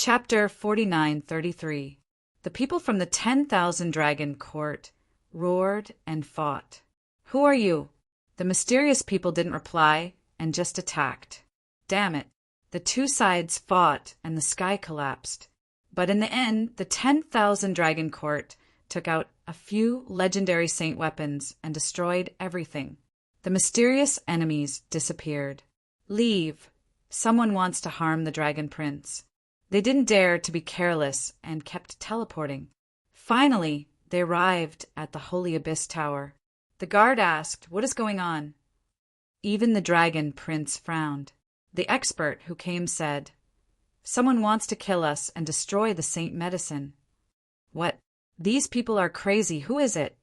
Chapter 49:33. The people from the 10,000 Dragon Court roared and fought. "Who are you?" The mysterious people didn't reply and just attacked. Damn it. The two sides fought and the sky collapsed. But in the end, the 10,000 Dragon Court took out a few legendary saint weapons and destroyed everything. The mysterious enemies disappeared. Leave. Someone wants to harm the Dragon Prince. They didn't dare to be careless and kept teleporting. Finally, they arrived at the Holy Abyss Tower. The guard asked, "What is going on?" Even the Dragon Prince frowned. The expert who came said, "Someone wants to kill us and destroy the saint medicine." "What? These people are crazy. Who is it?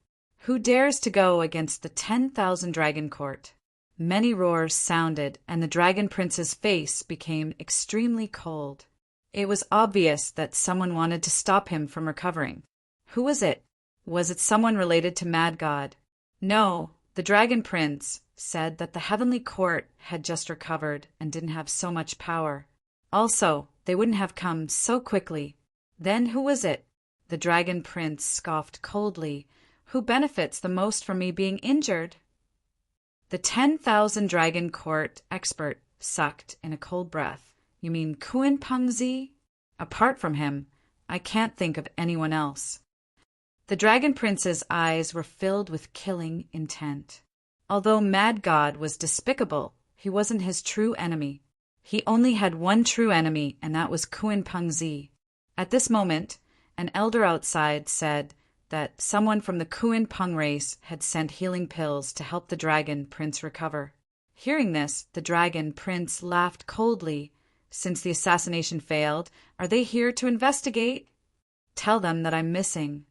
Who dares to go against the 10,000 Dragon Court?" Many roars sounded, and the Dragon Prince's face became extremely cold. It was obvious that someone wanted to stop him from recovering. Who was it? Was it someone related to Mad God? No, the Dragon Prince said that the Heavenly Court had just recovered and didn't have so much power. Also, they wouldn't have come so quickly. Then who was it? The Dragon Prince scoffed coldly. "Who benefits the most from me being injured?" The 10,000 Dragon Court expert sucked in a cold breath. "You mean Kuan Pengzi? Apart from him, I can't think of anyone else." The Dragon Prince's eyes were filled with killing intent. Although Mad God was despicable, he wasn't his true enemy. He only had one true enemy, and that was Kuan Pengzi. At this moment, an elder outside said that someone from the Kuan Peng race had sent healing pills to help the Dragon Prince recover. Hearing this, the Dragon Prince laughed coldly. "Since the assassination failed, are they here to investigate?" "Tell them that I'm missing."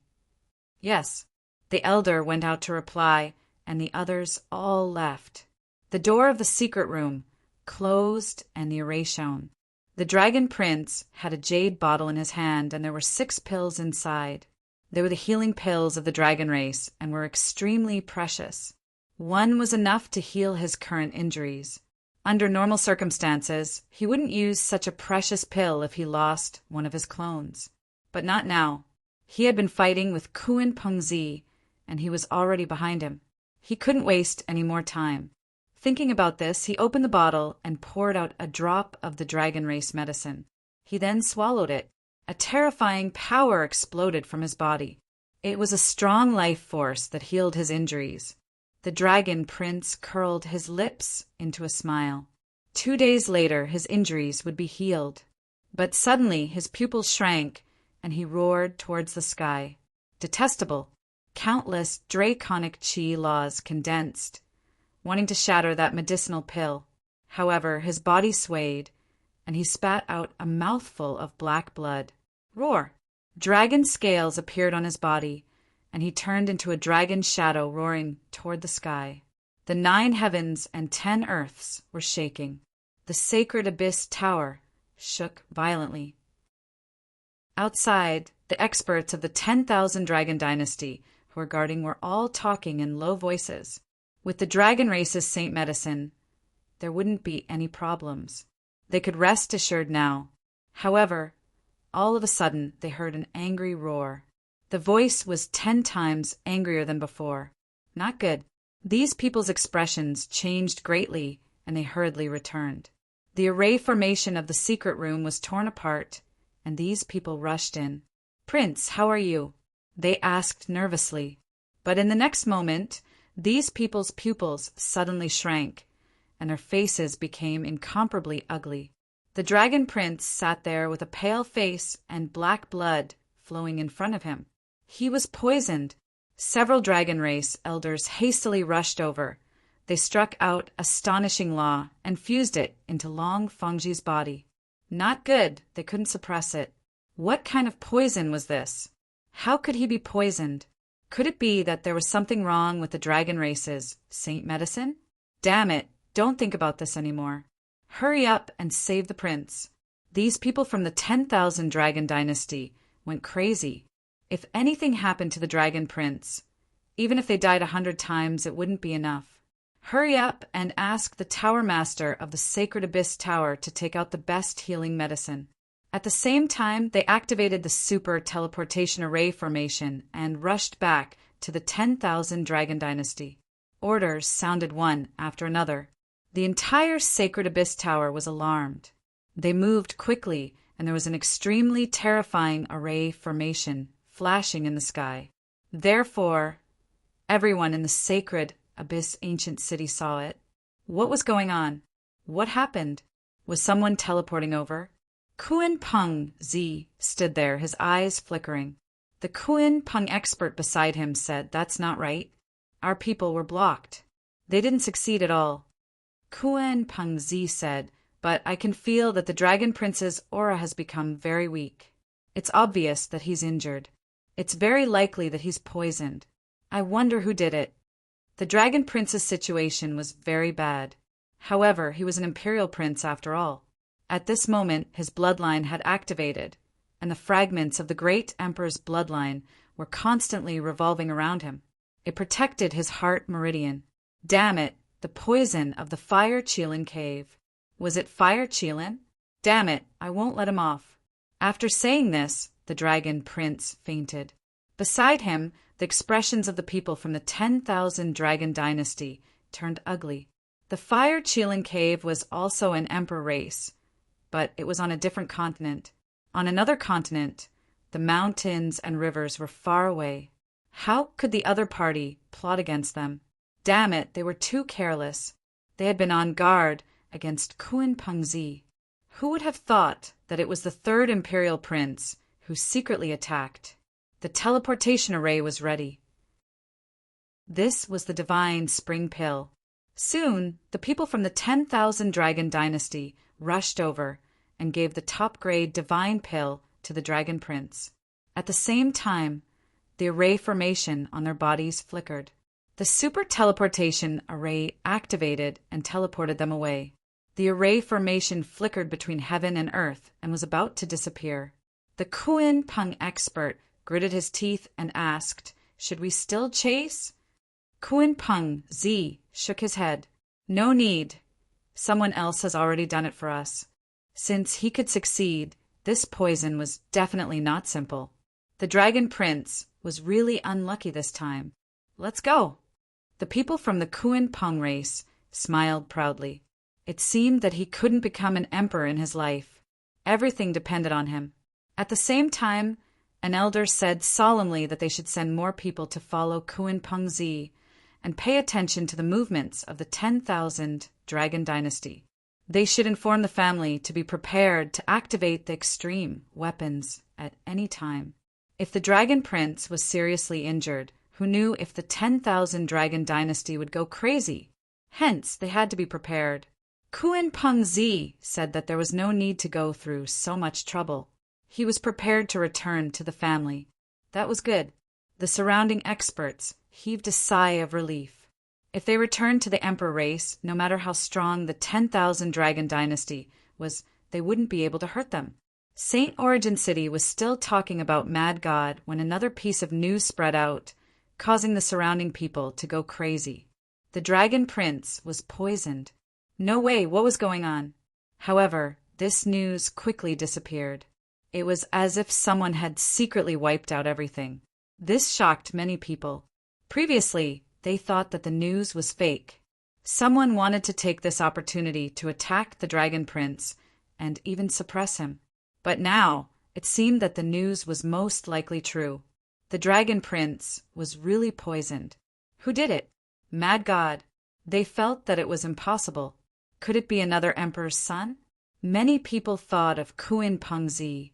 "Yes." The elder went out to reply, and the others all left. The door of the secret room closed and the array shone. The Dragon Prince had a jade bottle in his hand, and there were 6 pills inside. They were the healing pills of the dragon race and were extremely precious. One was enough to heal his current injuries. Under normal circumstances, he wouldn't use such a precious pill if he lost one of his clones. But not now. He had been fighting with Kuan Pengzi, and he was already behind him. He couldn't waste any more time. Thinking about this, he opened the bottle and poured out a drop of the dragon race medicine. He then swallowed it. A terrifying power exploded from his body. It was a strong life force that healed his injuries. The Dragon Prince curled his lips into a smile. 2 days later, his injuries would be healed. But suddenly his pupils shrank, and he roared towards the sky. Detestable. Countless draconic chi laws condensed, wanting to shatter that medicinal pill. However, his body swayed, and he spat out a mouthful of black blood. Roar! Dragon scales appeared on his body, and he turned into a dragon shadow roaring toward the sky. The 9 heavens and 10 earths were shaking. The sacred abyss tower shook violently. Outside, the experts of the 10,000 Dragon Dynasty who were guarding were all talking in low voices. With the dragon race's saint medicine, there wouldn't be any problems. They could rest assured now. However, all of a sudden they heard an angry roar. The voice was 10 times angrier than before. Not good. These people's expressions changed greatly, and they hurriedly returned. The array formation of the secret room was torn apart, and these people rushed in. "Prince, how are you?" they asked nervously. But in the next moment, these people's pupils suddenly shrank, and their faces became incomparably ugly. The Dragon Prince sat there with a pale face and black blood flowing in front of him. He was poisoned. Several dragon race elders hastily rushed over. They struck out astonishing law and fused it into Long Fengji's body. Not good. They couldn't suppress it. What kind of poison was this? How could he be poisoned? Could it be that there was something wrong with the dragon race's saint medicine? Damn it, don't think about this anymore. Hurry up and save the prince. These people from the 10,000 Dragon Dynasty went crazy. If anything happened to the Dragon Prince, even if they died 100 times, it wouldn't be enough. Hurry up and ask the Tower Master of the Sacred Abyss Tower to take out the best healing medicine. At the same time, they activated the super teleportation array formation and rushed back to the 10,000 Dragon Dynasty. Orders sounded one after another. The entire Sacred Abyss Tower was alarmed. They moved quickly, and there was an extremely terrifying array formation flashing in the sky. Therefore, everyone in the Sacred Abyss Ancient City saw it. What was going on? What happened? Was someone teleporting over? Kuan Peng Zi stood there, his eyes flickering. The Kuan Peng expert beside him said, "That's not right. Our people were blocked. They didn't succeed at all." Kuan Peng Zi said, "But I can feel that the Dragon Prince's aura has become very weak. It's obvious that he's injured. It's very likely that he's poisoned. I wonder who did it." The Dragon Prince's situation was very bad. However, he was an imperial prince after all. At this moment, his bloodline had activated, and the fragments of the great emperor's bloodline were constantly revolving around him. It protected his heart meridian. Damn it, the poison of the Fire Qilin cave. Was it Fire Qilin? Damn it, I won't let him off. After saying this, the Dragon Prince fainted. Beside him, the expressions of the people from the 10,000 Dragon Dynasty turned ugly. The Fire Qilin cave was also an emperor race, but it was on a different continent. On another continent, the mountains and rivers were far away. How could the other party plot against them? Damn it, they were too careless. They had been on guard against Kuan Peng Zi. Who would have thought that it was the third imperial prince who secretly attacked? The teleportation array was ready. This was the divine spring pill. Soon, the people from the 10,000 Dragon Dynasty rushed over and gave the top-grade divine pill to the Dragon Prince. At the same time, the array formation on their bodies flickered. The super teleportation array activated and teleported them away. The array formation flickered between heaven and earth and was about to disappear. The Kuan Peng expert gritted his teeth and asked, "Should we still chase?" Kuan Peng Zi shook his head. "No need. Someone else has already done it for us." Since he could succeed, this poison was definitely not simple. The Dragon Prince was really unlucky this time. Let's go. The people from the Kuan Peng race smiled proudly. It seemed that he couldn't become an emperor in his life. Everything depended on him. At the same time, an elder said solemnly that they should send more people to follow Kuan Peng Zi and pay attention to the movements of the 10,000 Dragon Dynasty. They should inform the family to be prepared to activate the extreme weapons at any time. If the Dragon Prince was seriously injured, who knew if the 10,000 Dragon Dynasty would go crazy? Hence, they had to be prepared. Kuan Peng Zi said that there was no need to go through so much trouble. He was prepared to return to the family. That was good. The surrounding experts heaved a sigh of relief. If they returned to the emperor race, no matter how strong the 10,000 Dragon Dynasty was, they wouldn't be able to hurt them. Saint Origin City was still talking about Mad God when another piece of news spread out, causing the surrounding people to go crazy. The Dragon Prince was poisoned. No way, what was going on? However, this news quickly disappeared. It was as if someone had secretly wiped out everything. This shocked many people. Previously, they thought that the news was fake. Someone wanted to take this opportunity to attack the Dragon Prince and even suppress him. But now, it seemed that the news was most likely true. The Dragon Prince was really poisoned. Who did it? Mad God. They felt that it was impossible. Could it be another emperor's son? Many people thought of Kuan Peng Zi,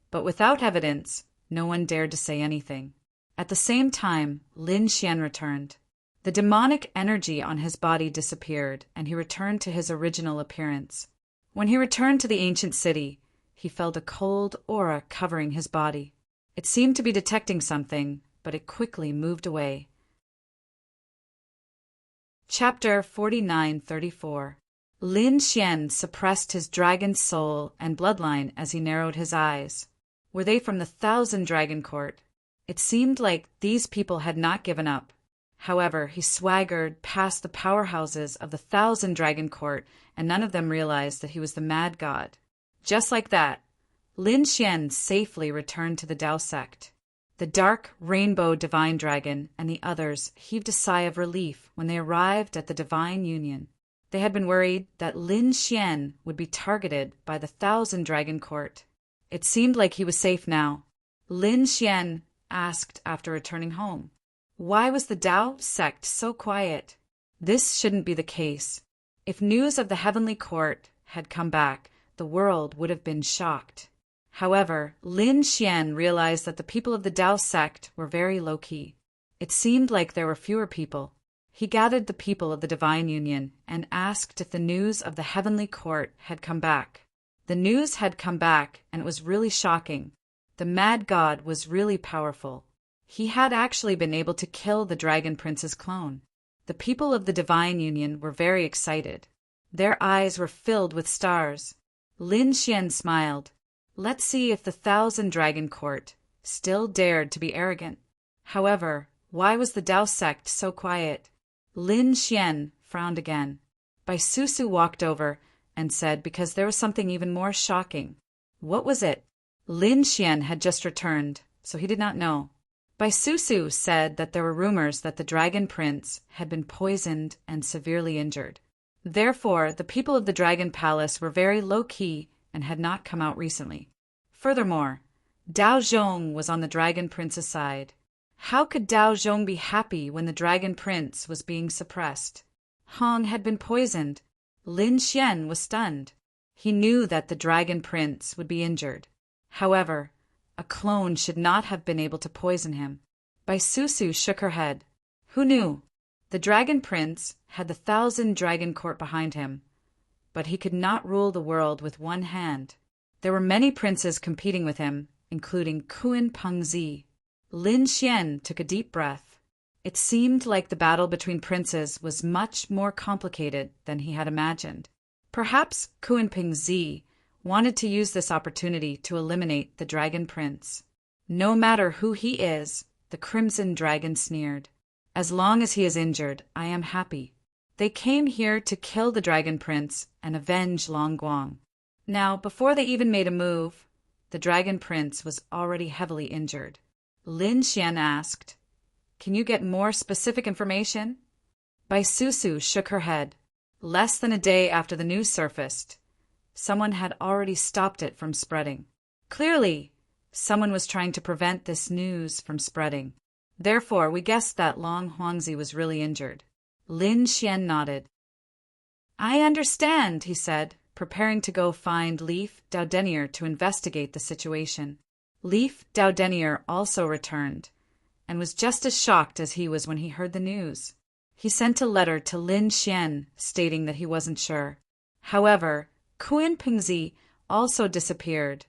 but without evidence, no one dared to say anything. At the same time, Lin Xian returned. The demonic energy on his body disappeared, and he returned to his original appearance. When he returned to the ancient city, he felt a cold aura covering his body. It seemed to be detecting something, but it quickly moved away. Chapter 4934. Lin Xian suppressed his dragon soul and bloodline as he narrowed his eyes. Were they from the 1,000 Dragon Court? It seemed like these people had not given up. However, he swaggered past the powerhouses of the 1,000 Dragon Court, and none of them realized that he was the Mad God. Just like that, Lin Xian safely returned to the Dao sect. The dark rainbow divine dragon and the others heaved a sigh of relief when they arrived at the divine union. They had been worried that Lin Xian would be targeted by the Thousand Dragon Court. It seemed like he was safe now. Lin Xian asked after returning home, why was the Dao sect so quiet? This shouldn't be the case. If news of the heavenly court had come back, the world would have been shocked. However, Lin Xian realized that the people of the Dao sect were very low-key. It seemed like there were fewer people. He gathered the people of the Divine Union and asked if the news of the heavenly court had come back. The news had come back, and it was really shocking. The Mad God was really powerful. He had actually been able to kill the Dragon Prince's clone. The people of the Divine Union were very excited. Their eyes were filled with stars. Lin Xian smiled. Let's see if the Thousand Dragon Court still dared to be arrogant. However, why was the Dao sect so quiet? Lin Xian frowned again. Bai Susu walked over and said because there was something even more shocking. What was it? Lin Xian had just returned, so he did not know. Bai Susu said that there were rumors that the Dragon Prince had been poisoned and severely injured. Therefore, the people of the Dragon Palace were very low-key and had not come out recently. Furthermore, Dao Zhong was on the Dragon Prince's side. How could Dao Zhong be happy when the Dragon Prince was being suppressed? Hong had been poisoned. Lin Xian was stunned. He knew that the Dragon Prince would be injured. However, a clone should not have been able to poison him. Bai Susu shook her head. Who knew? The Dragon Prince had the Thousand Dragon Court behind him, but he could not rule the world with one hand. There were many princes competing with him, including Kun Pengzi. Lin Xian took a deep breath. It seemed like the battle between princes was much more complicated than he had imagined. Perhaps Kun Pengzi wanted to use this opportunity to eliminate the Dragon Prince. No matter who he is, the Crimson Dragon sneered. As long as he is injured, I am happy. They came here to kill the Dragon Prince and avenge Long Guang. Now, before they even made a move, the Dragon Prince was already heavily injured. Lin Xian asked, Can you get more specific information? Bai Susu shook her head. Less than a day after the news surfaced, someone had already stopped it from spreading. Clearly, someone was trying to prevent this news from spreading. Therefore, we guessed that Long Huangzi was really injured. Lin Xian nodded. I understand, he said, preparing to go find Leaf Daodenier to investigate the situation. Leaf Daodenier also returned, and was just as shocked as he was when he heard the news. He sent a letter to Lin Xian stating that he wasn't sure. However, Kun Pengzi also disappeared,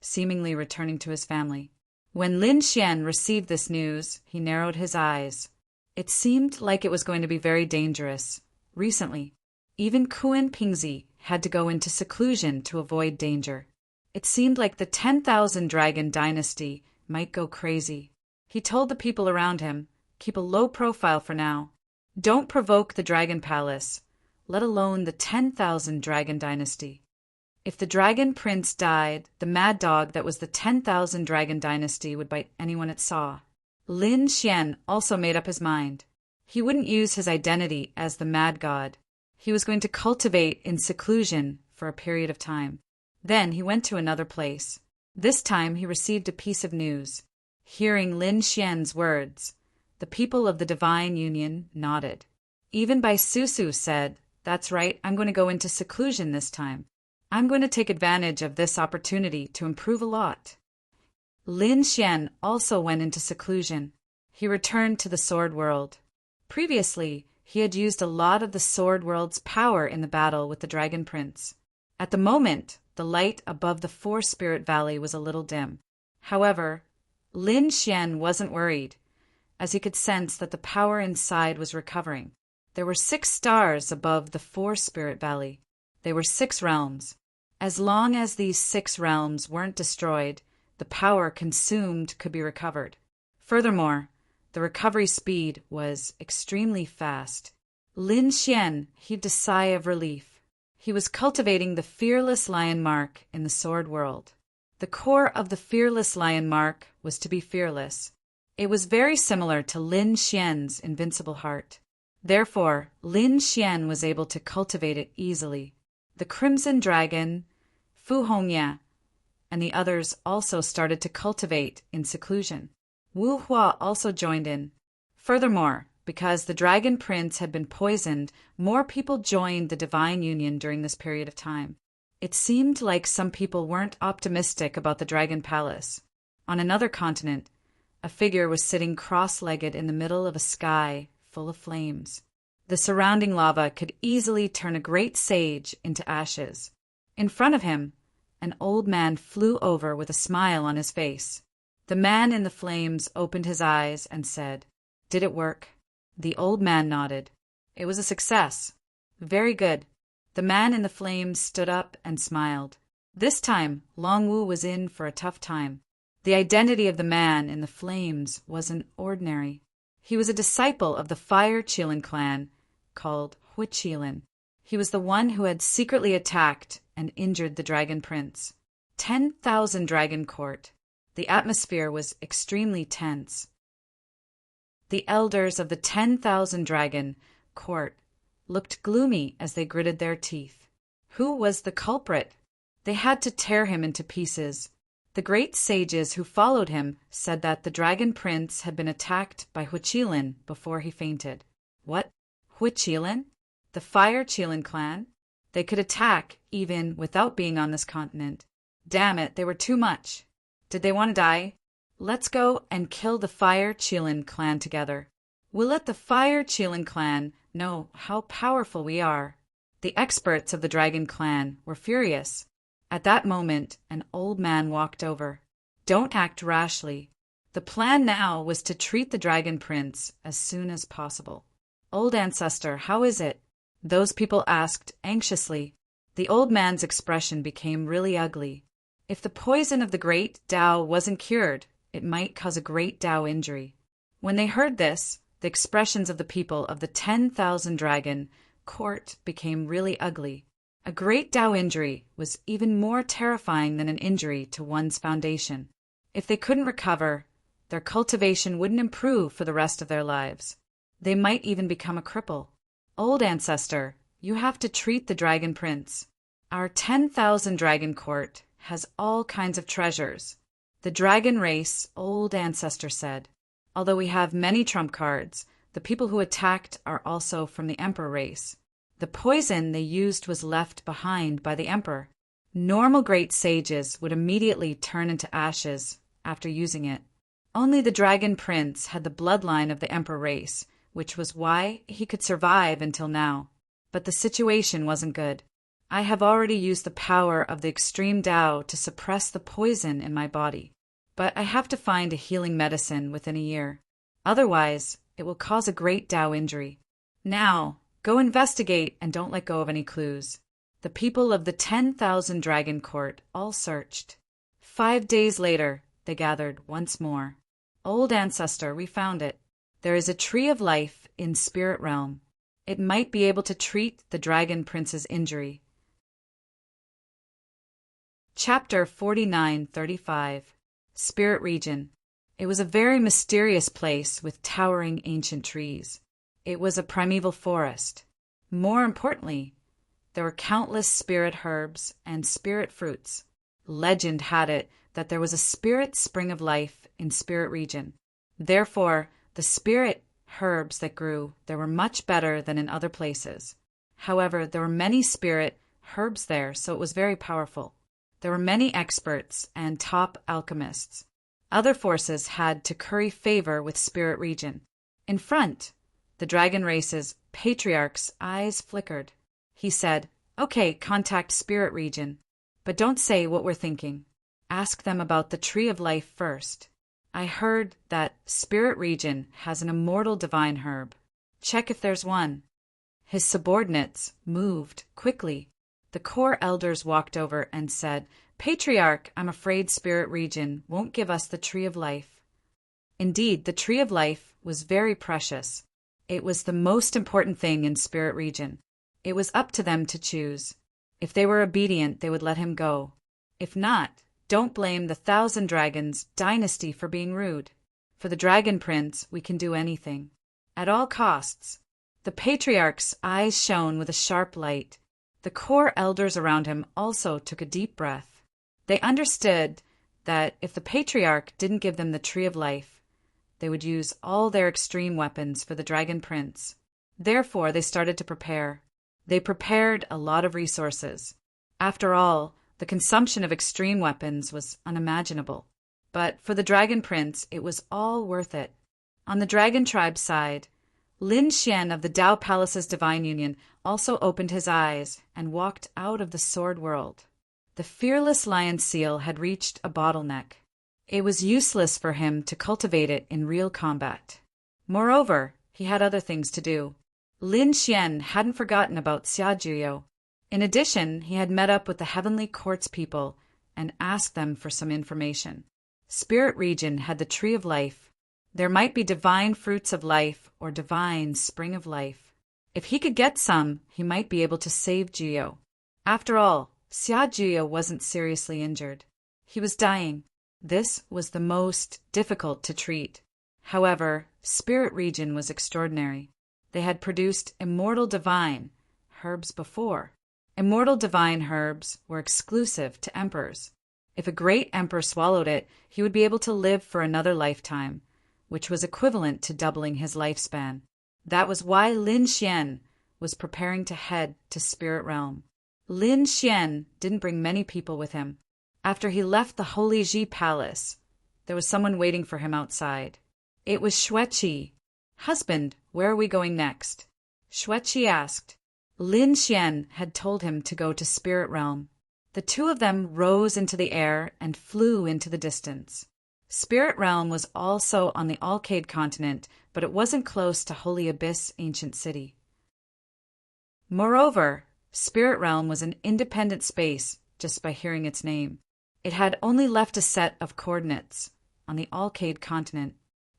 seemingly returning to his family. When Lin Xian received this news, he narrowed his eyes. It seemed like it was going to be very dangerous. Recently, even Kun Pengzi had to go into seclusion to avoid danger. It seemed like the 10,000 Dragon dynasty might go crazy. He told the people around him, keep a low profile for now. Don't provoke the Dragon Palace, let alone the 10,000 Dragon dynasty. If the Dragon Prince died, the mad dog that was the 10,000 Dragon dynasty would bite anyone it saw. Lin Xian also made up his mind. He wouldn't use his identity as the Mad God. He was going to cultivate in seclusion for a period of time. Then he went to another place. This time he received a piece of news. Hearing Lin Xian's words, the people of the Divine Union nodded. Even Bai Susu said, That's right, I'm going to go into seclusion this time. I'm going to take advantage of this opportunity to improve a lot. Lin Xian also went into seclusion. He returned to the Sword World. Previously, he had used a lot of the Sword World's power in the battle with the Dragon Prince. At the moment, the light above the Four Spirit Valley was a little dim. However, Lin Xian wasn't worried, as he could sense that the power inside was recovering. There were 6 stars above the Four Spirit Valley. They were 6 realms. As long as these 6 realms weren't destroyed, the power consumed could be recovered. Furthermore, the recovery speed was extremely fast. Lin Xian heaved a sigh of relief. He was cultivating the fearless lion mark in the Sword World. The core of the fearless lion mark was to be fearless. It was very similar to Lin Xian's invincible heart. Therefore, Lin Xian was able to cultivate it easily. The Crimson Dragon, Fu Hongya, and the others also started to cultivate in seclusion. Wu Hua also joined in. Furthermore, because the Dragon Prince had been poisoned, more people joined the Divine Union during this period of time. It seemed like some people weren't optimistic about the Dragon Palace. On another continent, a figure was sitting cross-legged in the middle of a sky full of flames. The surrounding lava could easily turn a great sage into ashes. In front of him, an old man flew over with a smile on his face. The man in the flames opened his eyes and said, "Did it work?" The old man nodded. "It was a success." "Very good." The man in the flames stood up and smiled. This time, Longwu was in for a tough time. The identity of the man in the flames wasn't ordinary. He was a disciple of the Fire Qilin clan called Hui Qilin. He was the one who had secretly attacked and injured the Dragon Prince. 10,000 Dragon Court. The atmosphere was extremely tense. The elders of the 10,000 Dragon Court looked gloomy as they gritted their teeth. Who was the culprit? They had to tear him into pieces. The great sages who followed him said that the Dragon Prince had been attacked by Hui Qilin before he fainted. What? Hui Qilin? The Fire Qilin clan? They could attack even without being on this continent. Damn it, they were too much. Did they want to die? Let's go and kill the Fire Qilin clan together. We'll let the Fire Qilin clan know how powerful we are. The experts of the Dragon clan were furious. At that moment, an old man walked over. Don't act rashly. The plan now was to treat the Dragon Prince as soon as possible. Old ancestor, how is it? Those people asked anxiously. The old man's expression became really ugly. If the poison of the great Tao wasn't cured, it might cause a great Tao injury. When they heard this, the expressions of the people of the 10,000 Dragon Court became really ugly. A great Tao injury was even more terrifying than an injury to one's foundation. If they couldn't recover, their cultivation wouldn't improve for the rest of their lives. They might even become a cripple. Old ancestor, you have to treat the Dragon Prince. Our 10,000 Dragon Court has all kinds of treasures. The dragon race, old ancestor said. Although we have many trump cards, the people who attacked are also from the Emperor race. The poison they used was left behind by the Emperor. Normal great sages would immediately turn into ashes after using it. Only the Dragon Prince had the bloodline of the Emperor race, which was why he could survive until now. But the situation wasn't good. I have already used the power of the extreme Tao to suppress the poison in my body. But I have to find a healing medicine within a year. Otherwise, it will cause a great Tao injury. Now, go investigate and don't let go of any clues. The people of the 10,000 Dragon Court all searched. 5 days later, they gathered once more. Old ancestor, we found it. There is a tree of life in Spirit Realm. It might be able to treat the Dragon Prince's injury. Chapter 4935. Spirit Region. It was a very mysterious place with towering ancient trees. It was a primeval forest. More importantly, there were countless spirit herbs and spirit fruits. Legend had it that there was a spirit spring of life in Spirit Region. Therefore, the spirit herbs that grew there were much better than in other places. However, there were many spirit herbs there, so it was very powerful. There were many experts and top alchemists. Other forces had to curry favor with Spirit Region. In front, the dragon race's patriarch's eyes flickered. He said, "Okay, contact Spirit Region, but don't say what we're thinking. Ask them about the Tree of Life first. I heard that Spirit Region has an immortal divine herb. Check if there's one." His subordinates moved quickly. The core elders walked over and said, "Patriarch, I'm afraid Spirit Region won't give us the Tree of Life." Indeed, the Tree of Life was very precious. It was the most important thing in Spirit Region. It was up to them to choose. If they were obedient, they would let him go. If not, Don't blame the Thousand Dragons dynasty for being rude. For the Dragon Prince, we can do anything. At all costs. The patriarch's eyes shone with a sharp light. The core elders around him also took a deep breath. They understood that if the patriarch didn't give them the Tree of Life, they would use all their extreme weapons for the Dragon Prince. Therefore, they started to prepare. They prepared a lot of resources. After all, the consumption of extreme weapons was unimaginable. But for the Dragon Prince, it was all worth it. On the Dragon Tribe's side, Lin Xian of the Dao Palace's Divine Union also opened his eyes and walked out of the sword world. The fearless lion seal had reached a bottleneck. It was useless for him to cultivate it in real combat. Moreover, he had other things to do. Lin Xian hadn't forgotten about Xiajuyo. In addition, he had met up with the Heavenly Court's people and asked them for some information. Spirit Region had the Tree of Life. There might be divine fruits of life or divine spring of life. If he could get some, he might be able to save Jiyo. After all, Xia Jiyo wasn't seriously injured. He was dying. This was the most difficult to treat. However, Spirit Region was extraordinary. They had produced immortal divine herbs before. Immortal divine herbs were exclusive to emperors. If a great emperor swallowed it, he would be able to live for another lifetime, which was equivalent to doubling his lifespan. That was why Lin Xian was preparing to head to Spirit Realm. Lin Xian didn't bring many people with him. After he left the Holy Ji Palace, there was someone waiting for him outside. It was Xueqi. "Husband, where are we going next?" Xueqi asked. Lin Xian had told him to go to Spirit Realm. The two of them rose into the air and flew into the distance. Spirit Realm was also on the Alcade continent, but it wasn't close to Holy Abyss Ancient City. Moreover, Spirit Realm was an independent space just by hearing its name. It had only left a set of coordinates on the Alcade continent.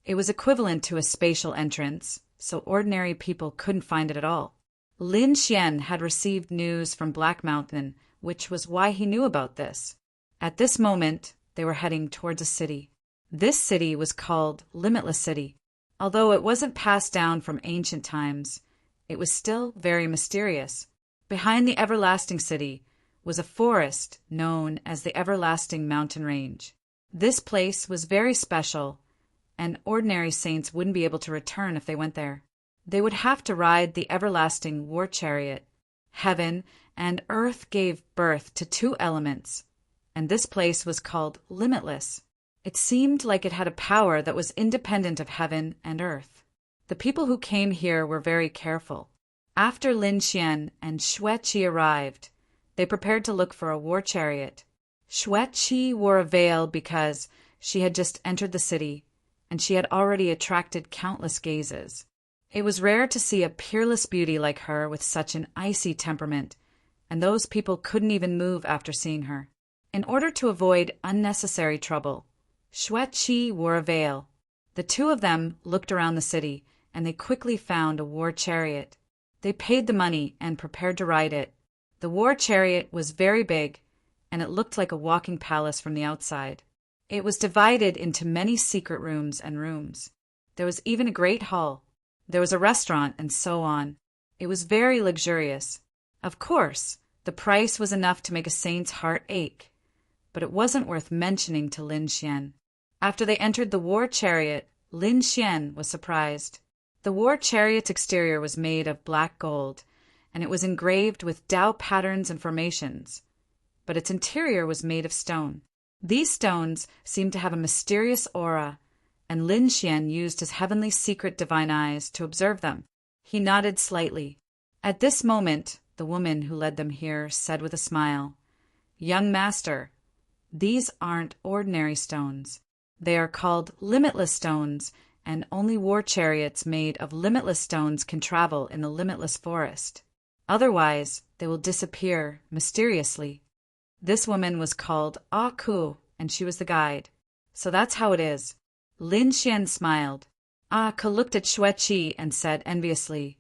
It was equivalent to a spatial entrance, so ordinary people couldn't find it at all. Lin Xian had received news from Black Mountain, which was why he knew about this. At this moment, they were heading towards a city. This city was called Limitless City. Although it wasn't passed down from ancient times, it was still very mysterious. Behind the Everlasting City was a forest known as the Everlasting Mountain Range. This place was very special, and ordinary saints wouldn't be able to return if they went there. They would have to ride the Everlasting War Chariot. Heaven and earth gave birth to two elements, and this place was called Limitless. It seemed like it had a power that was independent of heaven and earth. The people who came here were very careful. After Lin Xian and Xueqi arrived, they prepared to look for a war chariot. Xueqi wore a veil because she had just entered the city, and she had already attracted countless gazes. It was rare to see a peerless beauty like her with such an icy temperament, and those people couldn't even move after seeing her. In order to avoid unnecessary trouble, Xueqi wore a veil. The two of them looked around the city, and they quickly found a war chariot. They paid the money and prepared to ride it. The war chariot was very big, and it looked like a walking palace from the outside. It was divided into many secret rooms and rooms. There was even a great hall. There was a restaurant, and so on. It was very luxurious. Of course, the price was enough to make a saint's heart ache, but it wasn't worth mentioning to Lin Xian. After they entered the war chariot, Lin Xian was surprised. The war chariot's exterior was made of black gold, and it was engraved with Tao patterns and formations, but its interior was made of stone. These stones seemed to have a mysterious aura, and Lin Xian used his heavenly secret divine eyes to observe them. He nodded slightly. At this moment, the woman who led them here said with a smile, "Young master, these aren't ordinary stones. They are called limitless stones, and only war chariots made of limitless stones can travel in the limitless forest. Otherwise, they will disappear mysteriously." This woman was called Ah Ku, and she was the guide. "So that's how it is." Lin Xian smiled. Ah Ku looked at Xueqi and said enviously,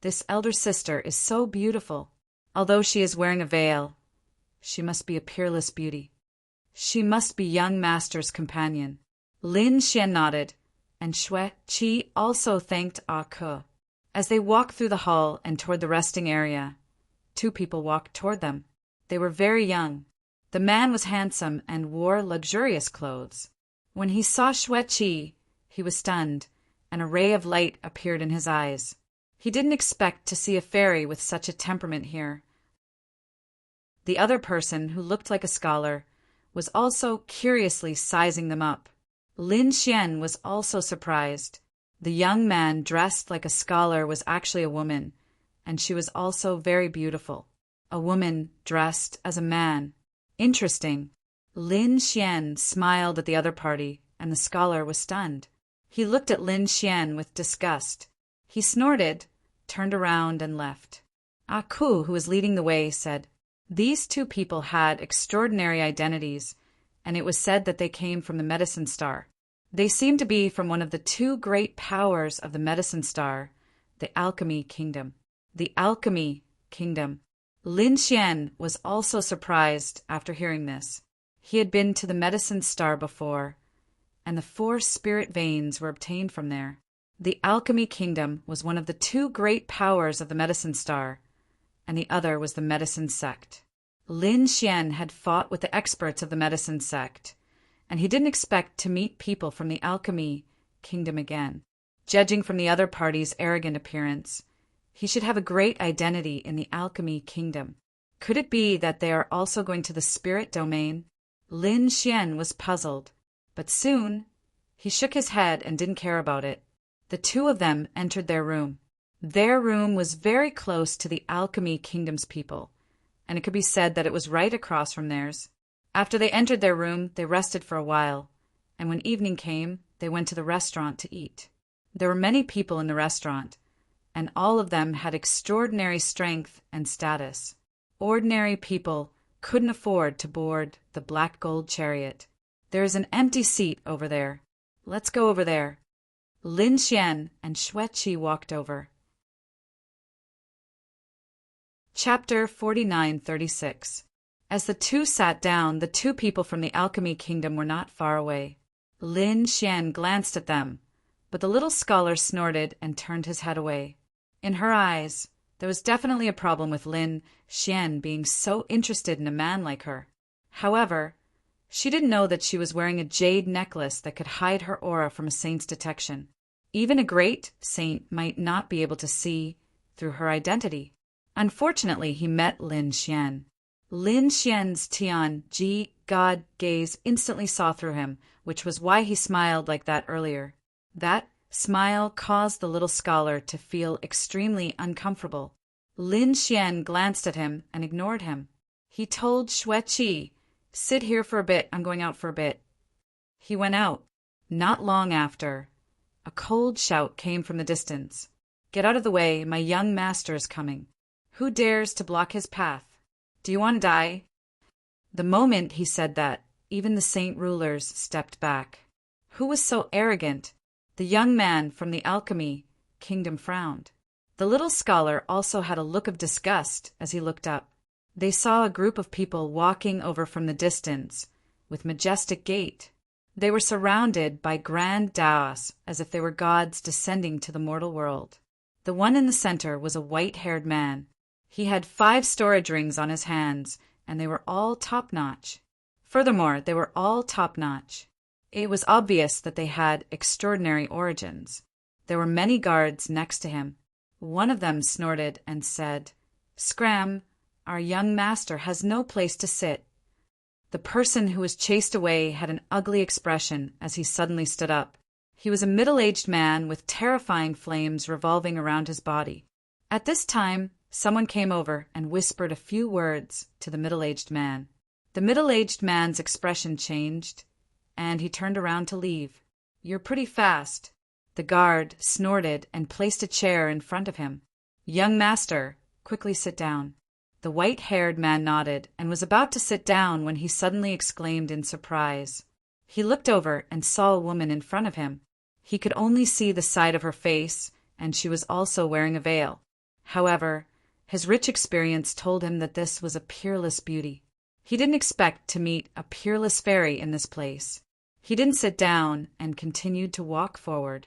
"This elder sister is so beautiful. Although she is wearing a veil, she must be a peerless beauty." She must be young master's companion. Lin Xian nodded, and Xue Qi also thanked Ah Ke. As they walked through the hall and toward the resting area, two people walked toward them. They were very young. The man was handsome and wore luxurious clothes. When he saw Xue Qi, he was stunned, and a ray of light appeared in his eyes. He didn't expect to see a fairy with such a temperament here. The other person, who looked like a scholar, was also curiously sizing them up. Lin Xian was also surprised. The young man dressed like a scholar was actually a woman, and she was also very beautiful. A woman dressed as a man. Interesting. Lin Xian smiled at the other party, and the scholar was stunned. He looked at Lin Xian with disgust. He snorted, turned around, and left. Ah Ku, who was leading the way, said, "These two people had extraordinary identities, and it was said that they came from the Medicine Star. They seemed to be from one of the two great powers of the Medicine Star, the Alchemy Kingdom." The Alchemy Kingdom. Lin Xian was also surprised after hearing this. He had been to the Medicine Star before, and the 4 spirit veins were obtained from there. The Alchemy Kingdom was one of the two great powers of the Medicine Star, and the other was the Medicine Sect. Lin Xian had fought with the experts of the Medicine Sect, and he didn't expect to meet people from the Alchemy Kingdom again. Judging from the other party's arrogant appearance, he should have a great identity in the Alchemy Kingdom. Could it be that they are also going to the spirit domain? Lin Xian was puzzled, but soon he shook his head and didn't care about it. The two of them entered their room. Their room was very close to the Alchemy Kingdom's people, and it could be said that it was right across from theirs. After they entered their room, they rested for a while, and when evening came, they went to the restaurant to eat. There were many people in the restaurant, and all of them had extraordinary strength and status. Ordinary people couldn't afford to board the black gold chariot. "There is an empty seat over there. Let's go over there." Lin Xian and Xue Qi walked over. Chapter 49-36. As the two sat down, the two people from the Alchemy Kingdom were not far away. Lin Xian glanced at them, but the little scholar snorted and turned his head away. In her eyes, there was definitely a problem with Lin Xian being so interested in a man like her. However, she didn't know that she was wearing a jade necklace that could hide her aura from a saint's detection. Even a great saint might not be able to see through her identity. Unfortunately, he met Lin Xian. Lin Xian's Tian Ji God gaze instantly saw through him, which was why he smiled like that earlier. That smile caused the little scholar to feel extremely uncomfortable. Lin Xian glanced at him and ignored him. He told Xue Qi, "Sit here for a bit, I'm going out for a bit." He went out. Not long after, a cold shout came from the distance. "Get out of the way, my young master is coming. Who dares to block his path? Do you want to die?" The moment he said that, even the saint rulers stepped back. Who was so arrogant? The young man from the Alchemy Kingdom frowned. The little scholar also had a look of disgust as he looked up. They saw a group of people walking over from the distance with majestic gait. They were surrounded by grand Taoists as if they were gods descending to the mortal world. The one in the center was a white-haired man. He had 5 storage rings on his hands, and they were all top-notch. Furthermore, they were all top-notch. It was obvious that they had extraordinary origins. There were many guards next to him. One of them snorted and said, "Scram, our young master has no place to sit." The person who was chased away had an ugly expression as he suddenly stood up. He was a middle-aged man with terrifying flames revolving around his body. At this time, someone came over and whispered a few words to the middle-aged man. The middle-aged man's expression changed, and he turned around to leave. "You're pretty fast." The guard snorted and placed a chair in front of him. "Young master, quickly sit down." The white-haired man nodded and was about to sit down when he suddenly exclaimed in surprise. He looked over and saw a woman in front of him. He could only see the side of her face, and she was also wearing a veil. However, his rich experience told him that this was a peerless beauty. He didn't expect to meet a peerless fairy in this place. He didn't sit down and continued to walk forward.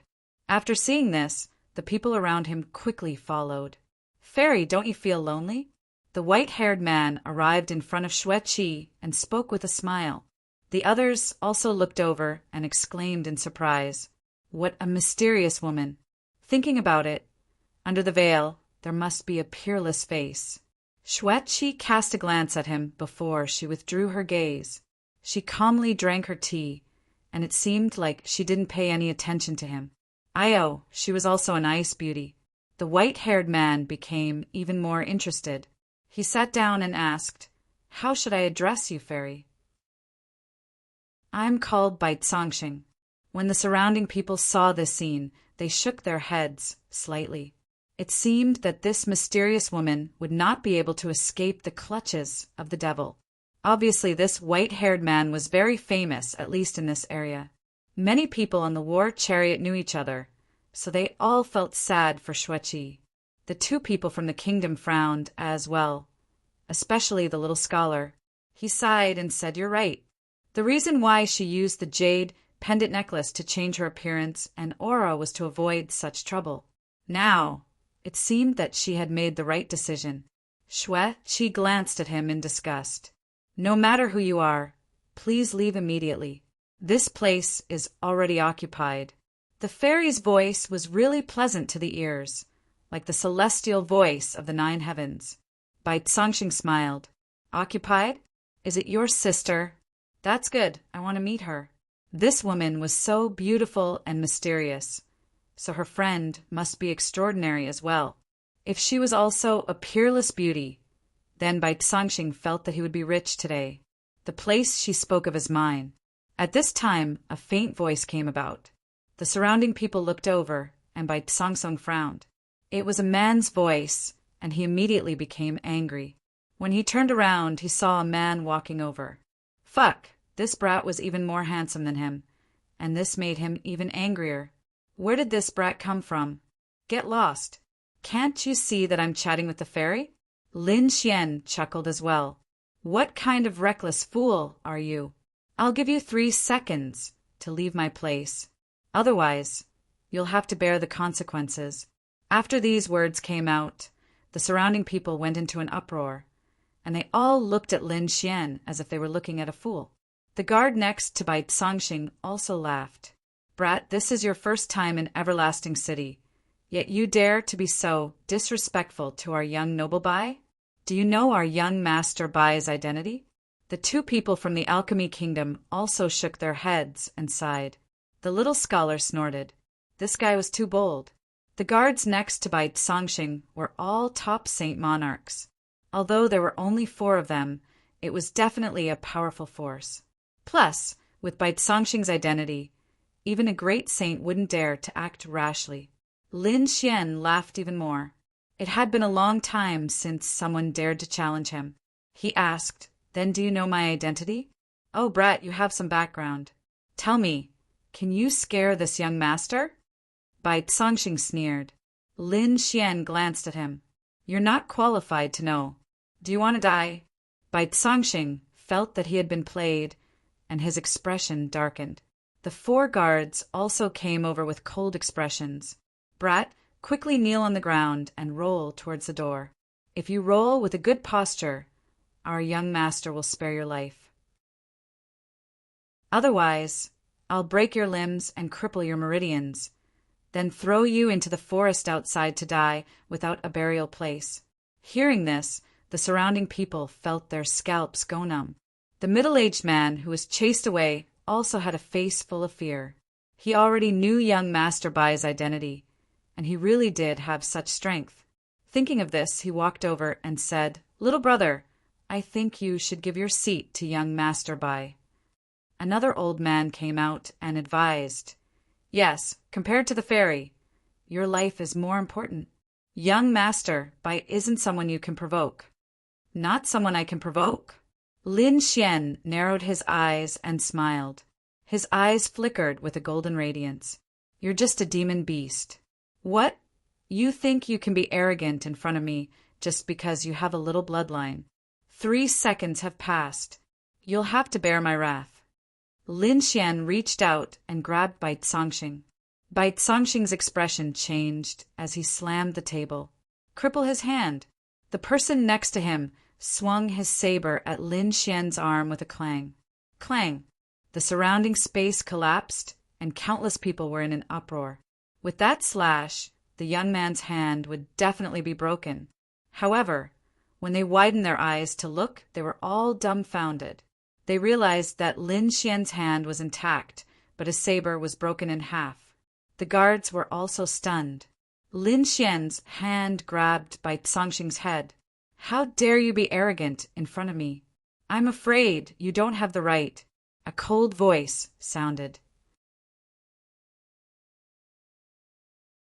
After seeing this, the people around him quickly followed. "Fairy, don't you feel lonely?" The white-haired man arrived in front of Xueqi and spoke with a smile. The others also looked over and exclaimed in surprise, "What a mysterious woman!" Thinking about it, under the veil, there must be a peerless face. Xueqi cast a glance at him before she withdrew her gaze. She calmly drank her tea, and it seemed like she didn't pay any attention to him. Io, she was also a nice beauty. The white-haired man became even more interested. He sat down and asked, "How should I address you, fairy?" "I'm called Bai Tsangxing." When the surrounding people saw this scene, they shook their heads slightly. It seemed that this mysterious woman would not be able to escape the clutches of the devil. Obviously, this white-haired man was very famous, at least in this area. Many people on the war chariot knew each other, so they all felt sad for Xueqi. The two people from the kingdom frowned as well, especially the little scholar. He sighed and said, "You're right. The reason why she used the jade pendant necklace to change her appearance and aura was to avoid such trouble. Now, it seemed that she had made the right decision." Xueqi glanced at him in disgust. "No matter who you are, please leave immediately. This place is already occupied." The fairy's voice was really pleasant to the ears, like the celestial voice of the 9 heavens. Bai Tsangxing smiled. "Occupied? Is it your sister? That's good. I want to meet her." This woman was so beautiful and mysterious, so her friend must be extraordinary as well. If she was also a peerless beauty, then Bai Tsangxing felt that he would be rich today. The place she spoke of as mine. At this time, a faint voice came about. The surrounding people looked over, and Bai Tsangxing frowned. It was a man's voice, and he immediately became angry. When he turned around, he saw a man walking over. Fuck, this brat was even more handsome than him, and this made him even angrier. Where did this brat come from? Get lost. Can't you see that I'm chatting with the fairy? Lin Xian chuckled as well. What kind of reckless fool are you? I'll give you 3 seconds to leave my place. Otherwise, you'll have to bear the consequences. After these words came out, the surrounding people went into an uproar, and they all looked at Lin Xian as if they were looking at a fool. The guard next to Bai Tsangxing also laughed. Brat, this is your first time in Everlasting City, yet you dare to be so disrespectful to our young noble Bai? Do you know our young master Bai's identity? The 2 people from the Alchemy Kingdom also shook their heads and sighed. The little scholar snorted. This guy was too bold. The guards next to Bai Tsangxing were all top saint monarchs. Although there were only 4 of them, it was definitely a powerful force. Plus, with Bai Tsangxing's identity, even a great saint wouldn't dare to act rashly. Lin Xian laughed even more. It had been a long time since someone dared to challenge him. He asked, "Then do you know my identity?" "Oh, brat, you have some background. Tell me, can you scare this young master?" Bai Tsangxing sneered. Lin Xian glanced at him. "You're not qualified to know. Do you want to die?" Bai Tsangxing felt that he had been played, and his expression darkened. The 4 guards also came over with cold expressions. "Brat, quickly kneel on the ground and roll towards the door. If you roll with a good posture, our young master will spare your life. Otherwise, I'll break your limbs and cripple your meridians, then throw you into the forest outside to die without a burial place." Hearing this, the surrounding people felt their scalps go numb. The middle-aged man who was chased away also had a face full of fear. He already knew young Master Bai's identity, and he really did have such strength. Thinking of this, he walked over and said, "Little brother, I think you should give your seat to young Master Bai." Another old man came out and advised, "Yes, compared to the fairy, your life is more important. Young Master Bai isn't someone you can provoke." "Not someone I can provoke?" Lin Xian narrowed his eyes and smiled. His eyes flickered with a golden radiance. "You're just a demon beast. What? You think you can be arrogant in front of me just because you have a little bloodline? 3 seconds have passed. You'll have to bear my wrath. Lin Xian reached out and grabbed Bai Cangxing. Bai Cangxing's expression changed as he slammed the table. Cripple his hand. The person next to him swung his saber at Lin Xian's arm with a clang. Clang! The surrounding space collapsed, and countless people were in an uproar. With that slash, the young man's hand would definitely be broken. However, when they widened their eyes to look, they were all dumbfounded. They realized that Lin Xian's hand was intact, but his saber was broken in half. The guards were also stunned. Lin Xian's hand grabbed Bai Cangxing's head. "How dare you be arrogant in front of me? I'm afraid you don't have the right." A cold voice sounded.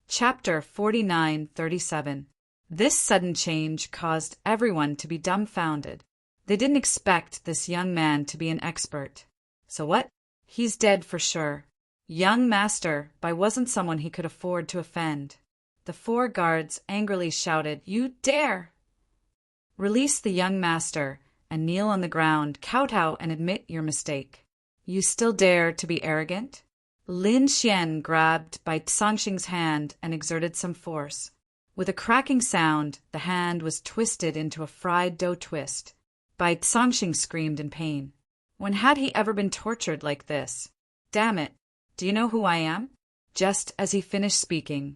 Chapter 49:37. This sudden change caused everyone to be dumbfounded. They didn't expect this young man to be an expert. So what? He's dead for sure. Young master, Bai wasn't someone he could afford to offend. The 4 guards angrily shouted, "You dare!" Release the young master and kneel on the ground, kowtow and admit your mistake. You still dare to be arrogant? Lin Xian grabbed Bai Cangxing's hand and exerted some force. With a cracking sound, the hand was twisted into a fried dough twist. Bai Cangxing screamed in pain. When had he ever been tortured like this? "Damn it! Do you know who I am?" Just as he finished speaking,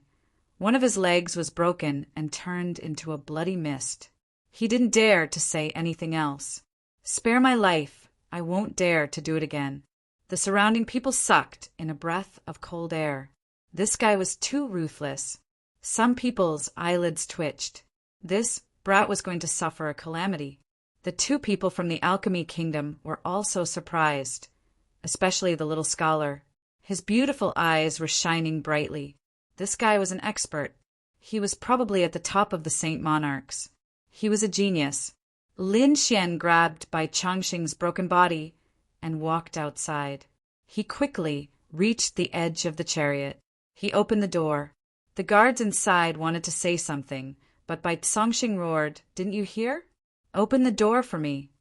one of his legs was broken and turned into a bloody mist. He didn't dare to say anything else. "Spare my life. I won't dare to do it again." The surrounding people sucked in a breath of cold air. This guy was too ruthless. Some people's eyelids twitched. This brat was going to suffer a calamity. The 2 people from the alchemy kingdom were also surprised, especially the little scholar. His beautiful eyes were shining brightly. This guy was an expert. He was probably at the top of the Saint Monarchs. He was a genius. Lin Xian grabbed Bai Cangxing's broken body and walked outside. He quickly reached the edge of the chariot. He opened the door. The guards inside wanted to say something, but Bai Cangxing roared, "Didn't you hear? Open the door for me."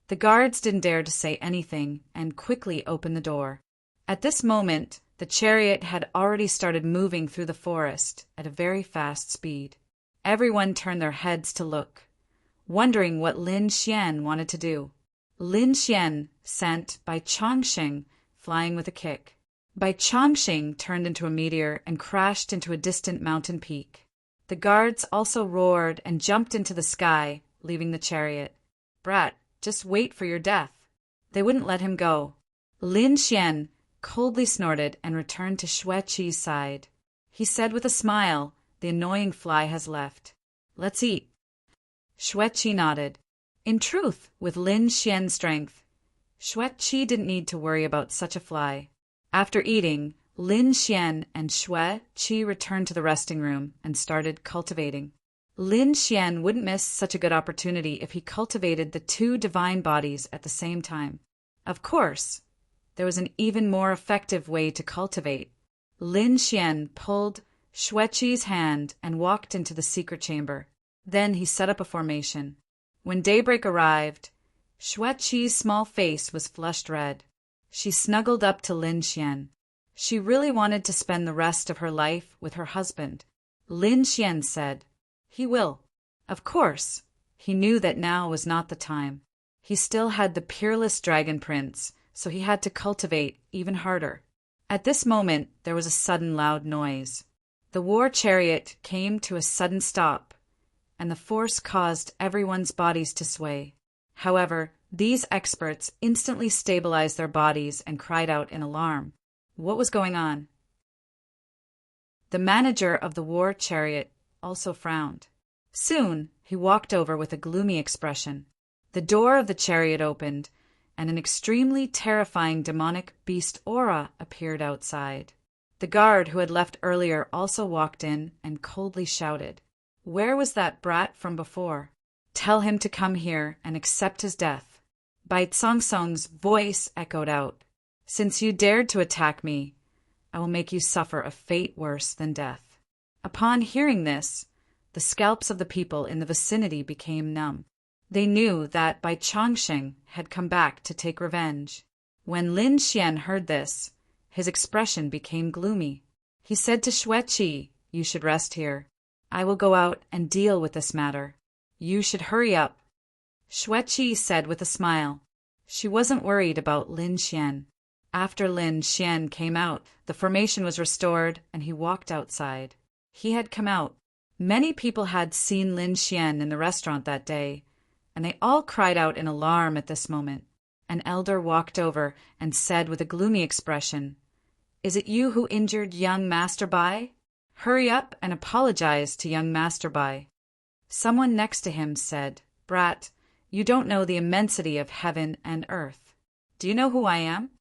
The guards didn't dare to say anything and quickly opened the door. At this moment, the chariot had already started moving through the forest at a very fast speed. Everyone turned their heads to look, wondering what Lin Xian wanted to do. Lin Xian sent Bai Cangxing flying with a kick. Bai Cangxing turned into a meteor and crashed into a distant mountain peak. The guards also roared and jumped into the sky, leaving the chariot. "Brat, just wait for your death." They wouldn't let him go. Lin Xian coldly snorted and returned to Xue Qi's side. He said with a smile, "The annoying fly has left. Let's eat." Xue Qi nodded. In truth, with Lin Xian's strength, Xue Qi didn't need to worry about such a fly. After eating, Lin Xian and Xue Qi returned to the resting room and started cultivating. Lin Xian wouldn't miss such a good opportunity if he cultivated the 2 divine bodies at the same time. Of course, there was an even more effective way to cultivate. Lin Xian pulled Xue Qi's hand and walked into the secret chamber. Then he set up a formation. When daybreak arrived, Xue Qi's small face was flushed red. She snuggled up to Lin Xian. She really wanted to spend the rest of her life with her husband. Lin Xian said, "He will." Of course, he knew that now was not the time. He still had the peerless dragon prince, so he had to cultivate even harder. At this moment, there was a sudden loud noise. The war chariot came to a sudden stop, and the force caused everyone's bodies to sway. However, these experts instantly stabilized their bodies and cried out in alarm. What was going on? The manager of the war chariot also frowned. Soon, he walked over with a gloomy expression. The door of the chariot opened, and an extremely terrifying demonic beast aura appeared outside. The guard who had left earlier also walked in and coldly shouted, "Where was that brat from before? Tell him to come here and accept his death." Bai Cangxing's voice echoed out, "Since you dared to attack me, I will make you suffer a fate worse than death." Upon hearing this, the scalps of the people in the vicinity became numb. They knew that Bai Chongsheng had come back to take revenge. When Lin Xian heard this, his expression became gloomy. He said to Xueqi, "You should rest here. I will go out and deal with this matter. You should hurry up." Xueqi said with a smile. She wasn't worried about Lin Xian. After Lin Xian came out, the formation was restored and he walked outside. He had come out. Many people had seen Lin Xian in the restaurant that day, and they all cried out in alarm at this moment. An elder walked over and said with a gloomy expression, "Is it you who injured young Master Bai? Hurry up and apologize to young Master Bai." Someone next to him said, "Brat, you don't know the immensity of heaven and earth. Do you know who I am?"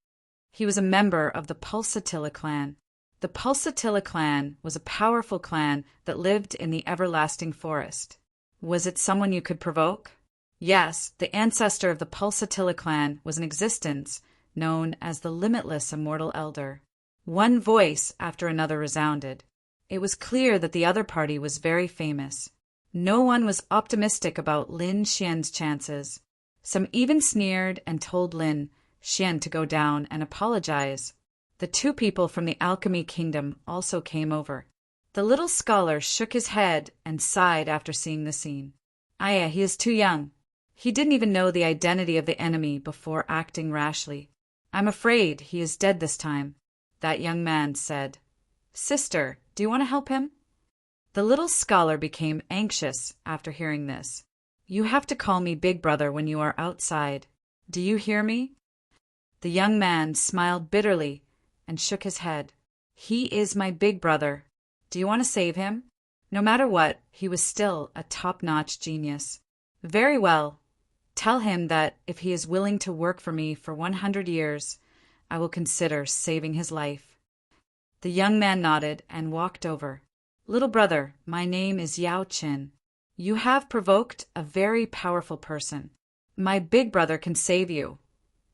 He was a member of the Pulsatilla clan. The Pulsatilla clan was a powerful clan that lived in the everlasting forest. Was it someone you could provoke? Yes, the ancestor of the Pulsatilla clan was in existence, known as the Limitless Immortal Elder. One voice after another resounded. It was clear that the other party was very famous. No one was optimistic about Lin Xian's chances. Some even sneered and told Lin Xian to go down and apologize. The two people from the Alchemy Kingdom also came over. The little scholar shook his head and sighed after seeing the scene. Aya, he is too young. He didn't even know the identity of the enemy before acting rashly. I'm afraid he is dead this time, that young man said. Sister, do you want to help him? The little scholar became anxious after hearing this. You have to call me Big Brother when you are outside. Do you hear me? The young man smiled bitterly and shook his head. He is my big brother. Do you want to save him? No matter what, he was still a top-notch genius. Very well. Tell him that if he is willing to work for me for 100 years, I will consider saving his life. The young man nodded and walked over. Little brother, my name is Yao Qin. You have provoked a very powerful person. My big brother can save you,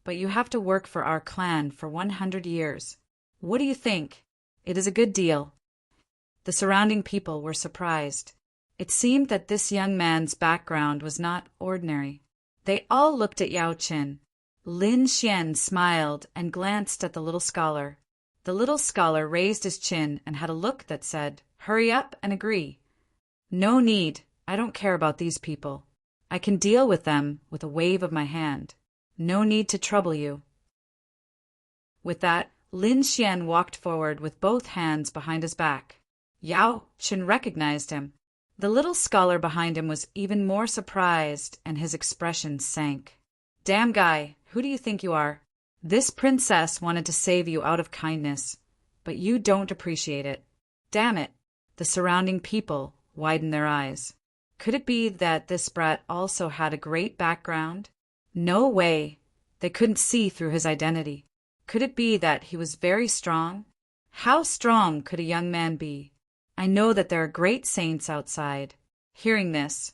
but you have to work for our clan for 100 years. What do you think? It is a good deal. The surrounding people were surprised. It seemed that this young man's background was not ordinary. They all looked at Yao Qin. Lin Xian smiled and glanced at the little scholar. The little scholar raised his chin and had a look that said, "Hurry up and agree." No need. I don't care about these people. I can deal with them with a wave of my hand. No need to trouble you. With that, Lin Xian walked forward with both hands behind his back. Yao Qin recognized him. The little scholar behind him was even more surprised, and his expression sank. Damn guy, who do you think you are? This princess wanted to save you out of kindness, but you don't appreciate it. Damn it. The surrounding people widened their eyes. Could it be that this brat also had a great background? No way. They couldn't see through his identity. Could it be that he was very strong? How strong could a young man be? I know that there are great saints outside. Hearing this,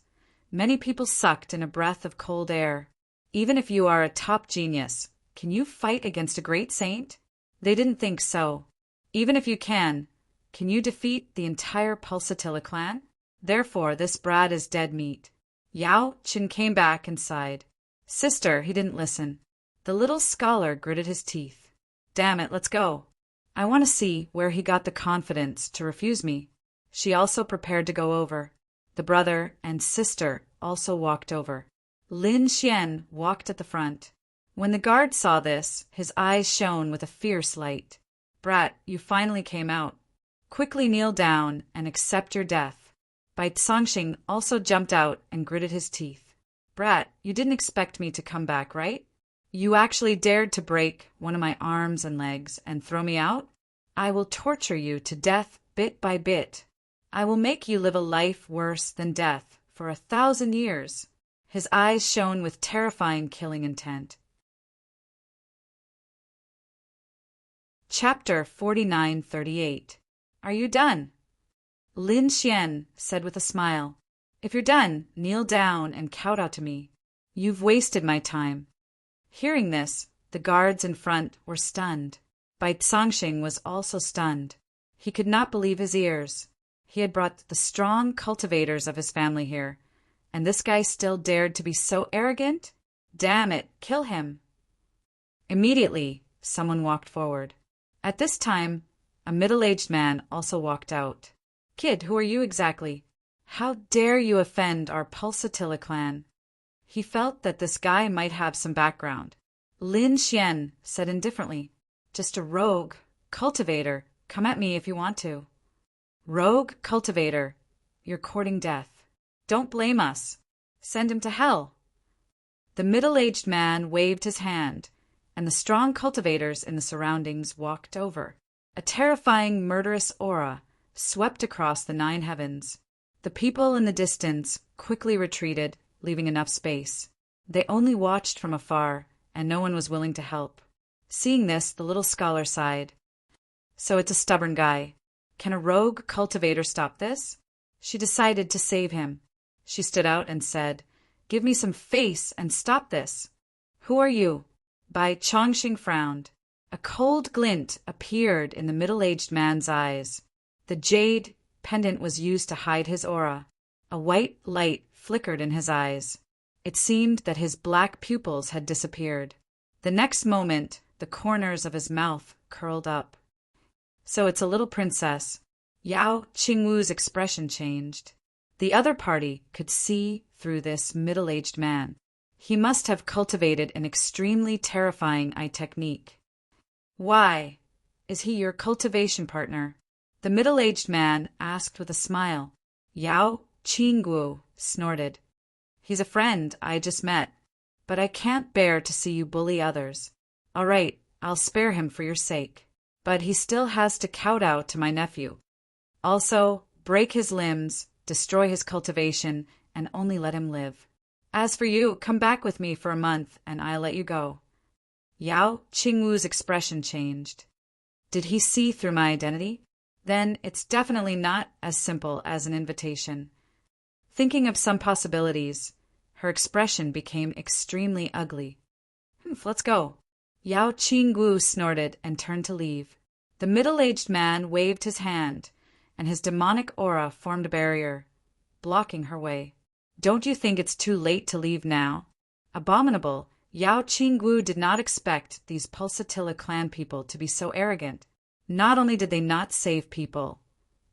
many people sucked in a breath of cold air. Even if you are a top genius, can you fight against a great saint? They didn't think so. Even if you can you defeat the entire Pulsatilla clan? Therefore, this brat is dead meat. Yao Qin came back and sighed. Sister, he didn't listen. The little scholar gritted his teeth. Damn it, let's go. I want to see where he got the confidence to refuse me. She also prepared to go over. The brother and sister also walked over. Lin Xian walked at the front. When the guard saw this, his eyes shone with a fierce light. Brat, you finally came out. Quickly kneel down and accept your death. Bai Zongxing also jumped out and gritted his teeth. Brat, you didn't expect me to come back, right? You actually dared to break one of my arms and legs and throw me out? I will torture you to death bit by bit. I will make you live a life worse than death for 1,000 years. His eyes shone with terrifying killing intent. Chapter 4938. Are you done? Lin Xian said with a smile. If you're done, kneel down and kowtow to me. You've wasted my time. Hearing this, the guards in front were stunned. Bai Zongxing was also stunned. He could not believe his ears. He had brought the strong cultivators of his family here, And this guy still dared to be so arrogant? Damn it, kill him. Immediately, someone walked forward. At this time, a middle-aged man also walked out. Kid, who are you exactly? How dare you offend our Pulsatilla clan? He felt that this guy might have some background. Lin Xian said indifferently, just a rogue, cultivator, come at me if you want to. Rogue, cultivator, you're courting death. Don't blame us. Send him to hell. The middle-aged man waved his hand, and the strong cultivators in the surroundings walked over. A terrifying, murderous aura swept across the 9 heavens. The people in the distance quickly retreated, leaving enough space. They only watched from afar, and no one was willing to help. Seeing this, the little scholar sighed. So it's a stubborn guy. Can a rogue cultivator stop this? She decided to save him. She stood out and said, "Give me some face and stop this." "Who are you?" Bai Chongxing frowned. A cold glint appeared in the middle-aged man's eyes. The jade pendant was used to hide his aura. A white light flickered in his eyes. It seemed that his black pupils had disappeared. The next moment, the corners of his mouth curled up. So it's a little princess. Yao Qingwu's expression changed. The other party could see through this middle-aged man. He must have cultivated an extremely terrifying eye technique. Why? Is he your cultivation partner? The middle-aged man asked with a smile. Yao Qingwu snorted. He's a friend I just met, but I can't bear to see you bully others. All right, I'll spare him for your sake. But he still has to kowtow to my nephew. Also, break his limbs, destroy his cultivation, and only let him live. As for you, come back with me for a month, and I'll let you go. Yao Qingwu's expression changed. Did he see through my identity? Then it's definitely not as simple as an invitation. Thinking of some possibilities, her expression became extremely ugly. Let's go. Yao Qingwu snorted and turned to leave. The middle-aged man waved his hand, and his demonic aura formed a barrier, blocking her way. Don't you think it's too late to leave now? Abominable. Yao Qingwu did not expect these Pulsatilla clan people to be so arrogant. Not only did they not save people,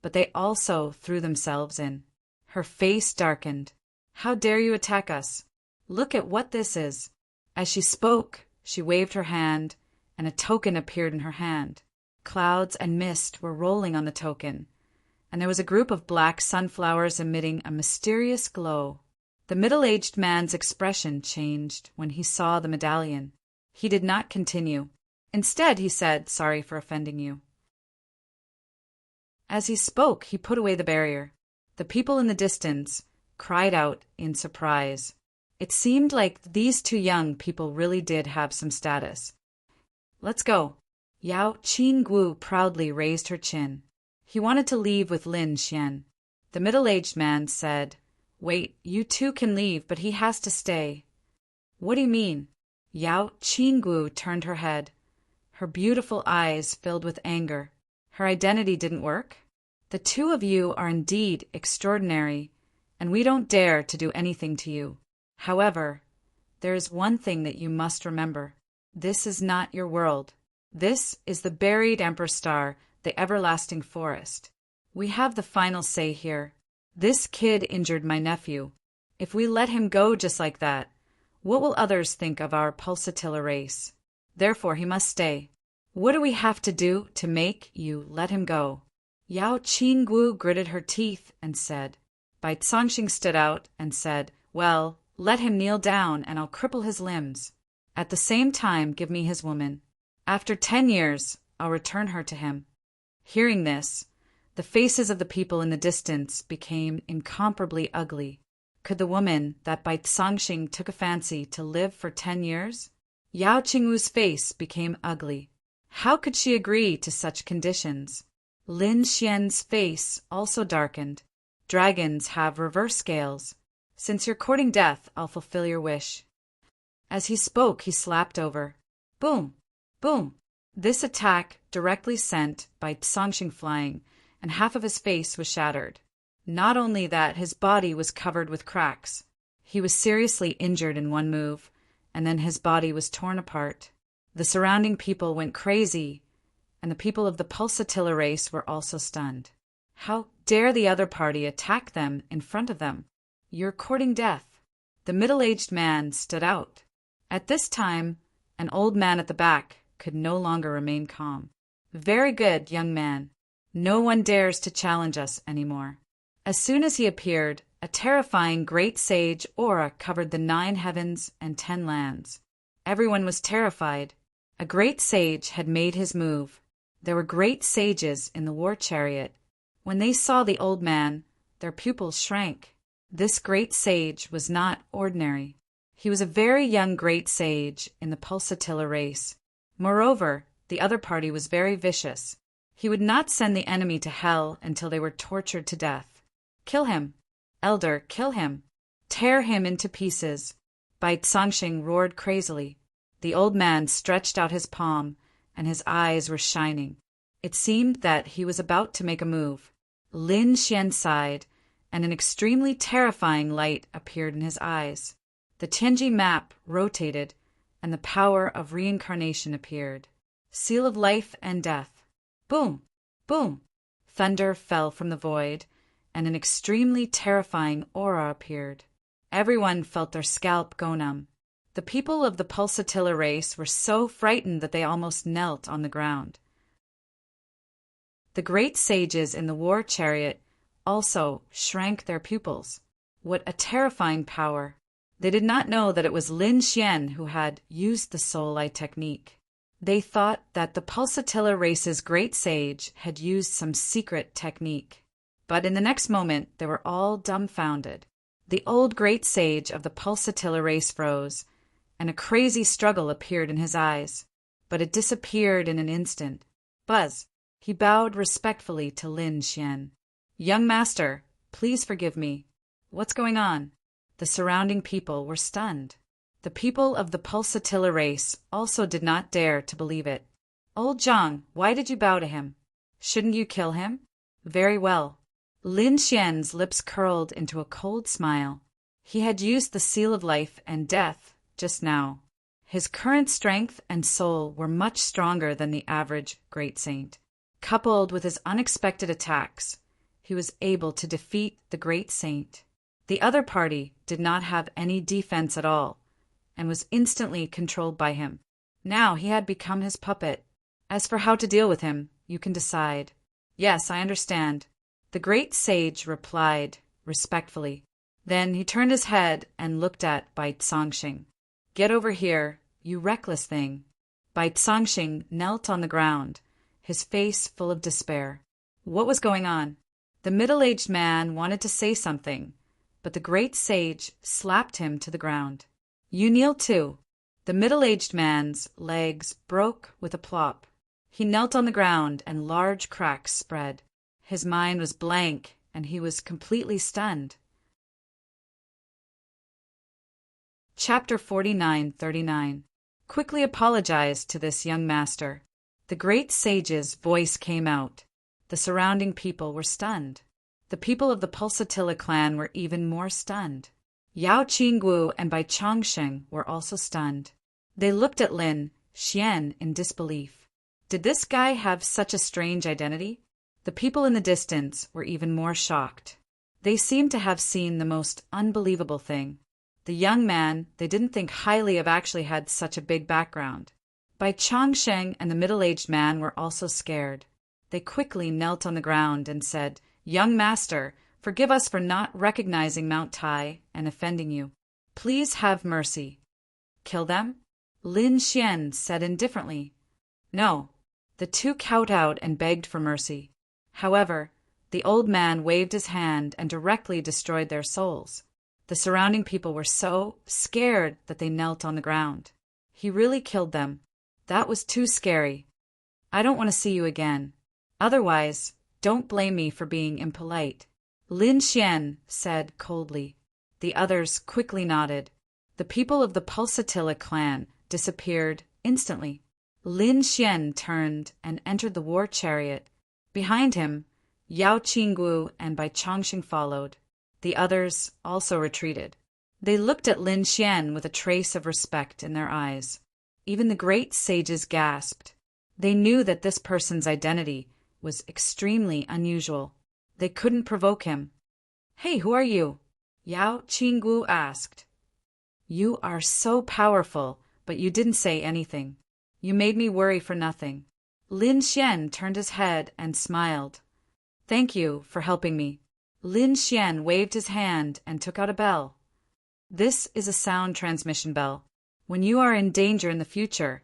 but they also threw themselves in. Her face darkened. How dare you attack us? Look at what this is. As she spoke, she waved her hand, and a token appeared in her hand. Clouds and mist were rolling on the token, and there was a group of black sunflowers emitting a mysterious glow. The middle-aged man's expression changed when he saw the medallion. He did not continue. Instead, he said, "Sorry for offending you." As he spoke, he put away the barrier. The people in the distance cried out in surprise. It seemed like these 2 young people really did have some status. Let's go. Yao Qingwu proudly raised her chin. He wanted to leave with Lin Xian. The middle-aged man said, "Wait, you 2 can leave, but he has to stay." "What do you mean?" Yao Qingwu turned her head. Her beautiful eyes filled with anger. Her identity didn't work? The 2 of you are indeed extraordinary, and we don't dare to do anything to you. However, there is one thing that you must remember. This is not your world. This is the buried Emperor Star, the everlasting forest. We have the final say here. This kid injured my nephew. If we let him go just like that, what will others think of our Pulsatilla race? Therefore, he must stay. What do we have to do to make you let him go? Yao Qingwu gritted her teeth and said. Bai Congxing stood out and said, "Well, let him kneel down and I'll cripple his limbs. At the same time, give me his woman. After 10 years, I'll return her to him." Hearing this, the faces of the people in the distance became incomparably ugly. Could the woman that Bai Congxing took a fancy to live for 10 years? Yao Qingwu's face became ugly. How could she agree to such conditions? Lin Xian's face also darkened. Dragons have reverse scales. Since you're courting death, I'll fulfill your wish. As he spoke, he slapped over. Boom! Boom! This attack directly sent Bai Congxing flying, and half of his face was shattered. Not only that, his body was covered with cracks. He was seriously injured in one move, and then his body was torn apart. The surrounding people went crazy, and the people of the Pulsatilla race were also stunned. How dare the other party attack them in front of them? You're courting death. The middle-aged man stood out. At this time, an old man at the back could no longer remain calm. Very good, young man. No one dares to challenge us anymore. As soon as he appeared, a terrifying great sage aura covered the 9 heavens and 10 lands. Everyone was terrified. A great sage had made his move. There were great sages in the war chariot. When they saw the old man, their pupils shrank. This great sage was not ordinary. He was a very young great sage in the Pulsatilla race. Moreover, the other party was very vicious. He would not send the enemy to hell until they were tortured to death. Kill him. Elder, kill him. Tear him into pieces. Bai Tsangxing roared crazily. The old man stretched out his palm, and his eyes were shining. It seemed that he was about to make a move. Lin Xian sighed, and an extremely terrifying light appeared in his eyes. The Tianji map rotated, and the power of reincarnation appeared. Seal of life and death. Boom! Boom! Thunder fell from the void, and an extremely terrifying aura appeared. Everyone felt their scalp go numb. The people of the Pulsatilla race were so frightened that they almost knelt on the ground. The great sages in the war chariot also shrank their pupils. What a terrifying power! They did not know that it was Lin Xian who had used the soul eye technique. They thought that the Pulsatilla race's great sage had used some secret technique. But in the next moment, they were all dumbfounded. The old great sage of the Pulsatilla race froze, and a crazy struggle appeared in his eyes. But it disappeared in an instant. Buzz! He bowed respectfully to Lin Xian. Young master, please forgive me. What's going on? The surrounding people were stunned. The people of the Pulsatilla race also did not dare to believe it. Old Zhang, why did you bow to him? Shouldn't you kill him? Very well. Lin Xian's lips curled into a cold smile. He had used the seal of life and death just now. His current strength and soul were much stronger than the average great saint. Coupled with his unexpected attacks, he was able to defeat the great saint. The other party did not have any defense at all, and was instantly controlled by him. Now he had become his puppet. As for how to deal with him, you can decide. Yes, I understand. The great sage replied respectfully. Then he turned his head and looked at Bai Tsangxing. Get over here, you reckless thing. Bai Tsangxing knelt on the ground, his face full of despair. What was going on? The middle-aged man wanted to say something, but the great sage slapped him to the ground. You kneel too. The middle-aged man's legs broke with a plop. He knelt on the ground and large cracks spread. His mind was blank and he was completely stunned. Chapter 49:39. Quickly apologized to this young master. The great sage's voice came out. The surrounding people were stunned. The people of the Pulsatilla clan were even more stunned. Yao Qinggu and Bai Changsheng were also stunned. They looked at Lin Xian in disbelief. Did this guy have such a strange identity? The people in the distance were even more shocked. They seemed to have seen the most unbelievable thing. The young man they didn't think highly of actually had such a big background. Bai Changsheng and the middle-aged man were also scared. They quickly knelt on the ground and said, Young master, forgive us for not recognizing Mount Tai and offending you. Please have mercy. Kill them? Lin Xian said indifferently. No. The two kowtowed and begged for mercy. However, the old man waved his hand and directly destroyed their souls. The surrounding people were so scared that they knelt on the ground. He really killed them. That was too scary. I don't want to see you again. Otherwise, don't blame me for being impolite. Lin Xian said coldly. The others quickly nodded. The people of the Pulsatilla clan disappeared instantly. Lin Xian turned and entered the war chariot. Behind him, Yao Qinggu and Bai Changxing followed. The others also retreated. They looked at Lin Xian with a trace of respect in their eyes. Even the great sages gasped. They knew that this person's identity was extremely unusual. They couldn't provoke him. "Hey, who are you?" Yao Qinggu asked. "You are so powerful, but you didn't say anything. You made me worry for nothing." Lin Xian turned his head and smiled. "Thank you for helping me." Lin Xian waved his hand and took out a bell. "This is a sound transmission bell. When you are in danger in the future,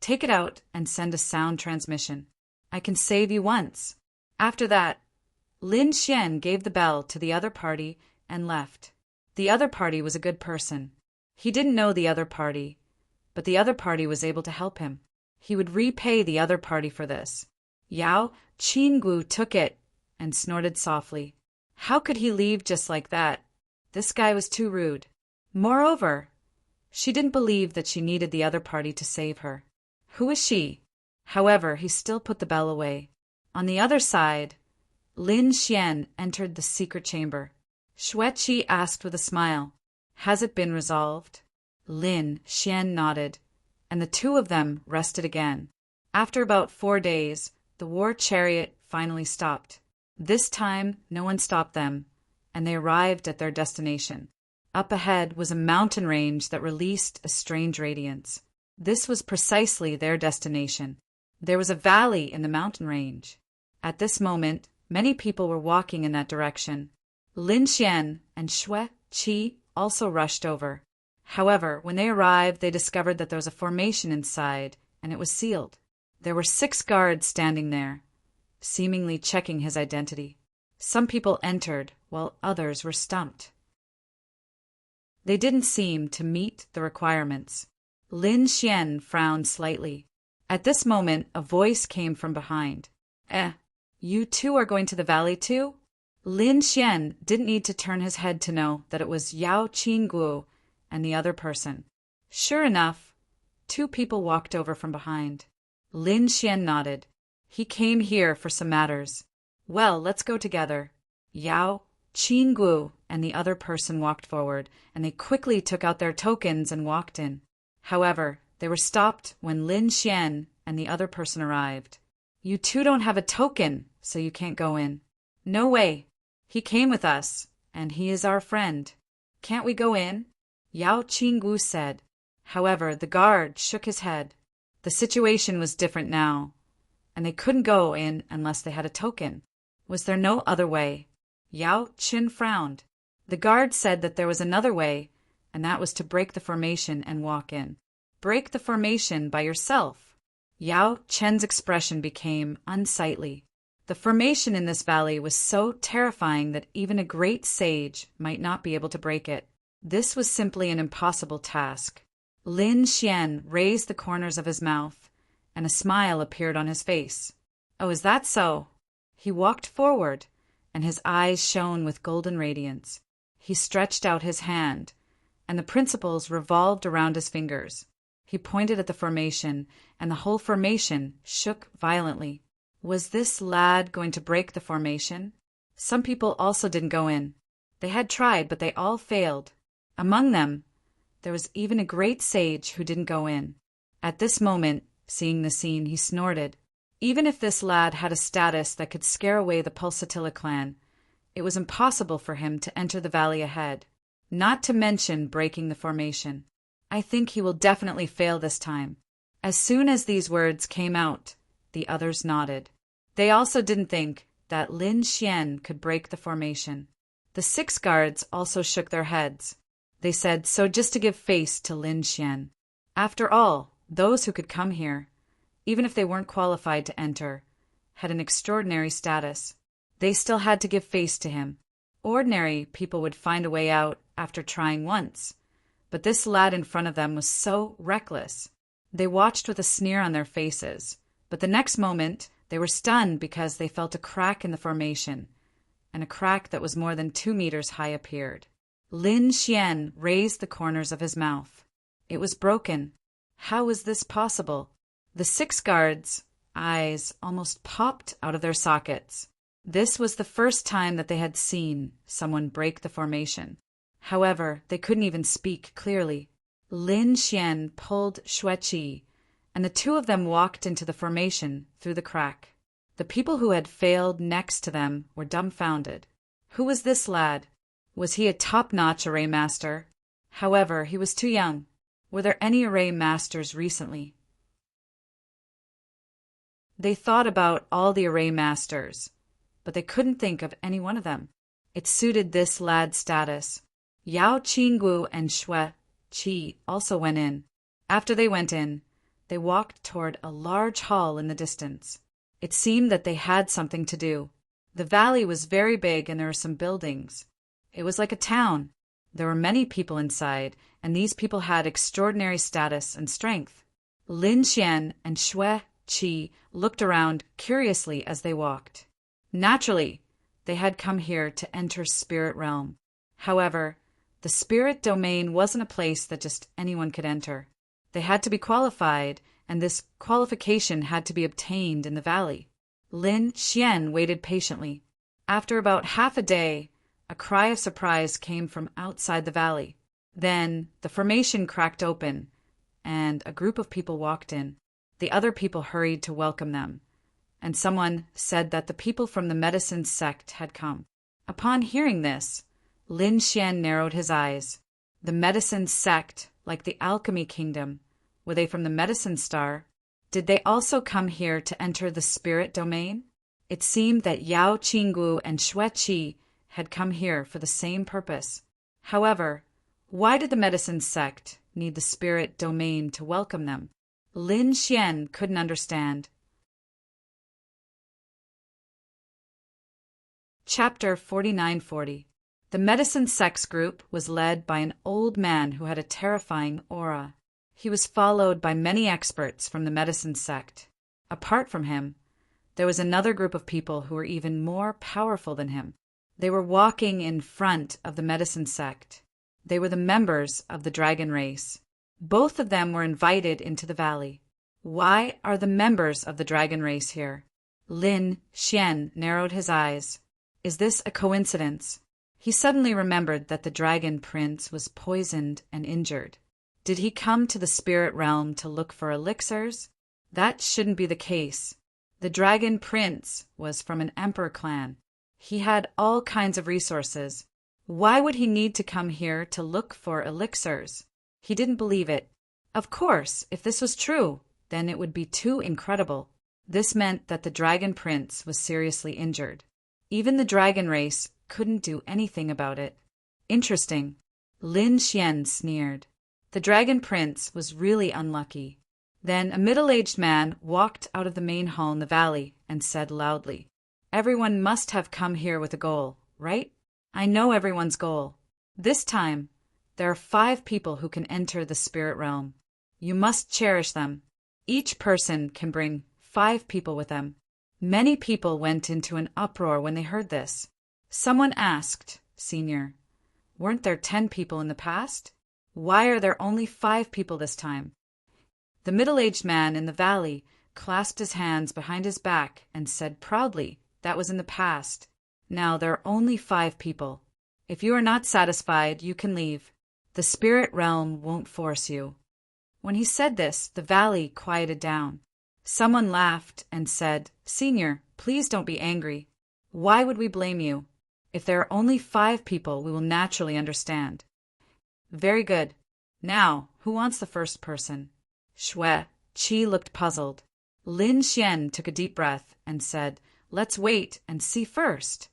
take it out and send a sound transmission. I can save you once." After that, Lin Xian gave the bell to the other party and left. The other party was a good person. He didn't know the other party, but the other party was able to help him. He would repay the other party for this. Yao Qinggu took it and snorted softly. How could he leave just like that? This guy was too rude. Moreover, she didn't believe that she needed the other party to save her. Who is she? However, he still put the bell away. On the other side, Lin Xian entered the secret chamber. Xueqi asked with a smile, "Has it been resolved?" Lin Xian nodded, and the two of them rested again. After about 4 days, the war chariot finally stopped. This time, no one stopped them, and they arrived at their destination. Up ahead was a mountain range that released a strange radiance. This was precisely their destination. There was a valley in the mountain range. At this moment, many people were walking in that direction. Lin Xian and Xueqi also rushed over. However, when they arrived, they discovered that there was a formation inside, and it was sealed. There were 6 guards standing there, seemingly checking his identity. Some people entered, while others were stumped. They didn't seem to meet the requirements. Lin Xian frowned slightly. At this moment, a voice came from behind. You two are going to the valley too?" Lin Xian didn't need to turn his head to know that it was Yao Qinggu and the other person. Sure enough, 2 people walked over from behind. Lin Xian nodded. He came here for some matters. "Well, let's go together." Yao Qinggu and the other person walked forward, and they quickly took out their tokens and walked in. However, they were stopped when Lin Xian and the other person arrived. "You two don't have a token, so you can't go in." "No way. He came with us, and he is our friend. Can't we go in?" Yao Qinggu said. However, the guard shook his head. The situation was different now, and they couldn't go in unless they had a token. Was there no other way? Yao Qin frowned. The guard said that there was another way, and that was to break the formation and walk in. Break the formation by yourself. Yao Chen's expression became unsightly. The formation in this valley was so terrifying that even a great sage might not be able to break it. This was simply an impossible task. Lin Xian raised the corners of his mouth, and a smile appeared on his face. "Oh, is that so?" He walked forward, and his eyes shone with golden radiance. He stretched out his hand, and the principles revolved around his fingers. He pointed at the formation, and the whole formation shook violently. Was this lad going to break the formation? Some people also didn't go in. They had tried, but they all failed. Among them, there was even a great sage who didn't go in. At this moment, seeing the scene, he snorted. Even if this lad had a status that could scare away the Pulsatilla clan, it was impossible for him to enter the valley ahead, not to mention breaking the formation. "I think he will definitely fail this time." As soon as these words came out, the others nodded. They also didn't think that Lin Xian could break the formation. The 6 guards also shook their heads. They said so just to give face to Lin Xian. After all, those who could come here, even if they weren't qualified to enter, had an extraordinary status. They still had to give face to him. Ordinary people would find a way out after trying once, but this lad in front of them was so reckless. They watched with a sneer on their faces, but the next moment they were stunned because they felt a crack in the formation, and a crack that was more than 2 meters high appeared. Lin Xian raised the corners of his mouth. It was broken. How was this possible? The 6 guards' eyes almost popped out of their sockets. This was the first time that they had seen someone break the formation. However, they couldn't even speak clearly. Lin Xian pulled Xueqi, and the two of them walked into the formation through the crack. The people who had failed next to them were dumbfounded. Who was this lad? Was he a top-notch array master? However, he was too young. Were there any array masters recently? They thought about all the array masters, but they couldn't think of any one of them. It suited this lad's status. Yao Qinggu and Xue Qi also went in. After they went in, they walked toward a large hall in the distance. It seemed that they had something to do. The valley was very big and there were some buildings. It was like a town. There were many people inside, and these people had extraordinary status and strength. Lin Xian and Xue Qi looked around curiously as they walked. Naturally, they had come here to enter spirit realm. However, the spirit domain wasn't a place that just anyone could enter. They had to be qualified, and this qualification had to be obtained in the valley. Lin Xian waited patiently. After about half a day, a cry of surprise came from outside the valley. Then the formation cracked open, and a group of people walked in. The other people hurried to welcome them, and someone said that the people from the medicine sect had come. Upon hearing this, Lin Xian narrowed his eyes. The medicine sect, like the alchemy kingdom, were they from the medicine star? Did they also come here to enter the spirit domain? It seemed that Yao Qinggu and Xue Qi had come here for the same purpose. However, why did the medicine sect need the spirit domain to welcome them? Lin Xian couldn't understand. Chapter 4940. The medicine sex group was led by an old man who had a terrifying aura. He was followed by many experts from the medicine sect. Apart from him, there was another group of people who were even more powerful than him. They were walking in front of the medicine sect. They were the members of the dragon race. Both of them were invited into the valley. Why are the members of the dragon race here? Lin Xian narrowed his eyes. Is this a coincidence? He suddenly remembered that the dragon prince was poisoned and injured. Did he come to the spirit realm to look for elixirs? That shouldn't be the case. The dragon prince was from an emperor clan. He had all kinds of resources. Why would he need to come here to look for elixirs? He didn't believe it. Of course, if this was true, then it would be too incredible. This meant that the dragon prince was seriously injured. Even the dragon race couldn't do anything about it. Interesting. Lin Xian sneered. The dragon prince was really unlucky. Then a middle-aged man walked out of the main hall in the valley and said loudly, "Everyone must have come here with a goal, right? I know everyone's goal. This time, there are 5 people who can enter the spirit realm. You must cherish them. Each person can bring 5 people with them." Many people went into an uproar when they heard this. Someone asked, "Senior, weren't there 10 people in the past? Why are there only 5 people this time?" The middle-aged man in the valley clasped his hands behind his back and said proudly, "That was in the past. Now there are only 5 people. If you are not satisfied, you can leave. The spirit realm won't force you." When he said this, the valley quieted down. Someone laughed and said, "Senior, please don't be angry. Why would we blame you? If there are only 5 people, we will naturally understand." "Very good. Now, who wants the first person?" Xue Qi looked puzzled. Lin Xian took a deep breath and said, "Let's wait and see first."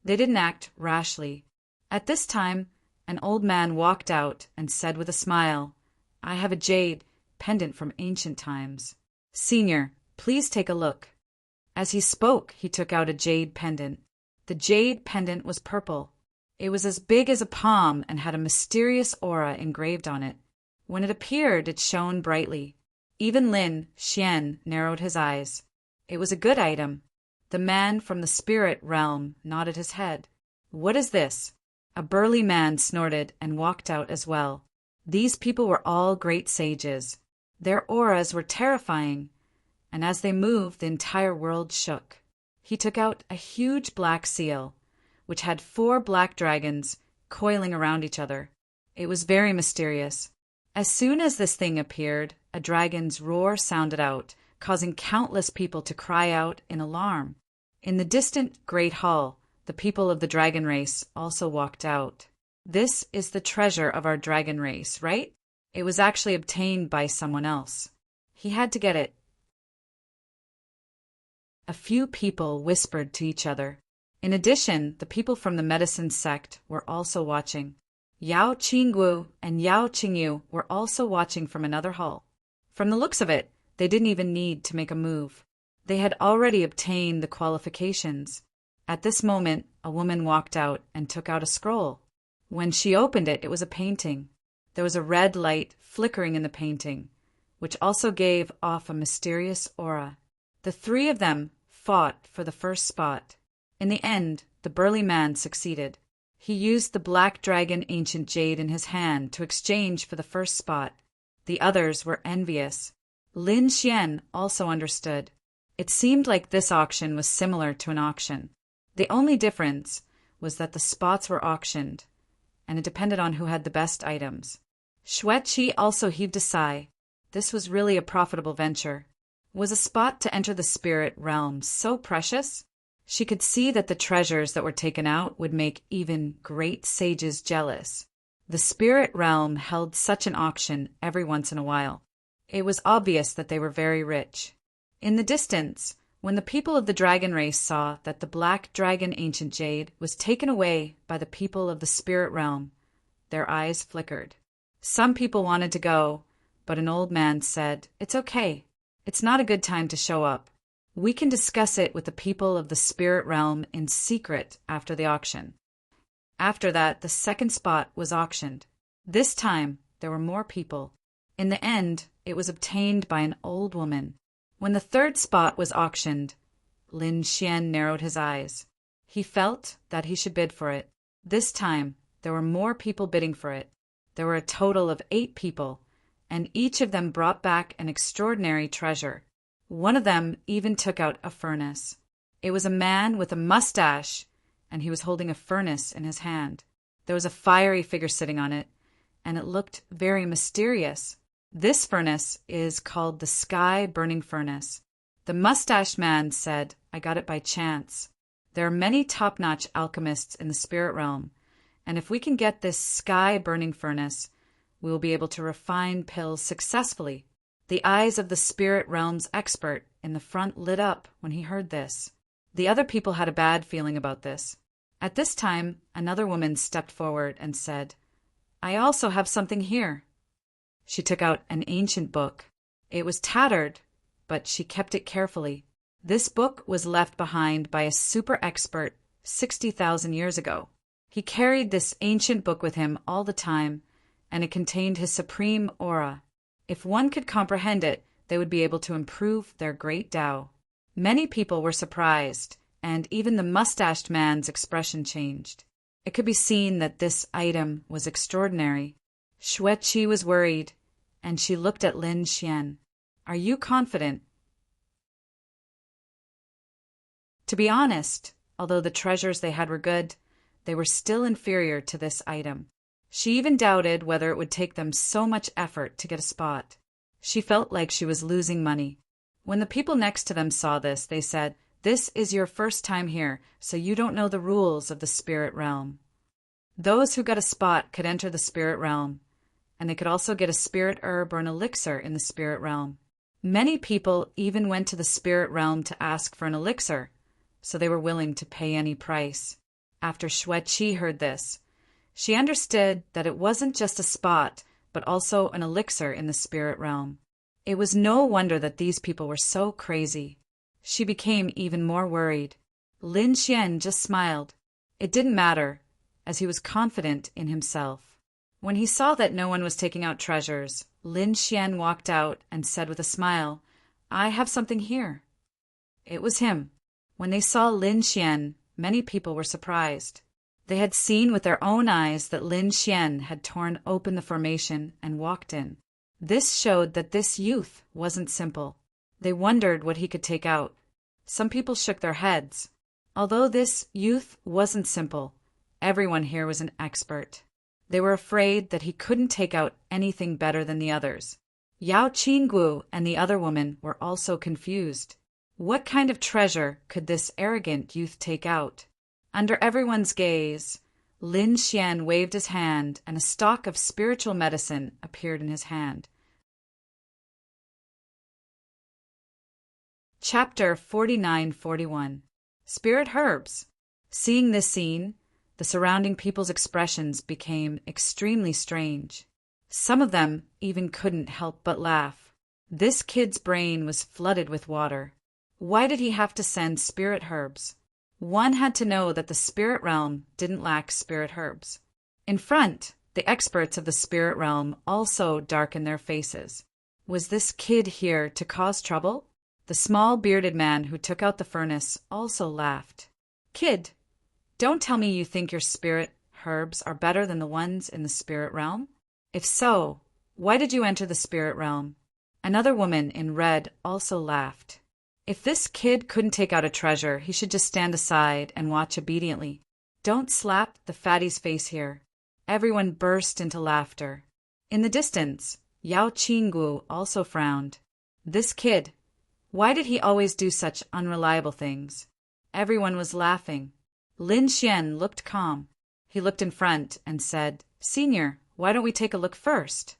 They didn't act rashly. At this time, an old man walked out and said with a smile, "I have a jade pendant from ancient times. Senior, please take a look." As he spoke, he took out a jade pendant. The jade pendant was purple. It was as big as a palm and had a mysterious aura engraved on it. When it appeared, it shone brightly. Even Lin Xian narrowed his eyes. It was a good item. The man from the spirit realm nodded his head. "What is this?" A burly man snorted and walked out as well. These people were all great sages. Their auras were terrifying, and as they moved, the entire world shook. He took out a huge black seal, which had 4 black dragons coiling around each other. It was very mysterious. As soon as this thing appeared, a dragon's roar sounded out, causing countless people to cry out in alarm. In the distant Great Hall, the people of the dragon race also walked out. This is the treasure of our dragon race, right? It was actually obtained by someone else. He had to get it. A few people whispered to each other. In addition, the people from the medicine sect were also watching. Yao Qingwu and Yao Qingyu were also watching from another hall. From the looks of it, they didn't even need to make a move. They had already obtained the qualifications. At this moment, a woman walked out and took out a scroll. When she opened it, it was a painting. There was a red light flickering in the painting, which also gave off a mysterious aura. The three of them fought for the first spot. In the end, the burly man succeeded. He used the black dragon ancient jade in his hand to exchange for the first spot. The others were envious. Lin Xian also understood. It seemed like this auction was similar to an auction. The only difference was that the spots were auctioned, and it depended on who had the best items. Xueqi also heaved a sigh. This was really a profitable venture. Was a spot to enter the spirit realm so precious? She could see that the treasures that were taken out would make even great sages jealous. The spirit realm held such an auction every once in a while. It was obvious that they were very rich. In the distance, when the people of the dragon race saw that the black dragon ancient jade was taken away by the people of the spirit realm, their eyes flickered. Some people wanted to go, but an old man said, "It's okay. It's not a good time to show up. We can discuss it with the people of the spirit realm in secret after the auction." After that, the second spot was auctioned. This time, there were more people. In the end, it was obtained by an old woman. When the third spot was auctioned, Lin Xian narrowed his eyes. He felt that he should bid for it. This time, there were more people bidding for it. There were a total of 8 people, and each of them brought back an extraordinary treasure. One of them even took out a furnace. It was a man with a mustache, and he was holding a furnace in his hand. There was a fiery figure sitting on it, and it looked very mysterious. This furnace is called the Sky Burning Furnace. The mustached man said, "I got it by chance. There are many top-notch alchemists in the spirit realm, and if we can get this Sky Burning Furnace, we will be able to refine pills successfully." The eyes of the spirit realm's expert in the front lit up when he heard this. The other people had a bad feeling about this. At this time, another woman stepped forward and said, "I also have something here." She took out an ancient book. It was tattered, but she kept it carefully. This book was left behind by a super expert 60,000 years ago. He carried this ancient book with him all the time, and it contained his supreme aura. If one could comprehend it, they would be able to improve their great Tao. Many people were surprised, and even the mustached man's expression changed. It could be seen that this item was extraordinary. Xueqi was worried, and she looked at Lin Xian. "Are you confident?" To be honest, although the treasures they had were good, they were still inferior to this item. She even doubted whether it would take them so much effort to get a spot. She felt like she was losing money. When the people next to them saw this, they said, "This is your first time here, so you don't know the rules of the spirit realm." Those who got a spot could enter the spirit realm, and they could also get a spirit herb or an elixir in the spirit realm. Many people even went to the spirit realm to ask for an elixir, so they were willing to pay any price. After Xueqi heard this, she understood that it wasn't just a spot, but also an elixir in the spirit realm. It was no wonder that these people were so crazy. She became even more worried. Lin Xian just smiled. It didn't matter, as he was confident in himself. When he saw that no one was taking out treasures, Lin Xian walked out and said with a smile, "I have something here." It was him. When they saw Lin Xian, many people were surprised. They had seen with their own eyes that Lin Xian had torn open the formation and walked in. This showed that this youth wasn't simple. They wondered what he could take out. Some people shook their heads. Although this youth wasn't simple, Everyone here was an expert. They were afraid that he couldn't take out anything better than the others. Yao Qinggu and the other woman were also confused. What kind of treasure could this arrogant youth take out? Under everyone's gaze, Lin Xian waved his hand and a stalk of spiritual medicine appeared in his hand. Chapter 49-41. Spirit Herbs. Seeing this scene, the surrounding people's expressions became extremely strange. Some of them even couldn't help but laugh. This kid's brain was flooded with water. Why did he have to send spirit herbs? One had to know that the spirit realm didn't lack spirit herbs. In front, the experts of the spirit realm also darkened their faces. Was this kid here to cause trouble? The small bearded man who took out the furnace also laughed. Kid, don't tell me you think your spirit herbs are better than the ones in the spirit realm? If so, why did you enter the spirit realm? Another woman in red also laughed. If this kid couldn't take out a treasure, he should just stand aside and watch obediently. Don't slap the fatty's face here. Everyone burst into laughter. In the distance, Yao Qinggu also frowned. This kid, why did he always do such unreliable things? Everyone was laughing. Lin Xian looked calm. He looked in front and said, Senior, why don't we take a look first?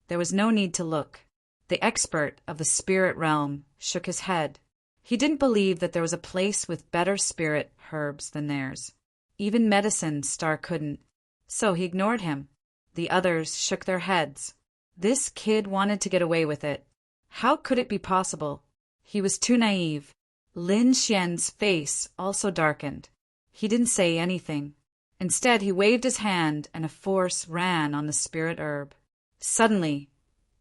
There was no need to look. The expert of the spirit realm shook his head. He didn't believe that there was a place with better spirit herbs than theirs. Even Medicine Star couldn't. So he ignored him. The others shook their heads. This kid wanted to get away with it. How could it be possible? He was too naive. Lin Xian's face also darkened. He didn't say anything. Instead, he waved his hand and a force ran on the spirit herb. Suddenly,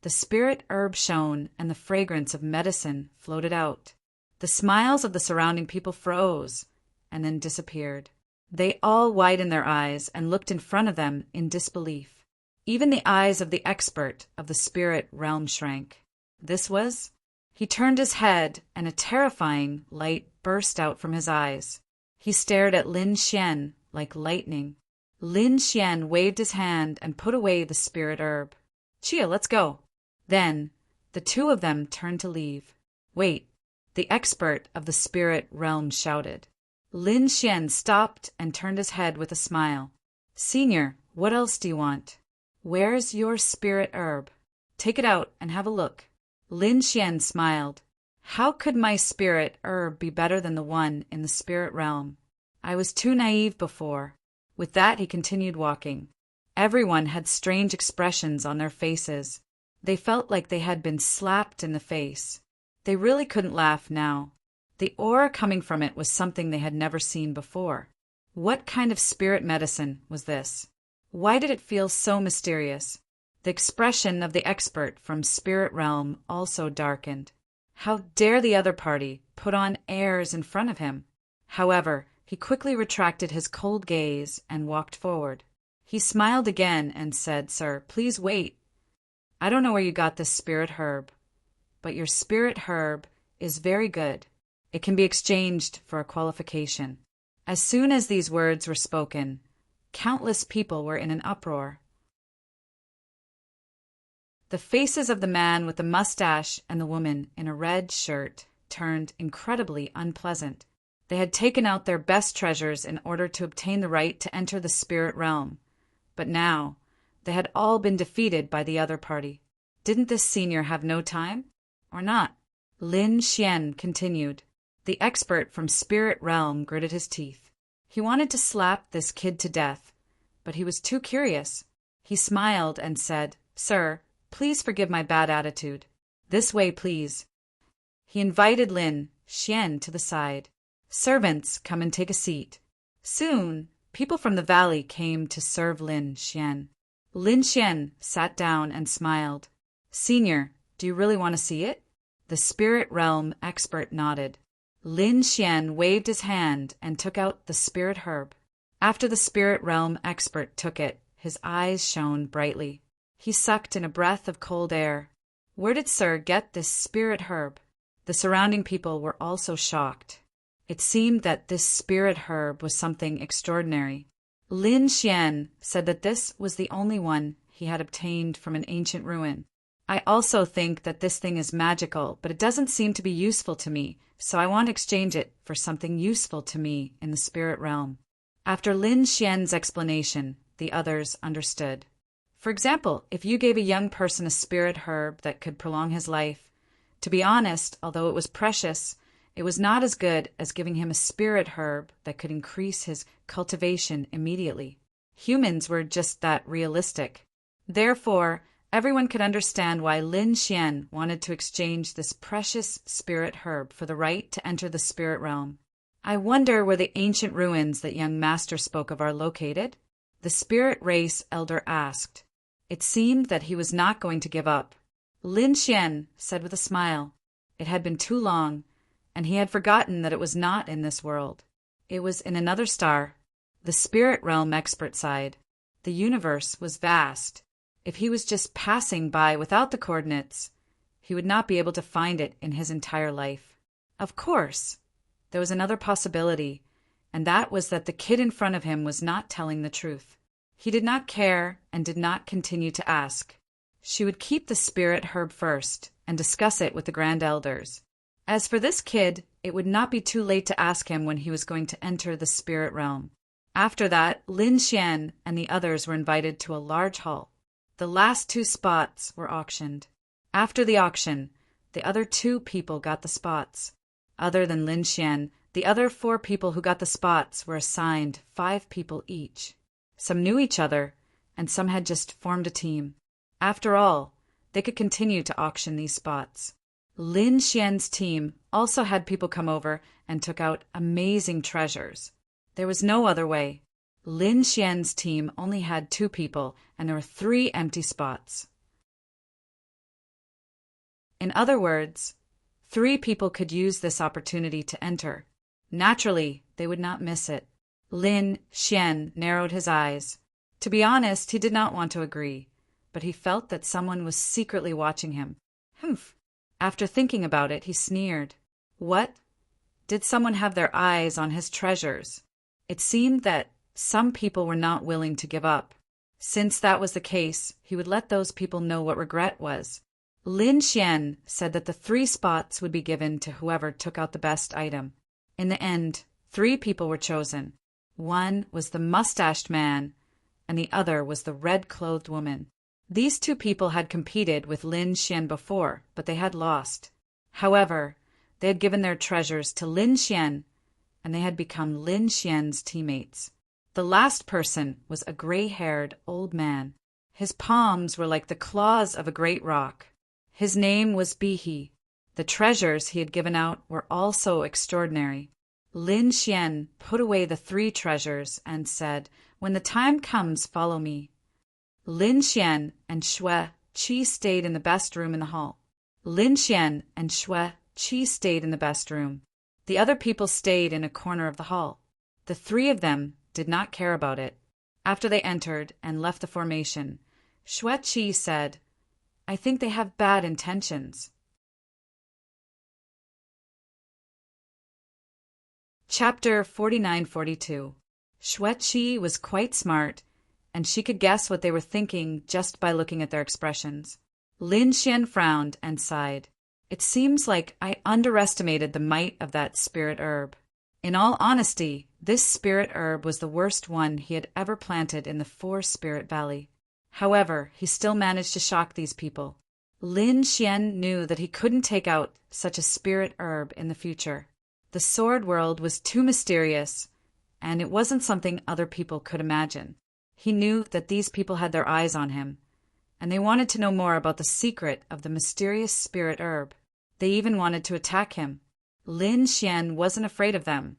the spirit herb shone and the fragrance of medicine floated out. The smiles of the surrounding people froze and then disappeared. They all widened their eyes and looked in front of them in disbelief. Even the eyes of the expert of the spirit realm shrank. This was? He turned his head and a terrifying light burst out from his eyes. He stared at Lin Xian like lightning. Lin Xian waved his hand and put away the spirit herb. Chia, let's go. Then, the two of them turned to leave. Wait, the expert of the spirit realm shouted. Lin Xian stopped and turned his head with a smile. Senior, what else do you want? Where's your spirit herb? Take it out and have a look. Lin Xian smiled. How could my spirit herb be better than the one in the spirit realm? I was too naive before. With that, he continued walking. Everyone had strange expressions on their faces. They felt like they had been slapped in the face. They really couldn't laugh now. The aura coming from it was something they had never seen before. What kind of spirit medicine was this? Why did it feel so mysterious? The expression of the expert from spirit realm also darkened. How dare the other party put on airs in front of him? However, he quickly retracted his cold gaze and walked forward. He smiled again and said, Sir, please wait. I don't know where you got this spirit herb, but your spirit herb is very good. It can be exchanged for a qualification. As soon as these words were spoken, countless people were in an uproar. The faces of the man with the mustache and the woman in a red shirt turned incredibly unpleasant. They had taken out their best treasures in order to obtain the right to enter the spirit realm. But now, they had all been defeated by the other party. Didn't this senior have no time? Or not? Lin Xian continued. The expert from spirit realm gritted his teeth. He wanted to slap this kid to death, but he was too curious. He smiled and said, Sir, please forgive my bad attitude. This way, please. He invited Lin Xian to the side. Servants, come and take a seat. Soon, people from the valley came to serve Lin Xian. Lin Xian sat down and smiled. Senior, do you really want to see it? The spirit realm expert nodded. Lin Xian waved his hand and took out the spirit herb. After the spirit realm expert took it, his eyes shone brightly. He sucked in a breath of cold air. Where did Sir get this spirit herb? The surrounding people were also shocked. It seemed that this spirit herb was something extraordinary. Lin Xian said that this was the only one he had obtained from an ancient ruin. I also think that this thing is magical, but it doesn't seem to be useful to me, so I want to exchange it for something useful to me in the spirit realm. After Lin Xian's explanation, the others understood. For example, if you gave a young person a spirit herb that could prolong his life, to be honest, although it was precious, it was not as good as giving him a spirit herb that could increase his cultivation immediately. Humans were just that realistic. Therefore, everyone could understand why Lin Xian wanted to exchange this precious spirit herb for the right to enter the spirit realm. I wonder where the ancient ruins that young master spoke of are located? The spirit race elder asked. It seemed that he was not going to give up. Lin Xian said with a smile. It had been too long, and he had forgotten that it was not in this world. It was in another star. The spirit realm expert sighed. The universe was vast. If he was just passing by without the coordinates, he would not be able to find it in his entire life. Of course, there was another possibility, and that was that the kid in front of him was not telling the truth. He did not care and did not continue to ask. She would keep the spirit herb first and discuss it with the grand elders. As for this kid, it would not be too late to ask him when he was going to enter the spirit realm. After that, Lin Xian and the others were invited to a large hall. The last 2 spots were auctioned. After the auction, the other 2 people got the spots. Other than Lin Xian, the other 4 people who got the spots were assigned 5 people each. Some knew each other, and some had just formed a team. After all, they could continue to auction these spots. Lin Xian's team also had people come over and took out amazing treasures. There was no other way. Lin Xian's team only had 2 people, and there were 3 empty spots. In other words, 3 people could use this opportunity to enter. Naturally, they would not miss it. Lin Xian narrowed his eyes. To be honest, he did not want to agree, but he felt that someone was secretly watching him. Humph! After thinking about it, he sneered. What? Did someone have their eyes on his treasures? It seemed that some people were not willing to give up. Since that was the case, he would let those people know what regret was. Lin Xian said that the 3 spots would be given to whoever took out the best item. In the end, 3 people were chosen. One was the mustached man, and the other was the red-clothed woman. These 2 people had competed with Lin Xian before, but they had lost. However, they had given their treasures to Lin Xian, and they had become Lin Xian's teammates. The last person was a gray-haired old man. His palms were like the claws of a great rock. His name was Bihi. The treasures he had given out were also extraordinary. Lin Xian put away the 3 treasures and said, "When the time comes, follow me." Lin Xian and Xue Qi stayed in the best room in the hall. Lin Xian and Xue Qi stayed in the best room. The other people stayed in a corner of the hall. The 3 of them did not care about it. After they entered and left the formation, Xue Qi said, "I think they have bad intentions." Chapter 49-42. Xue Qi was quite smart, and she could guess what they were thinking just by looking at their expressions. Lin Xian frowned and sighed. It seems like I underestimated the might of that spirit herb. In all honesty, this spirit herb was the worst one he had ever planted in the 4 Spirit Valley. However, he still managed to shock these people. Lin Xian knew that he couldn't take out such a spirit herb in the future. The sword world was too mysterious, and it wasn't something other people could imagine. He knew that these people had their eyes on him, and they wanted to know more about the secret of the mysterious spirit herb. They even wanted to attack him. Lin Xian wasn't afraid of them,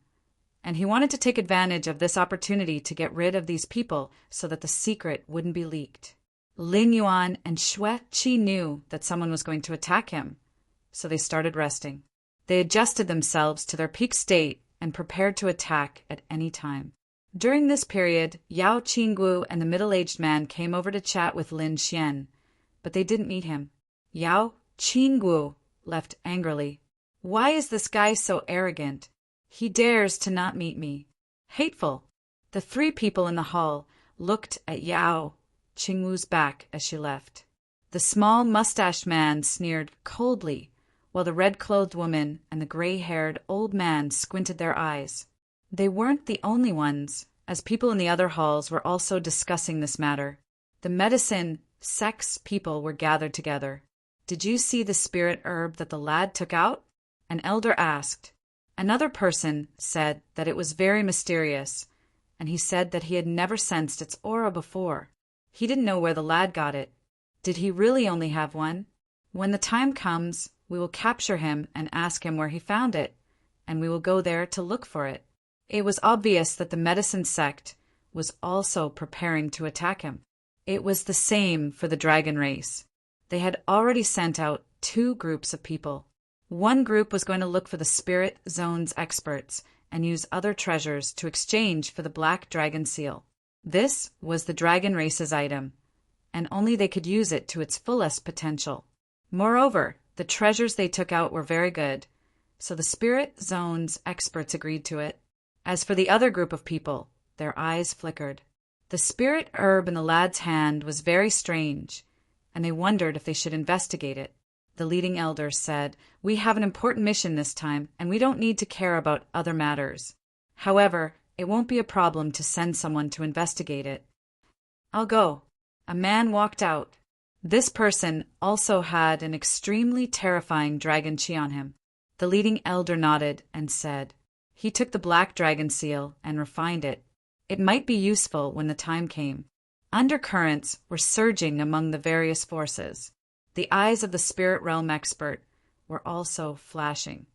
and he wanted to take advantage of this opportunity to get rid of these people so that the secret wouldn't be leaked. Lin Yuan and Xue Qi knew that someone was going to attack him, so they started resting. They adjusted themselves to their peak state and prepared to attack at any time. During this period, Yao Qinggu and the middle-aged man came over to chat with Lin Xian, but they didn't meet him. Yao Qinggu left angrily. "Why is this guy so arrogant? He dares to not meet me. Hateful." The three people in the hall looked at Yao Qingwu's back as she left. The small mustached man sneered coldly, while the red-clothed woman and the gray-haired old man squinted their eyes. They weren't the only ones, as people in the other halls were also discussing this matter. The medicine sex people were gathered together. "Did you see the spirit herb that the lad took out?" an elder asked. Another person said that it was very mysterious, and he said that he had never sensed its aura before. He didn't know where the lad got it. Did he really only have one? When the time comes, we will capture him and ask him where he found it, and we will go there to look for it. It was obvious that the medicine sect was also preparing to attack him. It was the same for the dragon race. They had already sent out 2 groups of people. One group was going to look for the spirit zone's experts and use other treasures to exchange for the black dragon seal. This was the dragon race's item, and only they could use it to its fullest potential. Moreover, the treasures they took out were very good, so the spirit zone's experts agreed to it. As for the other group of people, their eyes flickered. The spirit herb in the lad's hand was very strange, and they wondered if they should investigate it. The leading elder said, "We have an important mission this time, and we don't need to care about other matters. However, it won't be a problem to send someone to investigate it." "I'll go." A man walked out. This person also had an extremely terrifying dragon chi on him. The leading elder nodded and said, "He took the black dragon seal and refined it. It might be useful when the time came." Undercurrents were surging among the various forces. The eyes of the spirit realm expert were also flashing.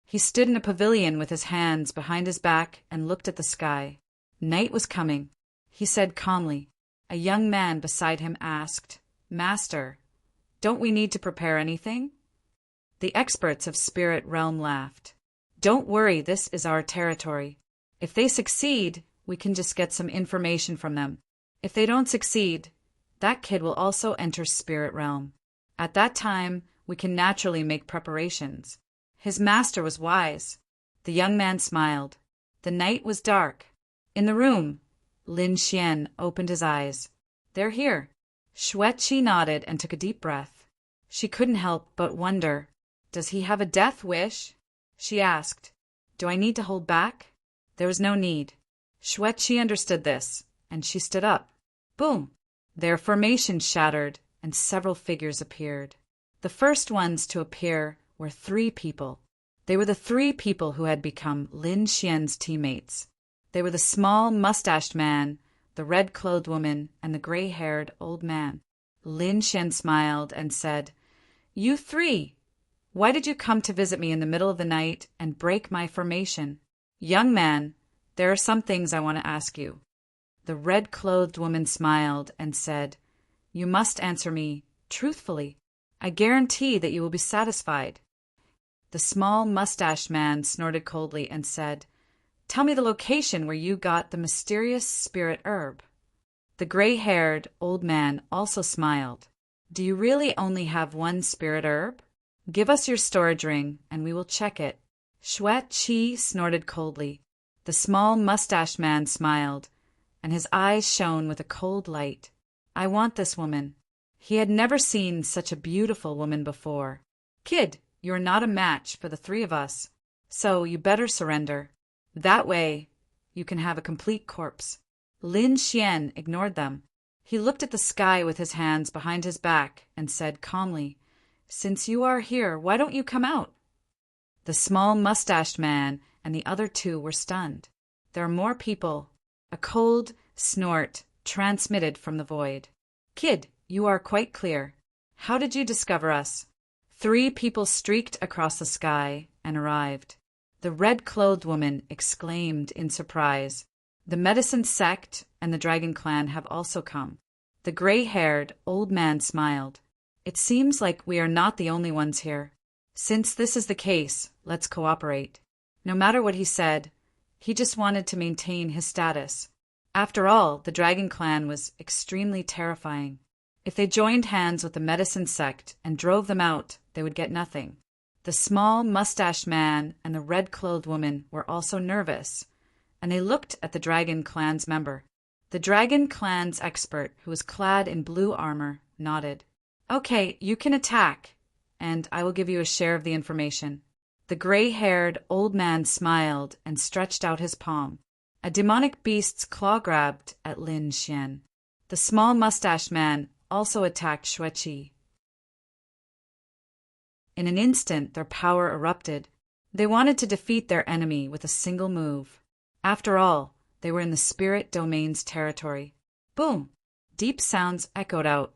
He stood in a pavilion with his hands behind his back and looked at the sky. Night was coming. He said calmly. A young man beside him asked, "Master, don't we need to prepare anything?" The experts of Spirit Realm laughed. "Don't worry, this is our territory. If they succeed, we can just get some information from them. If they don't succeed, that kid will also enter Spirit Realm. At that time, we can naturally make preparations." His master was wise. The young man smiled. The night was dark. In the room, Lin Xian opened his eyes. "They're here." Xueqi nodded and took a deep breath. She couldn't help but wonder, "Does he have a death wish?" She asked, "Do I need to hold back?" There was no need. Xueqi understood this, and she stood up. Boom! Their formation shattered, and several figures appeared. The first ones to appear were 3 people. They were the 3 people who had become Lin Xian's teammates. They were the small mustached man, the red-clothed woman, and the gray-haired old man. Lin Xian smiled and said, "You 3, why did you come to visit me in the middle of the night and break my formation?" "Young man, there are some things I want to ask you." The red-clothed woman smiled and said, "You must answer me truthfully. I guarantee that you will be satisfied." The small mustached man snorted coldly and said, "Tell me the location where you got the mysterious spirit herb." The gray-haired old man also smiled. "Do you really only have one spirit herb? Give us your storage ring, and we will check it." Xueqi snorted coldly. The small mustached man smiled, and his eyes shone with a cold light. "I want this woman." He had never seen such a beautiful woman before. "Kid, you are not a match for the 3 of us, so you better surrender. That way, you can have a complete corpse." Lin Xian ignored them. He looked at the sky with his hands behind his back and said calmly, "Since you are here, why don't you come out?" The small mustached man and the other 2 were stunned. "There are more people." A cold snort transmitted from the void. "Kid, you are quite clear. How did you discover us?" 3 people streaked across the sky and arrived. The red-clothed woman exclaimed in surprise. "The medicine sect and the dragon clan have also come." The gray-haired old man smiled. "It seems like we are not the only ones here. Since this is the case, let's cooperate." No matter what he said, he just wanted to maintain his status. After all, the dragon clan was extremely terrifying. If they joined hands with the medicine sect and drove them out, they would get nothing. The small mustached man and the red-clothed woman were also nervous, and they looked at the Dragon Clan's member. The Dragon Clan's expert, who was clad in blue armor, nodded. Okay, you can attack, and I will give you a share of the information. The gray-haired old man smiled and stretched out his palm. A demonic beast's claw grabbed at Lin Xian. The small mustached man also attacked Xueqi. In an instant, their power erupted. They wanted to defeat their enemy with a single move. After all, they were in the spirit domain's territory. Boom! Deep sounds echoed out.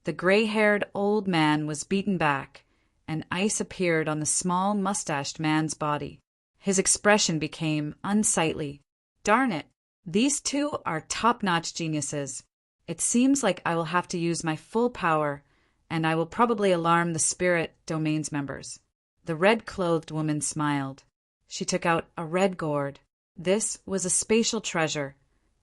The gray-haired old man was beaten back, and ice appeared on the small mustached man's body. His expression became unsightly. Darn it! These two are top-notch geniuses. It seems like I will have to use my full power, and I will probably alarm the spirit domain's members. The red-clothed woman smiled. She took out a red gourd. This was a spatial treasure,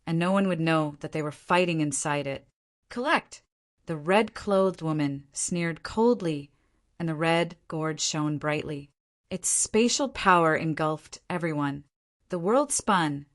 and no one would know that they were fighting inside it. Collect! The red-clothed woman sneered coldly, and the red gourd shone brightly. Its spatial power engulfed everyone. The world spun,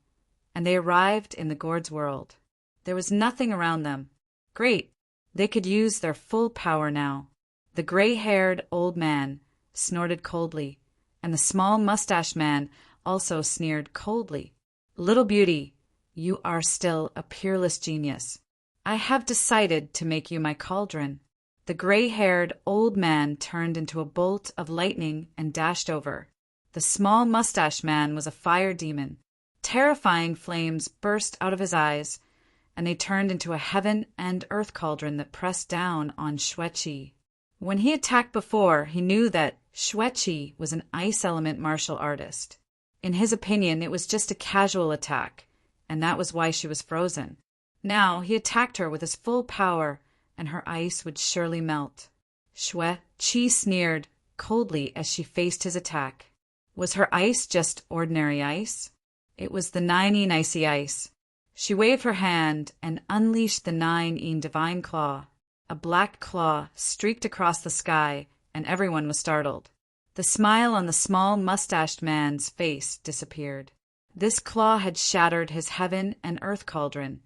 and they arrived in the gourd's world. There was nothing around them. Great! They could use their full power now. The gray-haired old man snorted coldly, and the small mustached man also sneered coldly. Little beauty, you are still a peerless genius. I have decided to make you my cauldron. The gray-haired old man turned into a bolt of lightning and dashed over. The small mustached man was a fire demon. Terrifying flames burst out of his eyes, and they turned into a heaven and earth cauldron that pressed down on Xueqi. When he attacked before, he knew that Xueqi was an ice element martial artist. In his opinion, it was just a casual attack, and that was why she was frozen. Now he attacked her with his full power, and her ice would surely melt. Xueqi sneered coldly as she faced his attack. Was her ice just ordinary ice? It was the 9 icy ice. She waved her hand and unleashed the 9 divine claw. A black claw streaked across the sky, and everyone was startled. The smile on the small mustached man's face disappeared. This claw had shattered his heaven and earth cauldron,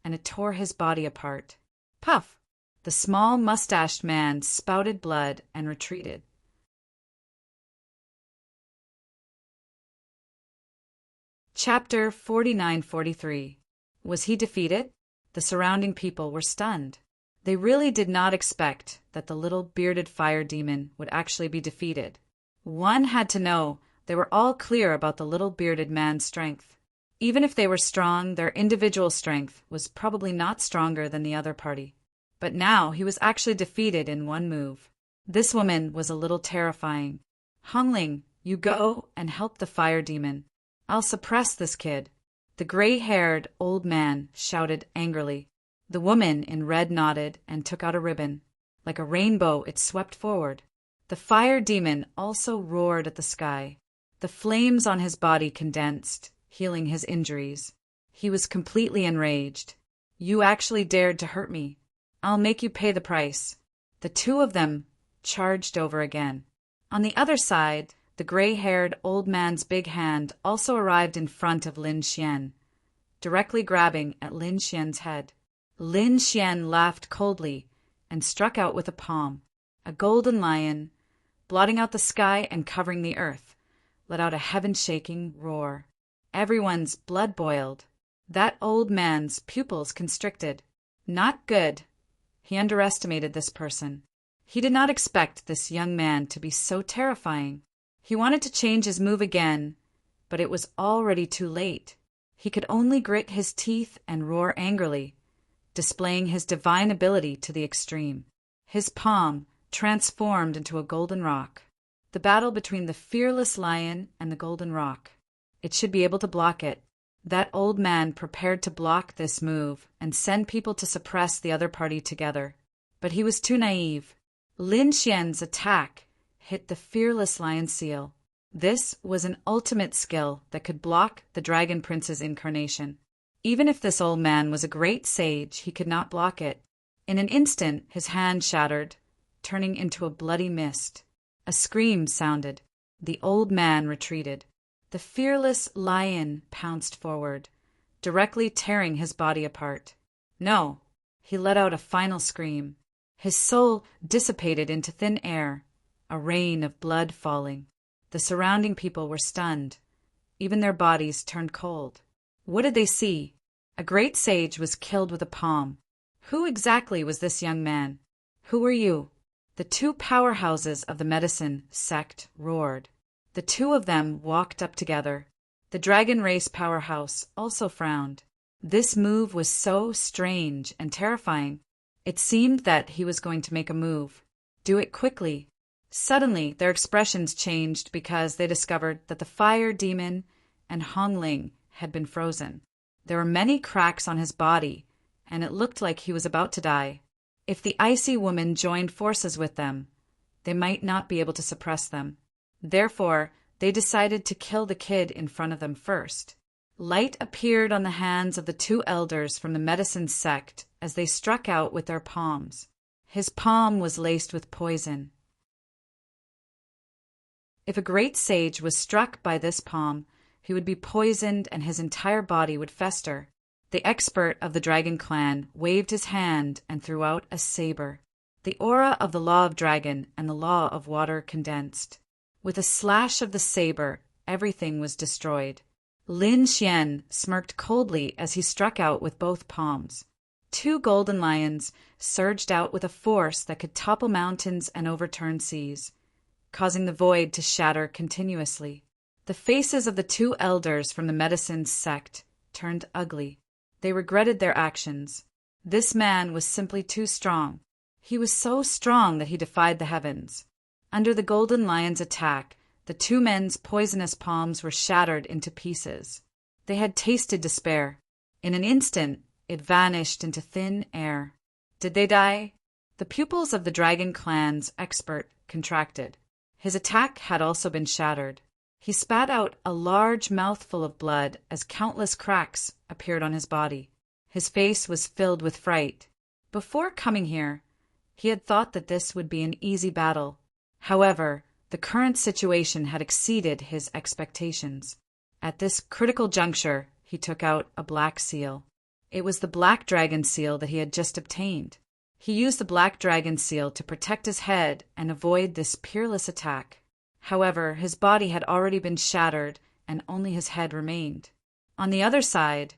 and it tore his body apart. Puff! The small mustached man spouted blood and retreated. Chapter 49-43. Was he defeated? The surrounding people were stunned. They really did not expect that the little bearded fire demon would actually be defeated. One had to know they were all clear about the little bearded man's strength. Even if they were strong, their individual strength was probably not stronger than the other party. But now he was actually defeated in one move. This woman was a little terrifying. Hongling, you go and help the fire demon. I'll suppress this kid. The gray-haired old man shouted angrily. The woman in red nodded and took out a ribbon. Like a rainbow, it swept forward. The fire demon also roared at the sky. The flames on his body condensed, healing his injuries. He was completely enraged. You actually dared to hurt me. I'll make you pay the price. The two of them charged over again. On the other side, the gray-haired old man's big hand also arrived in front of Lin Xian, directly grabbing at Lin Xian's head. Lin Xian laughed coldly and struck out with a palm. A golden lion, blotting out the sky and covering the earth, let out a heaven-shaking roar. Everyone's blood boiled. That old man's pupils constricted. Not good. He underestimated this person. He did not expect this young man to be so terrifying. He wanted to change his move again, but it was already too late. He could only grit his teeth and roar angrily, displaying his divine ability to the extreme. His palm transformed into a golden rock. The battle between the fearless lion and the golden rock. It should be able to block it. That old man prepared to block this move and send people to suppress the other party together. But he was too naive. Lin Xian's attack hit the fearless lion's seal. This was an ultimate skill that could block the Dragon Prince's incarnation. Even if this old man was a great sage, he could not block it. In an instant, his hand shattered, turning into a bloody mist. A scream sounded. The old man retreated. The fearless lion pounced forward, directly tearing his body apart. No, he let out a final scream. His soul dissipated into thin air, a rain of blood falling. The surrounding people were stunned. Even their bodies turned cold. What did they see? A great sage was killed with a palm. Who exactly was this young man? Who are you? The two powerhouses of the medicine sect roared. The two of them walked up together. The dragon race powerhouse also frowned. This move was so strange and terrifying. It seemed that he was going to make a move. Do it quickly. Suddenly, their expressions changed because they discovered that the fire demon and Hongling had been frozen. There were many cracks on his body, and it looked like he was about to die. If the icy woman joined forces with them, they might not be able to suppress them. Therefore, they decided to kill the kid in front of them first. Light appeared on the hands of the two elders from the medicine sect as they struck out with their palms. His palm was laced with poison. If a great sage was struck by this palm, he would be poisoned and his entire body would fester. The expert of the dragon clan waved his hand and threw out a saber. The aura of the law of dragon and the law of water condensed. With a slash of the saber, everything was destroyed. Lin Xian smirked coldly as he struck out with both palms. Two golden lions surged out with a force that could topple mountains and overturn seas, causing the void to shatter continuously. The faces of the two elders from the medicine sect turned ugly. They regretted their actions. This man was simply too strong. He was so strong that he defied the heavens. Under the golden lion's attack, the two men's poisonous palms were shattered into pieces. They had tasted despair. In an instant, it vanished into thin air. Did they die? The pupils of the dragon clan's expert contracted. His attack had also been shattered. He spat out a large mouthful of blood as countless cracks appeared on his body. His face was filled with fright. Before coming here, he had thought that this would be an easy battle. However, the current situation had exceeded his expectations. At this critical juncture, he took out a black seal. It was the black dragon seal that he had just obtained. He used the black dragon seal to protect his head and avoid this peerless attack. However, his body had already been shattered and only his head remained. On the other side,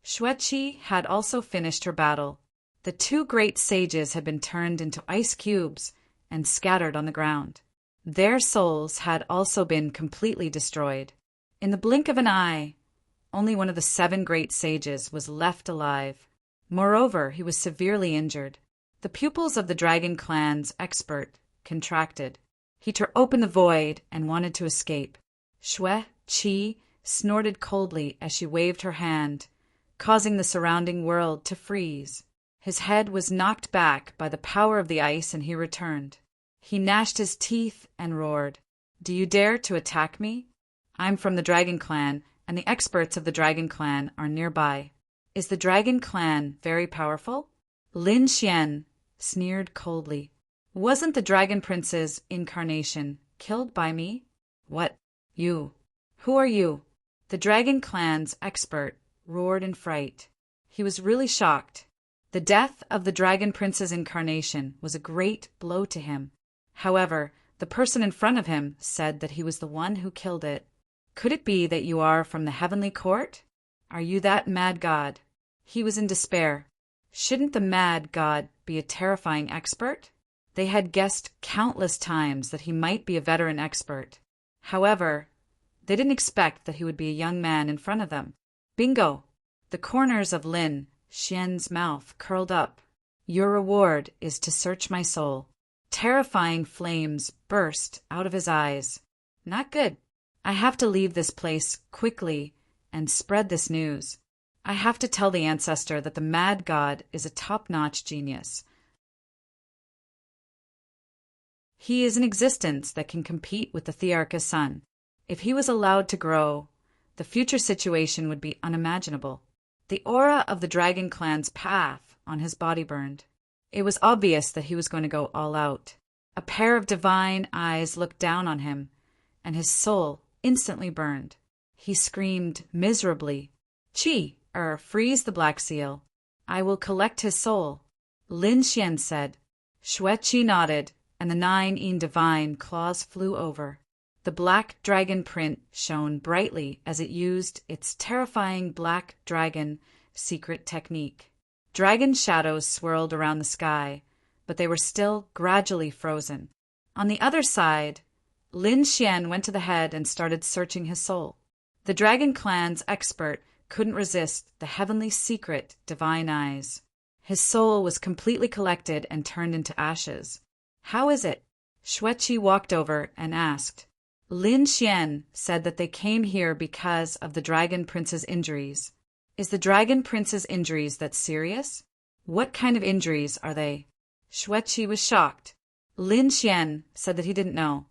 Xueqi had also finished her battle. The two great sages had been turned into ice cubes and scattered on the ground. Their souls had also been completely destroyed. In the blink of an eye, only one of the 7 great sages was left alive. Moreover, he was severely injured. The pupils of the dragon clan's expert contracted. He tore open the void and wanted to escape. Xueqi snorted coldly as she waved her hand, causing the surrounding world to freeze. His head was knocked back by the power of the ice and he returned. He gnashed his teeth and roared, "Do you dare to attack me? I'm from the dragon clan, and the experts of the dragon clan are nearby. Is the dragon clan very powerful?" Lin Xian sneered coldly. "Wasn't the dragon prince's incarnation killed by me?" "What? You? Who are you?" The dragon clan's expert roared in fright. He was really shocked. The death of the dragon prince's incarnation was a great blow to him. However, the person in front of him said that he was the one who killed it. "Could it be that you are from the heavenly court? Are you that mad god?" He was in despair. Shouldn't the mad god be a terrifying expert? They had guessed countless times that he might be a veteran expert. However, they didn't expect that he would be a young man in front of them. Bingo! The corners of Lin Xian's mouth curled up. "Your reward is to search my soul." Terrifying flames burst out of his eyes. Not good. I have to leave this place quickly and spread this news. I have to tell the ancestor that the mad god is a top-notch genius. He is an existence that can compete with the Thearcha's son. If he was allowed to grow, the future situation would be unimaginable. The aura of the dragon clan's path on his body burned. It was obvious that he was going to go all out. A pair of divine eyes looked down on him, and his soul instantly burned. He screamed miserably, freeze the black seal. I will collect his soul. Lin Xian said. Xue Qi nodded, and the 9 divine claws flew over. The black dragon print shone brightly as it used its terrifying black dragon secret technique. Dragon shadows swirled around the sky, but they were still gradually frozen. On the other side, Lin Xian went to the head and started searching his soul. The Dragon Clan's expert couldn't resist the heavenly secret divine eyes. His soul was completely collected and turned into ashes. How is it? Xue Qi walked over and asked. Lin Xian said that they came here because of the Dragon Prince's injuries. Is the Dragon Prince's injuries that serious? What kind of injuries are they? Xue Qi was shocked. Lin Xian said that he didn't know.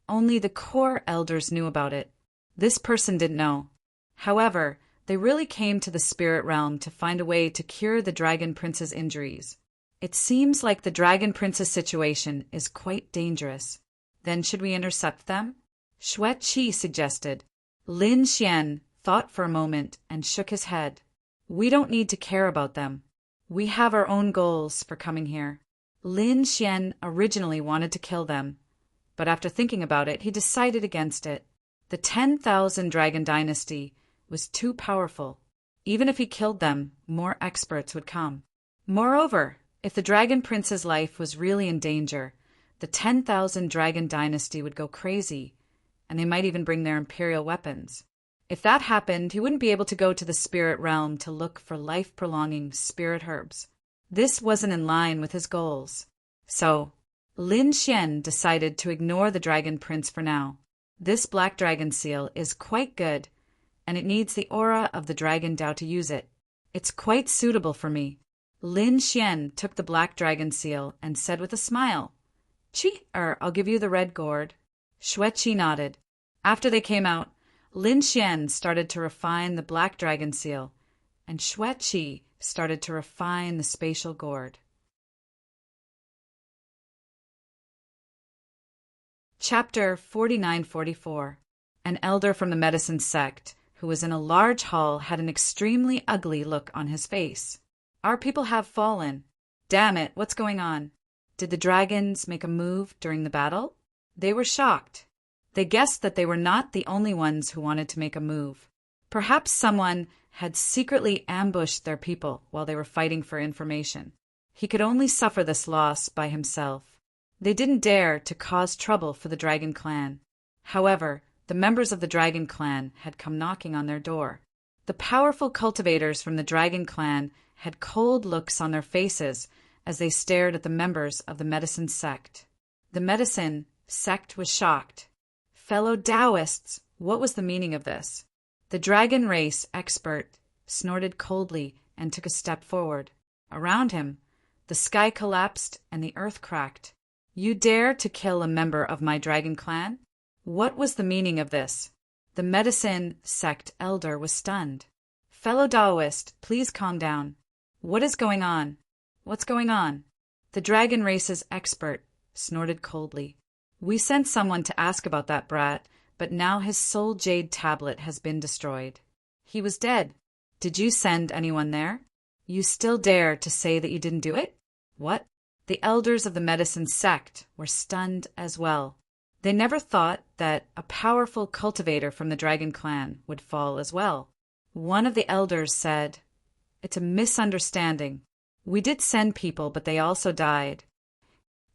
Only the core elders knew about it. This person didn't know. However, they really came to the spirit realm to find a way to cure the Dragon Prince's injuries. It seems like the Dragon Prince's situation is quite dangerous. Then should we intercept them? Xue Qi suggested. Lin Xian thought for a moment and shook his head. We don't need to care about them. We have our own goals for coming here. Lin Xian originally wanted to kill them, but after thinking about it, he decided against it. The 10,000 Dragon Dynasty was too powerful. Even if he killed them, more experts would come. Moreover, if the Dragon Prince's life was really in danger, the 10,000 Dragon Dynasty would go crazy, and they might even bring their imperial weapons. If that happened, he wouldn't be able to go to the spirit realm to look for life-prolonging spirit herbs. This wasn't in line with his goals. So, Lin Xian decided to ignore the Dragon Prince for now. This black dragon seal is quite good, and it needs the aura of the Dragon Dao to use it. It's quite suitable for me. Lin Xian took the black dragon seal and said with a smile, I'll give you the red gourd. Xue Qi nodded. After they came out, Lin Xian started to refine the black dragon seal, and Xue Qi started to refine the spatial gourd. Chapter 49-44. An elder from the medicine sect, who was in a large hall, had an extremely ugly look on his face. Our people have fallen. Damn it, what's going on? Did the dragons make a move during the battle? They were shocked. They guessed that they were not the only ones who wanted to make a move. Perhaps someone had secretly ambushed their people while they were fighting for information. He could only suffer this loss by himself. They didn't dare to cause trouble for the Dragon Clan. However, the members of the Dragon Clan had come knocking on their door. The powerful cultivators from the Dragon Clan had cold looks on their faces as they stared at the members of the medicine sect. The medicine sect was shocked. Fellow Taoists, what was the meaning of this? The dragon race expert snorted coldly and took a step forward. Around him, the sky collapsed and the earth cracked. You dare to kill a member of my Dragon Clan? What was the meaning of this? The medicine sect elder was stunned. Fellow Taoist, please calm down. What is going on? What's going on? The dragon race's expert snorted coldly. We sent someone to ask about that brat, but now his soul jade tablet has been destroyed. He was dead. Did you send anyone there? You still dare to say that you didn't do it? What? The elders of the medicine sect were stunned as well. They never thought that a powerful cultivator from the Dragon Clan would fall as well. One of the elders said, It's a misunderstanding. We did send people, but they also died.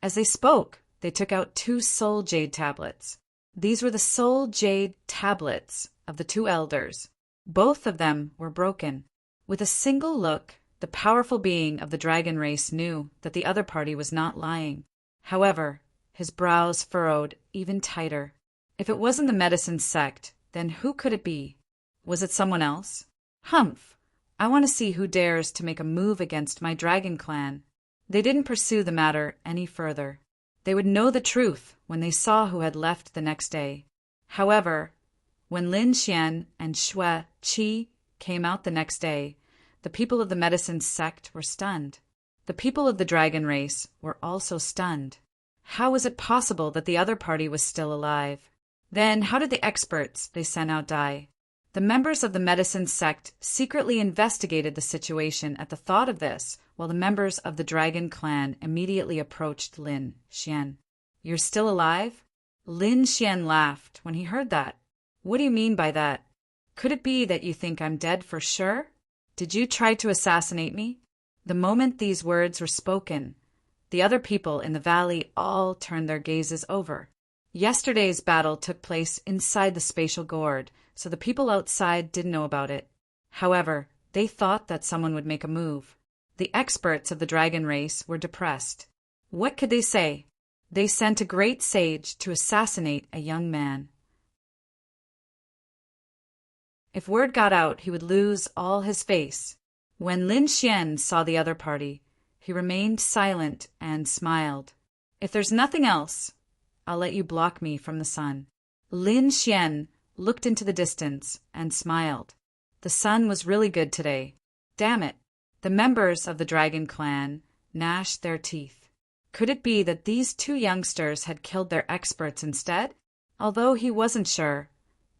As they spoke, they took out 2 soul jade tablets. These were the soul jade tablets of the 2 elders. Both of them were broken. With a single look, the powerful being of the dragon race knew that the other party was not lying. However, his brows furrowed even tighter. If it wasn't the medicine sect, then who could it be? Was it someone else? Humph! I want to see who dares to make a move against my Dragon Clan. They didn't pursue the matter any further. They would know the truth when they saw who had left the next day. However, when Lin Xian and Xue Qi came out the next day, the people of the medicine sect were stunned. The people of the dragon race were also stunned. How was it possible that the other party was still alive? Then how did the experts they sent out die? The members of the medicine sect secretly investigated the situation at the thought of this, while the members of the dragon clan immediately approached Lin Xian. "You're still alive?" Lin Xian laughed when he heard that. "What do you mean by that? Could it be that you think I'm dead for sure? Did you try to assassinate me?" The moment these words were spoken, the other people in the valley all turned their gazes over. Yesterday's battle took place inside the spatial gourd, so the people outside didn't know about it. However, they thought that someone would make a move. The experts of the dragon race were depressed. What could they say? They sent a great sage to assassinate a young man. If word got out, he would lose all his face. When Lin Xian saw the other party, he remained silent and smiled. "If there's nothing else, I'll let you block me from the sun." Lin Xian looked into the distance and smiled. The sun was really good today. Damn it! The members of the dragon clan gnashed their teeth. Could it be that these two youngsters had killed their experts instead? Although he wasn't sure,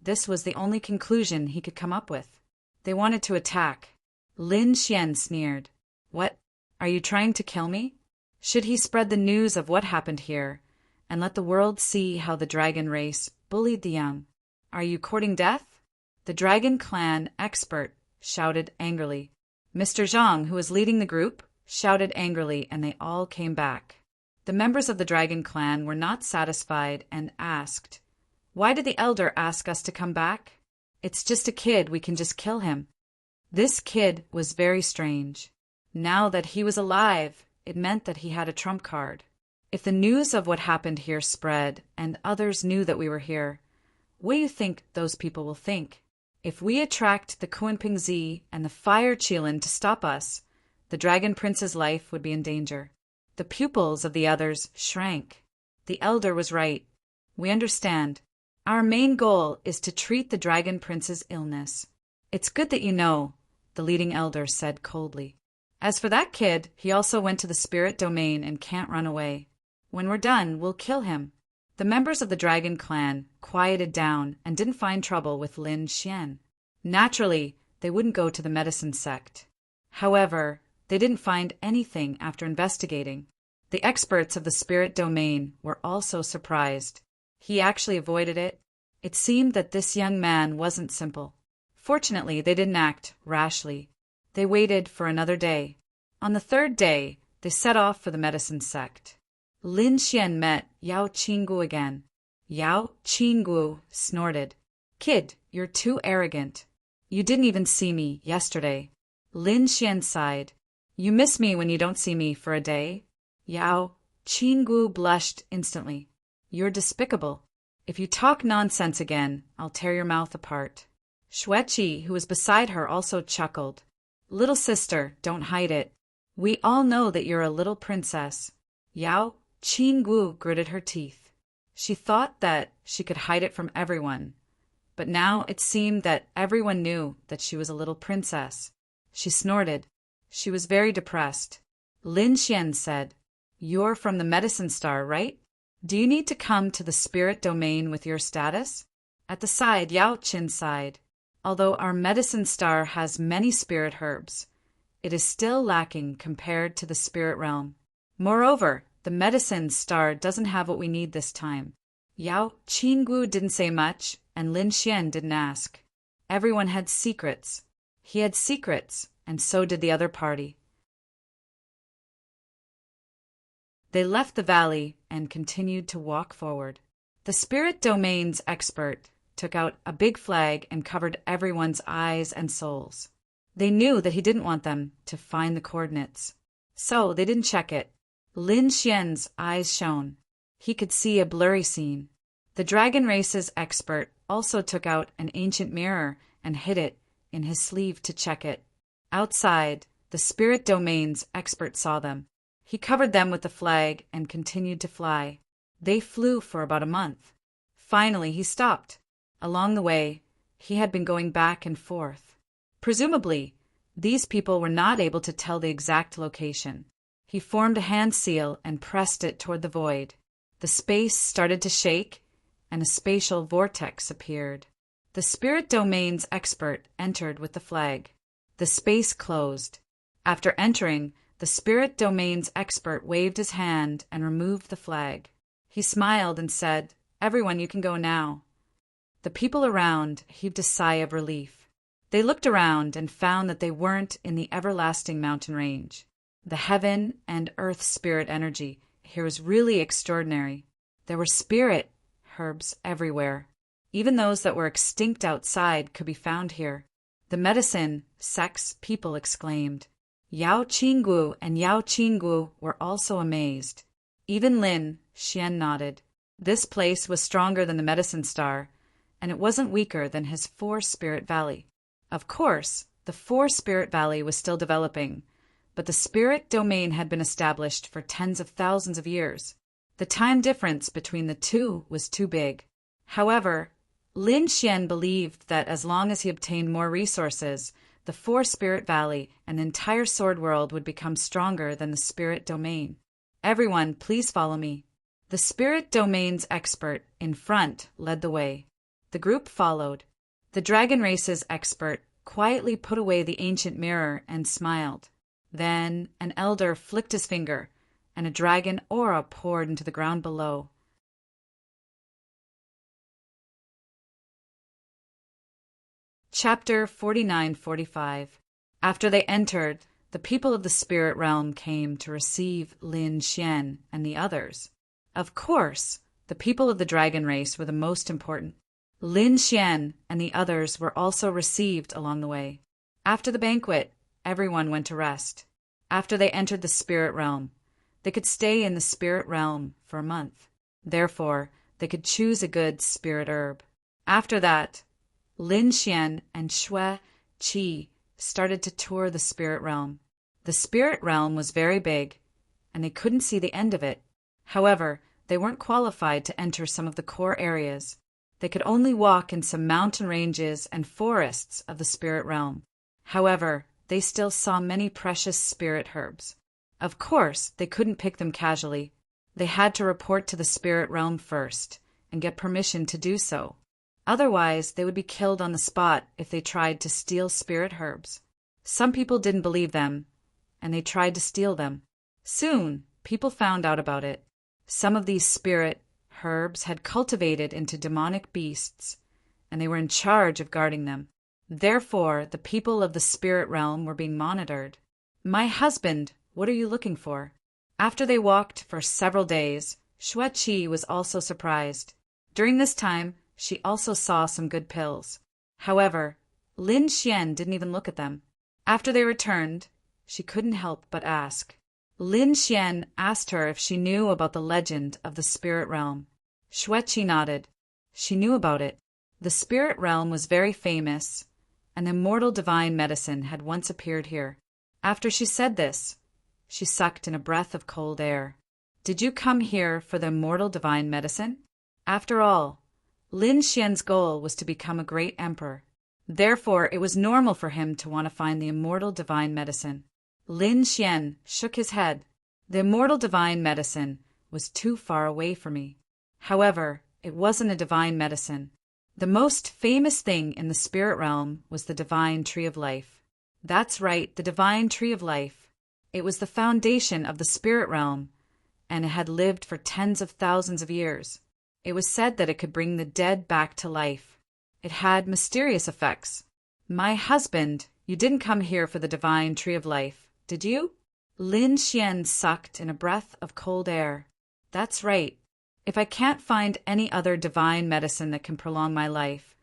this was the only conclusion he could come up with. They wanted to attack. Lin Xian sneered. "What? Are you trying to kill me?" Should he spread the news of what happened here and let the world see how the dragon race bullied the young? "Are you courting death?" The dragon clan expert shouted angrily. Mr. Zhang, who was leading the group, shouted angrily, and they all came back. The members of the dragon clan were not satisfied and asked, "Why did the elder ask us to come back? It's just a kid, we can just kill him." This kid was very strange. Now that he was alive, it meant that he had a trump card. If the news of what happened here spread and others knew that we were here, what do you think those people will think? If we attract the Kunping and the Fire Qilin to stop us, the Dragon Prince's life would be in danger. The pupils of the others shrank. The elder was right. We understand. Our main goal is to treat the Dragon Prince's illness. "It's good that you know," the leading elder said coldly. "As for that kid, he also went to the spirit domain and can't run away. When we're done, we'll kill him." The members of the dragon clan quieted down and didn't find trouble with Lin Xian. Naturally, they wouldn't go to the medicine sect. However, they didn't find anything after investigating. The experts of the spirit domain were also surprised. He actually avoided it. It seemed that this young man wasn't simple. Fortunately, they didn't act rashly. They waited for another day. On the third day, they set off for the medicine sect. Lin Xian met Yao Qinggu again. Yao Qinggu snorted. "Kid, you're too arrogant. You didn't even see me yesterday." Lin Xian sighed. "You miss me when you don't see me for a day?" Yao Qinggu blushed instantly. "You're despicable. If you talk nonsense again, I'll tear your mouth apart." Xueqi, who was beside her, also chuckled. "Little sister, don't hide it. We all know that you're a little princess." Yao Qinggu gritted her teeth. She thought that she could hide it from everyone, but now it seemed that everyone knew that she was a little princess. She snorted. She was very depressed. Lin Xian said, "You're from the Medicine Star, right? Do you need to come to the spirit domain with your status?" At the side, Yao Qin sighed. "Although our Medicine Star has many spirit herbs, it is still lacking compared to the spirit realm. Moreover, the Medicine Star doesn't have what we need this time." Yao Qinggu didn't say much, and Lin Xian didn't ask. Everyone had secrets. He had secrets, and so did the other party. They left the valley and continued to walk forward. The spirit domain's expert took out a big flag and covered everyone's eyes and souls. They knew that he didn't want them to find the coordinates, so they didn't check it. Lin Xian's eyes shone. He could see a blurry scene. The dragon race's expert also took out an ancient mirror and hid it in his sleeve to check it. Outside, the spirit domain's expert saw them. He covered them with the flag and continued to fly. They flew for about a month. Finally, he stopped. Along the way, he had been going back and forth. Presumably, these people were not able to tell the exact location. He formed a hand seal and pressed it toward the void. The space started to shake, and a spatial vortex appeared. The spirit domain's expert entered with the flag. The space closed. After entering, the spirit domain's expert waved his hand and removed the flag. He smiled and said, "Everyone, you can go now." The people around heaved a sigh of relief. They looked around and found that they weren't in the everlasting mountain range. The heaven and earth spirit energy here was really extraordinary. There were spirit herbs everywhere. Even those that were extinct outside could be found here. The medicine sex people exclaimed. Yao Qinggu and Yao Qinggu were also amazed. Even Lin Xian nodded. This place was stronger than the medicine star, and it wasn't weaker than his four-spirit valley. Of course, the four-spirit valley was still developing, but the spirit domain had been established for tens of thousands of years. The time difference between the two was too big. However, Lin Xian believed that as long as he obtained more resources, the four-spirit valley and the entire sword world would become stronger than the spirit domain. "Everyone, please follow me." The spirit domain's expert in front led the way. The group followed. The dragon race's expert quietly put away the ancient mirror and smiled. Then an elder flicked his finger, and a dragon aura poured into the ground below. Chapter 49-45. After they entered, the people of the spirit realm came to receive Lin Xian and the others. Of course, the people of the dragon race were the most important. Lin Xian and the others were also received along the way. After the banquet, everyone went to rest. After they entered the spirit realm, they could stay in the spirit realm for a month. Therefore, they could choose a good spirit herb. After that, Lin Xian and Xue Qi started to tour the spirit realm. The spirit realm was very big, and they couldn't see the end of it. However, they weren't qualified to enter some of the core areas. They could only walk in some mountain ranges and forests of the spirit realm. However, they still saw many precious spirit herbs. Of course, they couldn't pick them casually. They had to report to the spirit realm first and get permission to do so. Otherwise, they would be killed on the spot if they tried to steal spirit herbs. Some people didn't believe them, and they tried to steal them. Soon, people found out about it. Some of these spirit herbs had cultivated into demonic beasts, and they were in charge of guarding them. Therefore, the people of the spirit realm were being monitored. "My husband, what are you looking for?" After they walked for several days, Xue Qi was also surprised. During this time, she also saw some good pills. However, Lin Xian didn't even look at them. After they returned, she couldn't help but ask. Lin Xian asked her if she knew about the legend of the spirit realm. Xue Qi nodded. She knew about it. The spirit realm was very famous, and immortal divine medicine had once appeared here. After she said this, she sucked in a breath of cold air. "Did you come here for the immortal divine medicine?" After all, Lin Xian's goal was to become a great emperor. Therefore, it was normal for him to want to find the immortal divine medicine. Lin Xian shook his head. "The immortal divine medicine was too far away for me." However, it wasn't a divine medicine. The most famous thing in the spirit realm was the divine tree of life. That's right, the divine tree of life. It was the foundation of the spirit realm, and it had lived for tens of thousands of years. It was said that it could bring the dead back to life. It had mysterious effects. "My husband, you didn't come here for the divine tree of life, did you?" Lin Xian sucked in a breath of cold air. "That's right. If I can't find any other divine medicine that can prolong my life,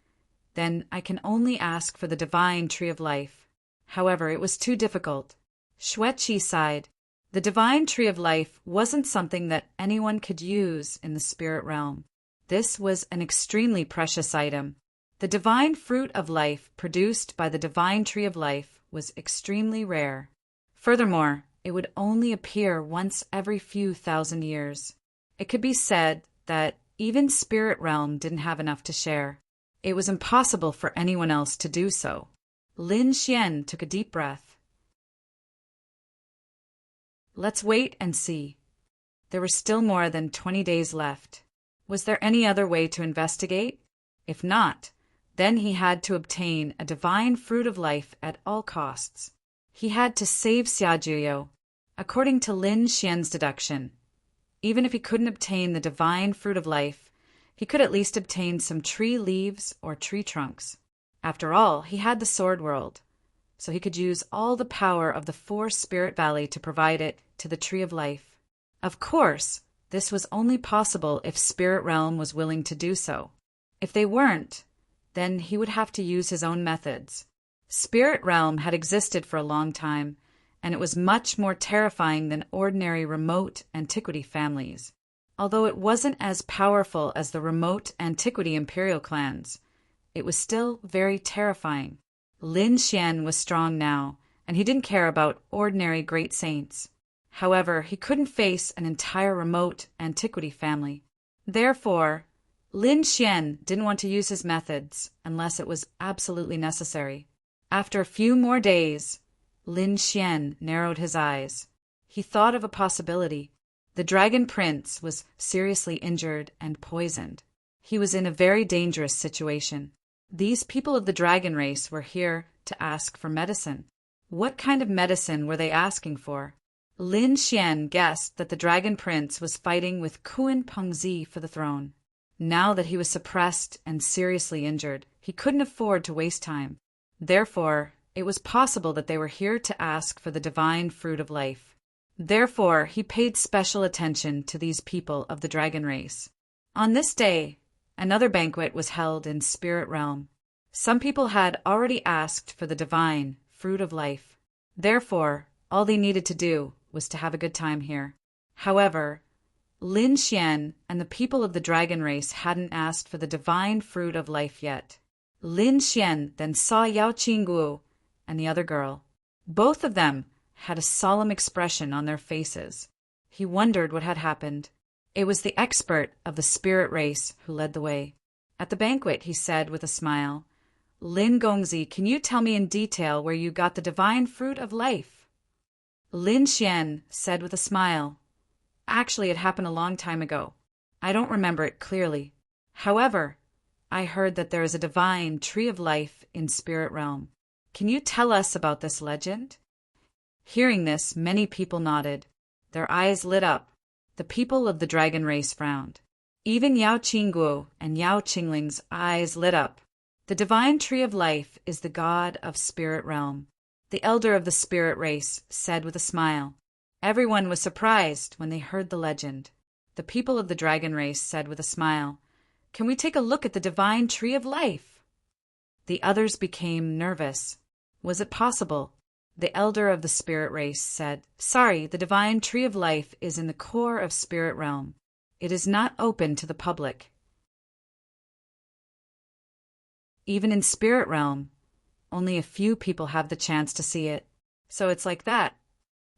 then I can only ask for the divine tree of life." However, it was too difficult. Xue Qi sighed. The divine tree of life wasn't something that anyone could use in the spirit realm. This was an extremely precious item. The divine fruit of life produced by the divine tree of life was extremely rare. Furthermore, it would only appear once every few thousand years. It could be said that even spirit realm didn't have enough to share. It was impossible for anyone else to do so. Lin Xian took a deep breath. Let's wait and see. There were still more than 20 days left. Was there any other way to investigate? If not, Then he had to obtain a divine fruit of life at all costs. He had to save Xiajuyo. According to Lin Xian's deduction, even if he couldn't obtain the divine fruit of life, he could at least obtain some tree leaves or tree trunks. After all, he had the sword world, so he could use all the power of the 4 Spirit Valley to provide it to the tree of life. Of course, this was only possible if Spirit Realm was willing to do so. If they weren't, then he would have to use his own methods. Spirit Realm had existed for a long time, and it was much more terrifying than ordinary remote antiquity families. Although it wasn't as powerful as the remote antiquity imperial clans, it was still very terrifying. Lin Xian was strong now, and he didn't care about ordinary great saints. However, he couldn't face an entire remote antiquity family. Therefore, Lin Xian didn't want to use his methods unless it was absolutely necessary. After a few more days, Lin Xian narrowed his eyes. He thought of a possibility. The Dragon Prince was seriously injured and poisoned. He was in a very dangerous situation. These people of the dragon race were here to ask for medicine. What kind of medicine were they asking for? Lin Xian guessed that the Dragon Prince was fighting with Kun Pengzi for the throne. Now that he was suppressed and seriously injured, he couldn't afford to waste time. Therefore, it was possible that they were here to ask for the divine fruit of life. Therefore, he paid special attention to these people of the dragon race. On this day, another banquet was held in Spirit Realm. Some people had already asked for the divine fruit of life. Therefore, all they needed to do was to have a good time here. However, Lin Xian and the people of the dragon race hadn't asked for the divine fruit of life yet. Lin Xian then saw Yao Qingguo and the other girl. Both of them had a solemn expression on their faces. He wondered what had happened. It was the expert of the spirit race who led the way. At the banquet, he said with a smile, "Lin Gongzi, can you tell me in detail where you got the divine fruit of life?" Lin Xian said with a smile, "Actually, it happened a long time ago. I don't remember it clearly. However, I heard that there is a divine tree of life in Spirit Realm. Can you tell us about this legend?" Hearing this, many people nodded. Their eyes lit up. The people of the dragon race frowned. Even Yao Qingguo and Yao Qingling's eyes lit up. The divine tree of life is the god of Spirit Realm. The elder of the spirit race said with a smile. Everyone was surprised when they heard the legend. The people of the dragon race said with a smile, "Can we take a look at the divine tree of life?" The others became nervous. Was it possible? The elder of the spirit race said, "Sorry, the divine tree of life is in the core of Spirit Realm. It is not open to the public. Even in Spirit Realm, only a few people have the chance to see it. So it's like that."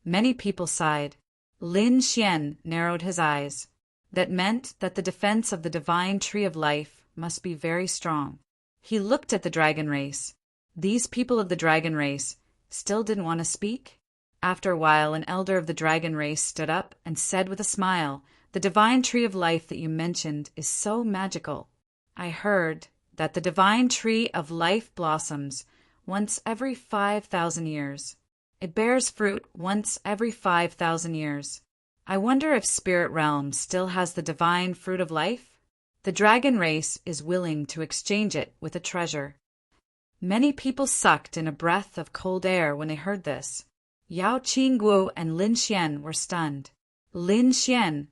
Many people sighed. Lin Xian narrowed his eyes. That meant that the defense of the divine tree of life must be very strong. He looked at the dragon race. These people of the dragon race still didn't want to speak. After a while, an elder of the dragon race stood up and said with a smile, "The divine tree of life that you mentioned is so magical. I heard that the divine tree of life blossoms once every 5,000 years. It bears fruit once every 5,000 years. I wonder if Spirit Realm still has the divine fruit of life? The dragon race is willing to exchange it with a treasure." Many people sucked in a breath of cold air when they heard this. Yao Qingguo and Lin Xian were stunned. Lin Xian,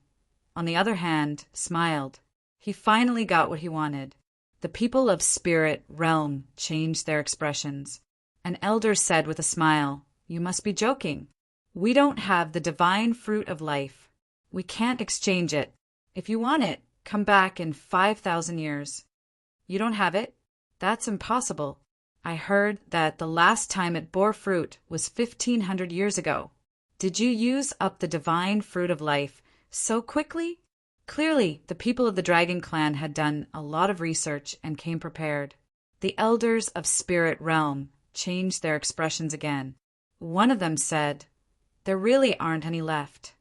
on the other hand, smiled. He finally got what he wanted. The people of Spirit Realm changed their expressions. An elder said with a smile, "You must be joking. We don't have the divine fruit of life. We can't exchange it. If you want it, come back in 5,000 years. You don't have it? That's impossible. I heard that the last time it bore fruit was 1,500 years ago. Did you use up the divine fruit of life so quickly?" Clearly, the people of the Dragon Clan had done a lot of research and came prepared. The elders of Spirit Realm changed their expressions again. One of them said, "There really aren't any left."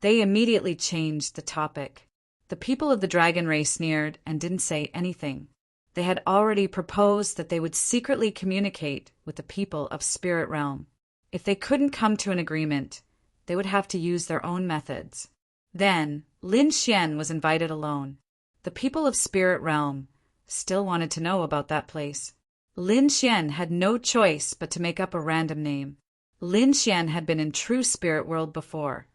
They immediately changed the topic. The people of the dragon race sneered and didn't say anything. They had already proposed that they would secretly communicate with the people of Spirit Realm. If they couldn't come to an agreement, they would have to use their own methods. Then, Lin Xian was invited alone. The people of Spirit Realm still wanted to know about that place. Lin Xian had no choice but to make up a random name. Lin Xian had been in True Spirit World before,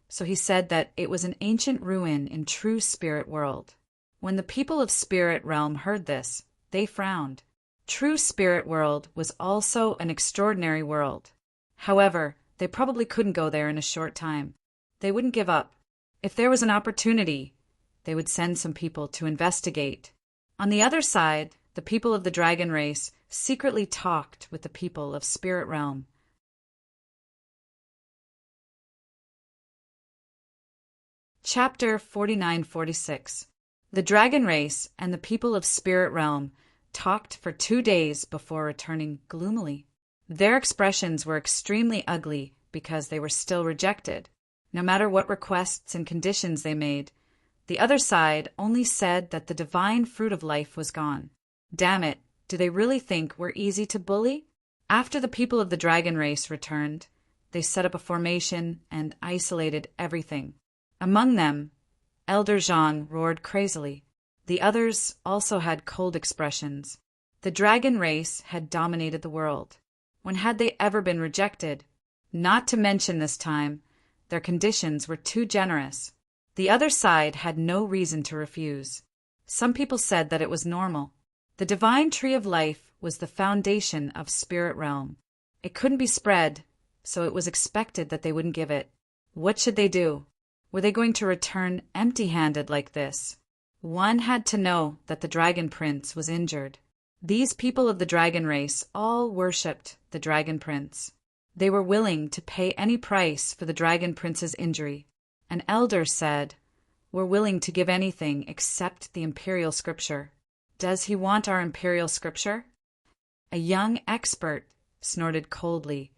so he said that it was an ancient ruin in True Spirit World. When the people of Spirit Realm heard this, they frowned. True Spirit World was also an extraordinary world. However, they probably couldn't go there in a short time. They wouldn't give up. If there was an opportunity, they would send some people to investigate. On the other side, the people of the dragon race secretly talked with the people of Spirit Realm. Chapter 49-46. The dragon race and the people of Spirit Realm talked for 2 days before returning gloomily. Their expressions were extremely ugly because they were still rejected. No matter what requests and conditions they made, the other side only said that the divine fruit of life was gone. Damn it, do they really think we're easy to bully? After the people of the dragon race returned, they set up a formation and isolated everything. Among them, Elder Zhang roared crazily. The others also had cold expressions. The dragon race had dominated the world. When had they ever been rejected? Not to mention this time, their conditions were too generous. The other side had no reason to refuse. Some people said that it was normal. The divine tree of life was the foundation of Spirit Realm. It couldn't be spread, so it was expected that they wouldn't give it. What should they do? Were they going to return empty-handed like this? One had to know that the Dragon Prince was injured. These people of the dragon race all worshipped the Dragon Prince. They were willing to pay any price for the Dragon Prince's injury. An elder said, "We're willing to give anything except the Imperial Scripture." Does he want our Imperial Scripture? A young expert snorted coldly.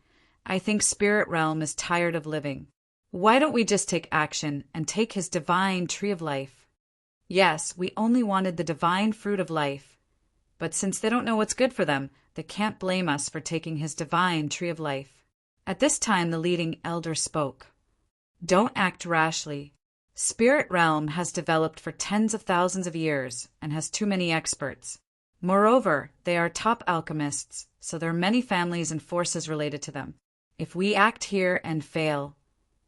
I think Spirit Realm is tired of living. Why don't we just take action and take his divine tree of life? Yes, we only wanted the divine fruit of life. But since they don't know what's good for them, they can't blame us for taking his divine tree of life. At this time, the leading elder spoke. Don't act rashly. Spirit Realm has developed for tens of thousands of years and has too many experts. Moreover, they are top alchemists, so there are many families and forces related to them. If we act here and fail,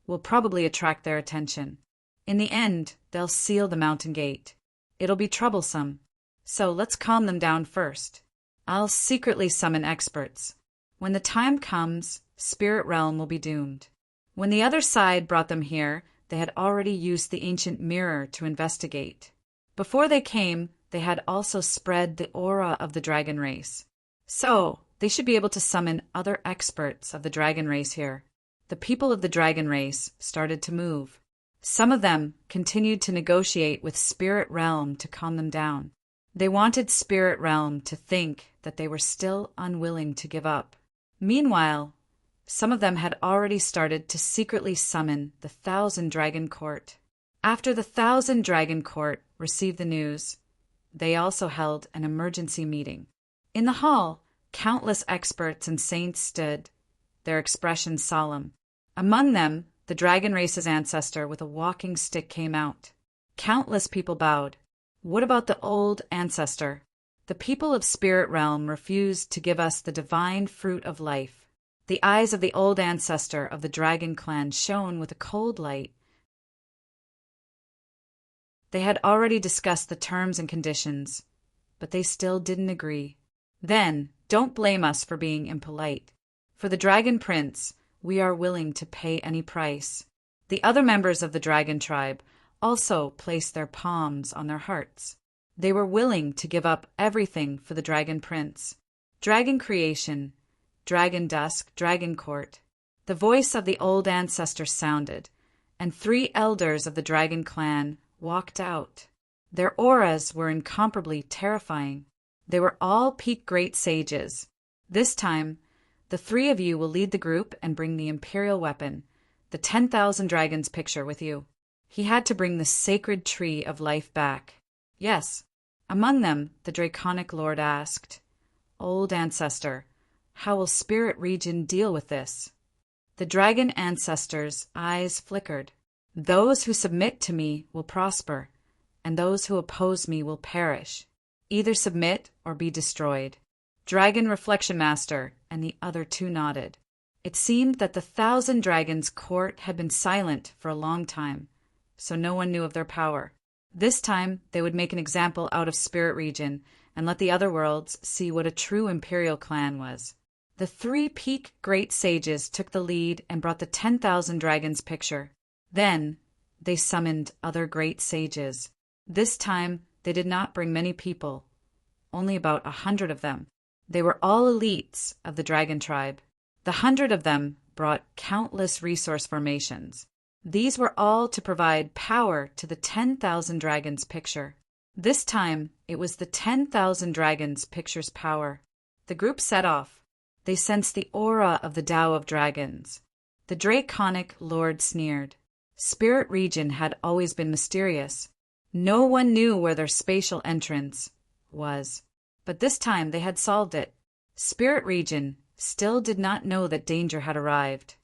we'll probably attract their attention. In the end, they'll seal the mountain gate. It'll be troublesome. So let's calm them down first. I'll secretly summon experts. When the time comes, Spirit Realm will be doomed. When the other side brought them here, they had already used the ancient mirror to investigate. Before they came, they had also spread the aura of the dragon race. So, they should be able to summon other experts of the dragon race here. The people of the dragon race started to move. Some of them continued to negotiate with Spirit Realm to calm them down. They wanted Spirit Realm to think that they were still unwilling to give up. Meanwhile, some of them had already started to secretly summon the 1,000 Dragon Court. After the 1,000 Dragon Court received the news, they also held an emergency meeting. In the hall, countless experts and saints stood, their expressions solemn. Among them, the dragon race's ancestor with a walking stick came out. Countless people bowed. What about the old ancestor? The people of Spirit Realm refused to give us the divine fruit of life. The eyes of the old ancestor of the dragon clan shone with a cold light. They had already discussed the terms and conditions, but they still didn't agree. Then, don't blame us for being impolite. For the Dragon Prince, we are willing to pay any price. The other members of the dragon tribe also placed their palms on their hearts. They were willing to give up everything for the Dragon Prince. Dragon creation, dragon dusk, dragon court. The voice of the old ancestor sounded, and 3 elders of the dragon clan walked out. Their auras were incomparably terrifying. They were all peak great sages. This time, the 3 of you will lead the group and bring the imperial weapon, the 10,000 dragons picture with you. He had to bring the sacred tree of life back. Yes, Among them, the draconic lord asked, "Old ancestor, how will Spirit Region deal with this?" The dragon ancestor's eyes flickered. "Those who submit to me will prosper, and those who oppose me will perish. Either submit or be destroyed." Dragon Reflection Master and the other two nodded. It seemed that the 1,000 Dragons court had been silent for a long time, so no one knew of their power. This time they would make an example out of Spirit Region and let the other worlds see what a true imperial clan was. The 3 peak great sages took the lead and brought the 10,000 dragons picture. Then they summoned other great sages. This time they did not bring many people, only about 100 of them. They were all elites of the dragon tribe. The 100 of them brought countless resource formations. These were all to provide power to the 10,000 dragons picture. This time it was the 10,000 dragons picture's power. The group set off. They sensed the aura of the Tao of Dragons. The draconic lord sneered. Spirit Region had always been mysterious. No one knew where their spatial entrance was. But this time they had solved it. Spirit Region still did not know that danger had arrived.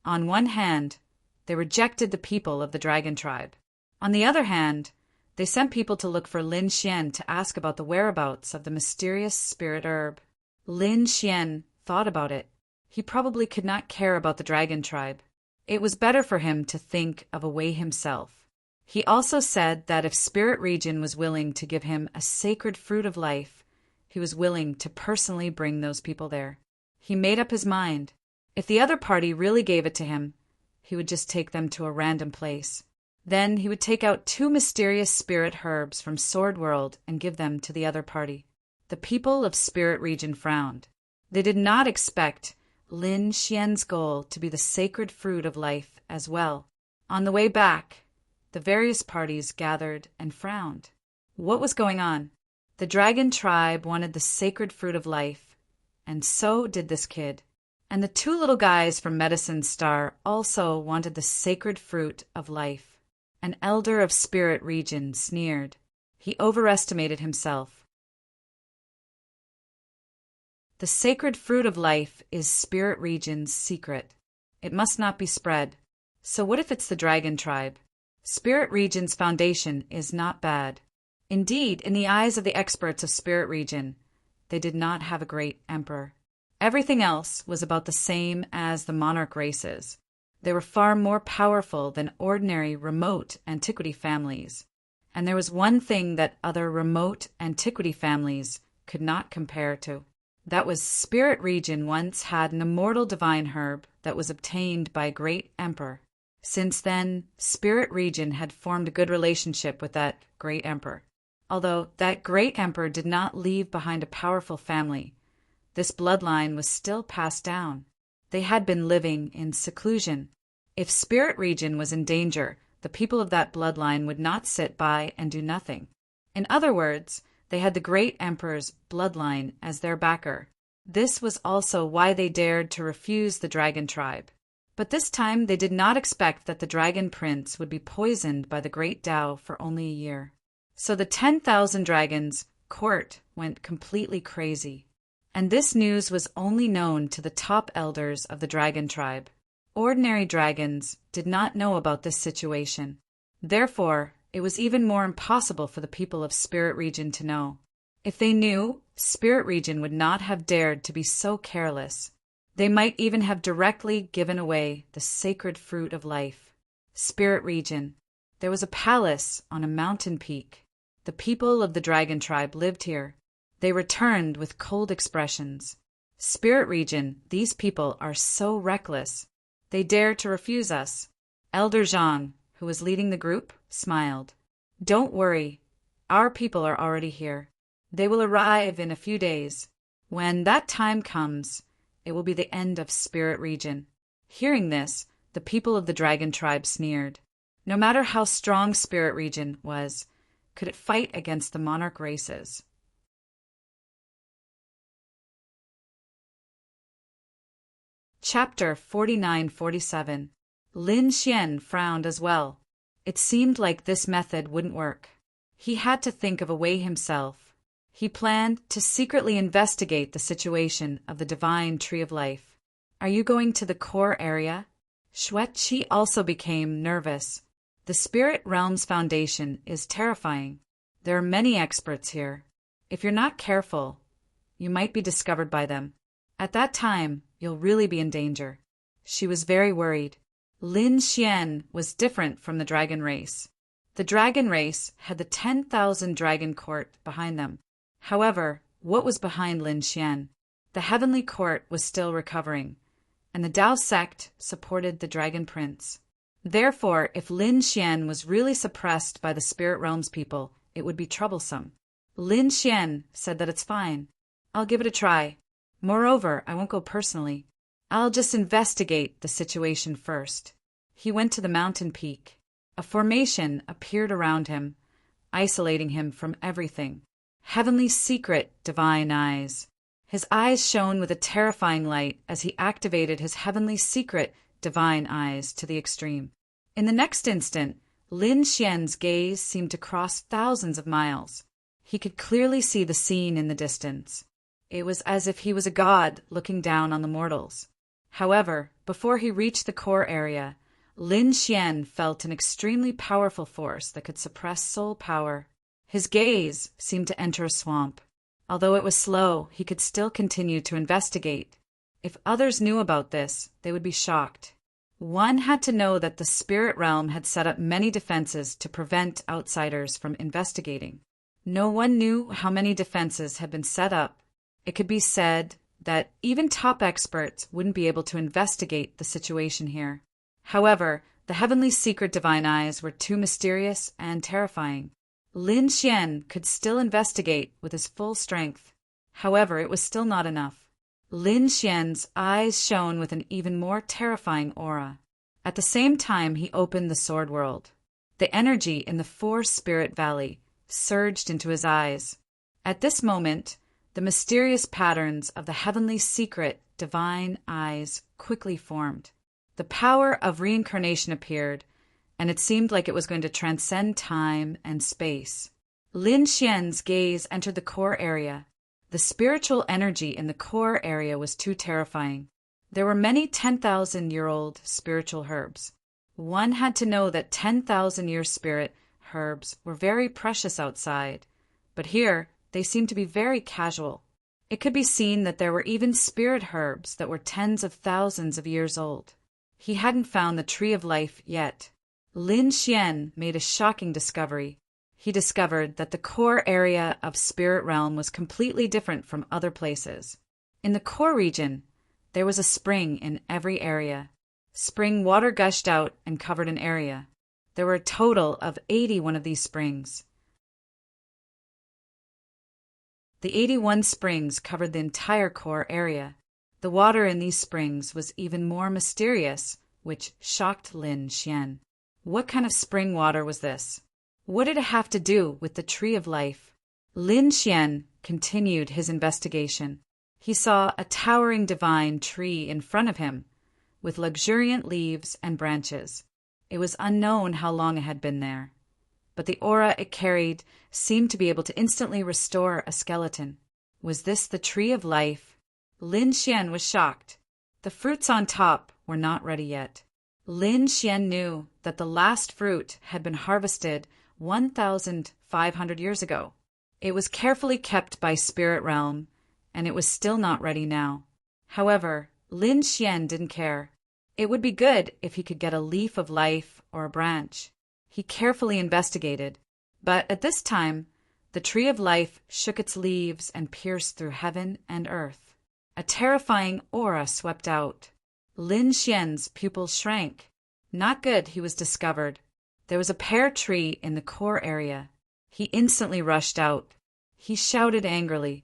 On one hand, they rejected the people of the dragon tribe. On the other hand, they sent people to look for Lin Xian to ask about the whereabouts of the mysterious spirit herb. Lin Xian thought about it. He probably could not care about the dragon tribe. It was better for him to think of a way himself. He also said that if Spirit Region was willing to give him a sacred fruit of life, he was willing to personally bring those people there. He made up his mind. If the other party really gave it to him, he would just take them to a random place. Then he would take out 2 mysterious spirit herbs from Sword World and give them to the other party. The people of Spirit Region frowned. They did not expect Lin Xian's goal to be the sacred fruit of life as well. On the way back, the various parties gathered and frowned. What was going on? The dragon tribe wanted the sacred fruit of life, and so did this kid. And the 2 little guys from Medicine Star also wanted the sacred fruit of life. An elder of Spirit Region sneered. He overestimated himself. The sacred fruit of life is Spirit Region's secret. It must not be spread. So what if it's the dragon tribe? Spirit Region's foundation is not bad. Indeed, in the eyes of the experts of Spirit Region, they did not have a great emperor. Everything else was about the same as the monarch races. They were far more powerful than ordinary remote antiquity families. And there was one thing that other remote antiquity families could not compare to. That was Spirit Region once had an immortal divine herb that was obtained by a great emperor. Since then, Spirit Region had formed a good relationship with that great emperor. Although that great emperor did not leave behind a powerful family, this bloodline was still passed down. They had been living in seclusion. If Spirit Region was in danger, the people of that bloodline would not sit by and do nothing. In other words, they had the great emperor's bloodline as their backer. This was also why they dared to refuse the dragon tribe. But this time they did not expect that the dragon prince would be poisoned by the great Tao for only a year. So the 10,000 dragons court went completely crazy. And this news was only known to the top elders of the dragon tribe. Ordinary dragons did not know about this situation. Therefore, it was even more impossible for the people of Spirit Region to know. If they knew, Spirit Region would not have dared to be so careless. They might even have directly given away the sacred fruit of life. Spirit Region. There was a palace on a mountain peak. The people of the dragon tribe lived here. They returned with cold expressions. Spirit Region, these people are so reckless. They dare to refuse us. Elder Zhang, who was leading the group, smiled. Don't worry. Our people are already here. They will arrive in a few days. When that time comes, it will be the end of Spirit Region. Hearing this, the people of the dragon tribe sneered. No matter how strong Spirit Region was, could it fight against the monarch races? Chapter 49-47. Lin Xian frowned as well. It seemed like this method wouldn't work. He had to think of a way himself. He planned to secretly investigate the situation of the divine tree of life. Are you going to the core area? Xueqi also became nervous. The spirit realm's foundation is terrifying. There are many experts here. If you're not careful, you might be discovered by them. At that time, you'll really be in danger. She was very worried. Lin Xian was different from the dragon race. The dragon race had the 10,000 dragon court behind them. However, what was behind Lin Xian? The heavenly court was still recovering, and the Dao sect supported the dragon prince. Therefore, if Lin Xian was really suppressed by the spirit realm's people, it would be troublesome. Lin Xian said that it's fine. I'll give it a try. Moreover, I won't go personally. I'll just investigate the situation first. He went to the mountain peak. A formation appeared around him, isolating him from everything. Heavenly secret divine eyes. His eyes shone with a terrifying light as he activated his heavenly secret divine eyes to the extreme. In the next instant, Lin Xian's gaze seemed to cross thousands of miles. He could clearly see the scene in the distance. It was as if he was a god looking down on the mortals. However, before he reached the core area, Lin Xian felt an extremely powerful force that could suppress soul power. His gaze seemed to enter a swamp. Although it was slow, he could still continue to investigate. If others knew about this, they would be shocked. One had to know that the spirit realm had set up many defenses to prevent outsiders from investigating. No one knew how many defenses had been set up. It could be said that even top experts wouldn't be able to investigate the situation here. However, the heavenly secret divine eyes were too mysterious and terrifying. Lin Xian could still investigate with his full strength. However, it was still not enough. Lin Xian's eyes shone with an even more terrifying aura. At the same time, he opened the sword world. The energy in the Four-Spirit Valley surged into his eyes. At this moment, the mysterious patterns of the heavenly secret divine eyes quickly formed. The power of reincarnation appeared, and it seemed like it was going to transcend time and space. Lin Xian's gaze entered the core area. The spiritual energy in the core area was too terrifying. There were many 10,000-year-old spiritual herbs. One had to know that 10,000-year spirit herbs were very precious outside, but here they seemed to be very casual. It could be seen that there were even spirit herbs that were tens of thousands of years old. He hadn't found the tree of life yet. Lin Xian made a shocking discovery. He discovered that the core area of spirit realm was completely different from other places. In the core region, there was a spring in every area. Spring water gushed out and covered an area. There were a total of 81 of these springs. The 81 springs covered the entire core area. The water in these springs was even more mysterious, which shocked Lin Xian. What kind of spring water was this? What did it have to do with the tree of life? Lin Xian continued his investigation. He saw a towering divine tree in front of him, with luxuriant leaves and branches. It was unknown how long it had been there, but the aura it carried seemed to be able to instantly restore a skeleton. Was this the tree of life? Lin Xian was shocked. The fruits on top were not ready yet. Lin Xian knew that the last fruit had been harvested 1,500 years ago. It was carefully kept by Spirit Realm, and it was still not ready now. However, Lin Xian didn't care. It would be good if he could get a leaf of life or a branch. He carefully investigated, but at this time, the tree of life shook its leaves and pierced through heaven and earth. A terrifying aura swept out. Lin Xian's pupils shrank. Not good, he was discovered. There was a pear tree in the core area. He instantly rushed out. He shouted angrily.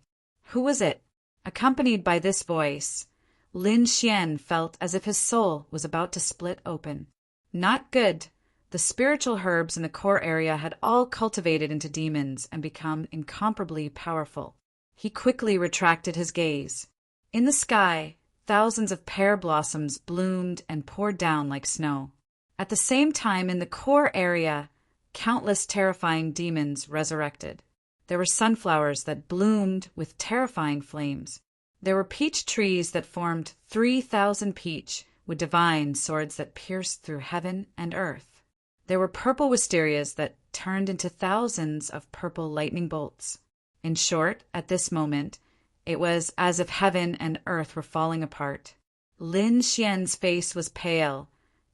Who was it? Accompanied by this voice, Lin Xian felt as if his soul was about to split open. Not good. The spiritual herbs in the core area had all cultivated into demons and become incomparably powerful. He quickly retracted his gaze. In the sky, thousands of pear blossoms bloomed and poured down like snow. At the same time, in the core area, countless terrifying demons resurrected. There were sunflowers that bloomed with terrifying flames. There were peach trees that formed 3,000 peach with divine swords that pierced through heaven and earth. There were purple wisterias that turned into thousands of purple lightning bolts. In short, at this moment, it was as if heaven and earth were falling apart. Lin Xian's face was pale,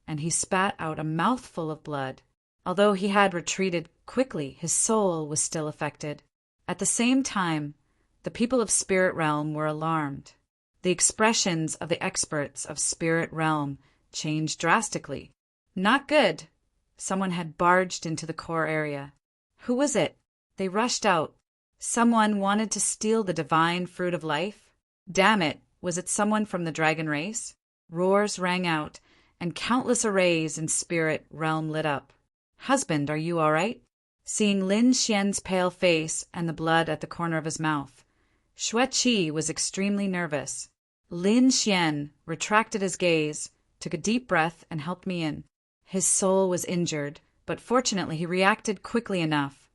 and he spat out a mouthful of blood. Although he had retreated quickly, his soul was still affected. At the same time, the people of Spirit Realm were alarmed. The expressions of the experts of Spirit Realm changed drastically. Not good. Someone had barged into the core area. Who was it? They rushed out. Someone wanted to steal the divine fruit of life? Damn it, was it someone from the dragon race? Roars rang out, and countless arrays in Spirit Realm lit up. Husband, are you all right? Seeing Lin Xian's pale face and the blood at the corner of his mouth, Xue Qi was extremely nervous. Lin Xian retracted his gaze, took a deep breath, and helped me in. His soul was injured, but fortunately he reacted quickly enough,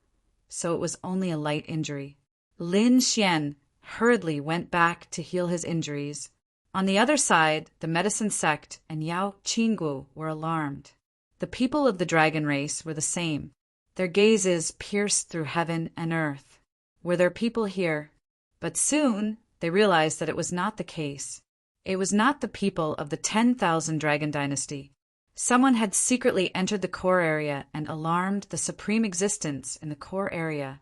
so it was only a light injury. Lin Xian hurriedly went back to heal his injuries. On the other side, the medicine sect and Yao Qinggu were alarmed. The people of the dragon race were the same. Their gazes pierced through heaven and earth. Were there people here? But soon they realized that it was not the case. It was not the people of the 10,000 Dragon Dynasty. Someone had secretly entered the core area and alarmed the supreme existence in the core area.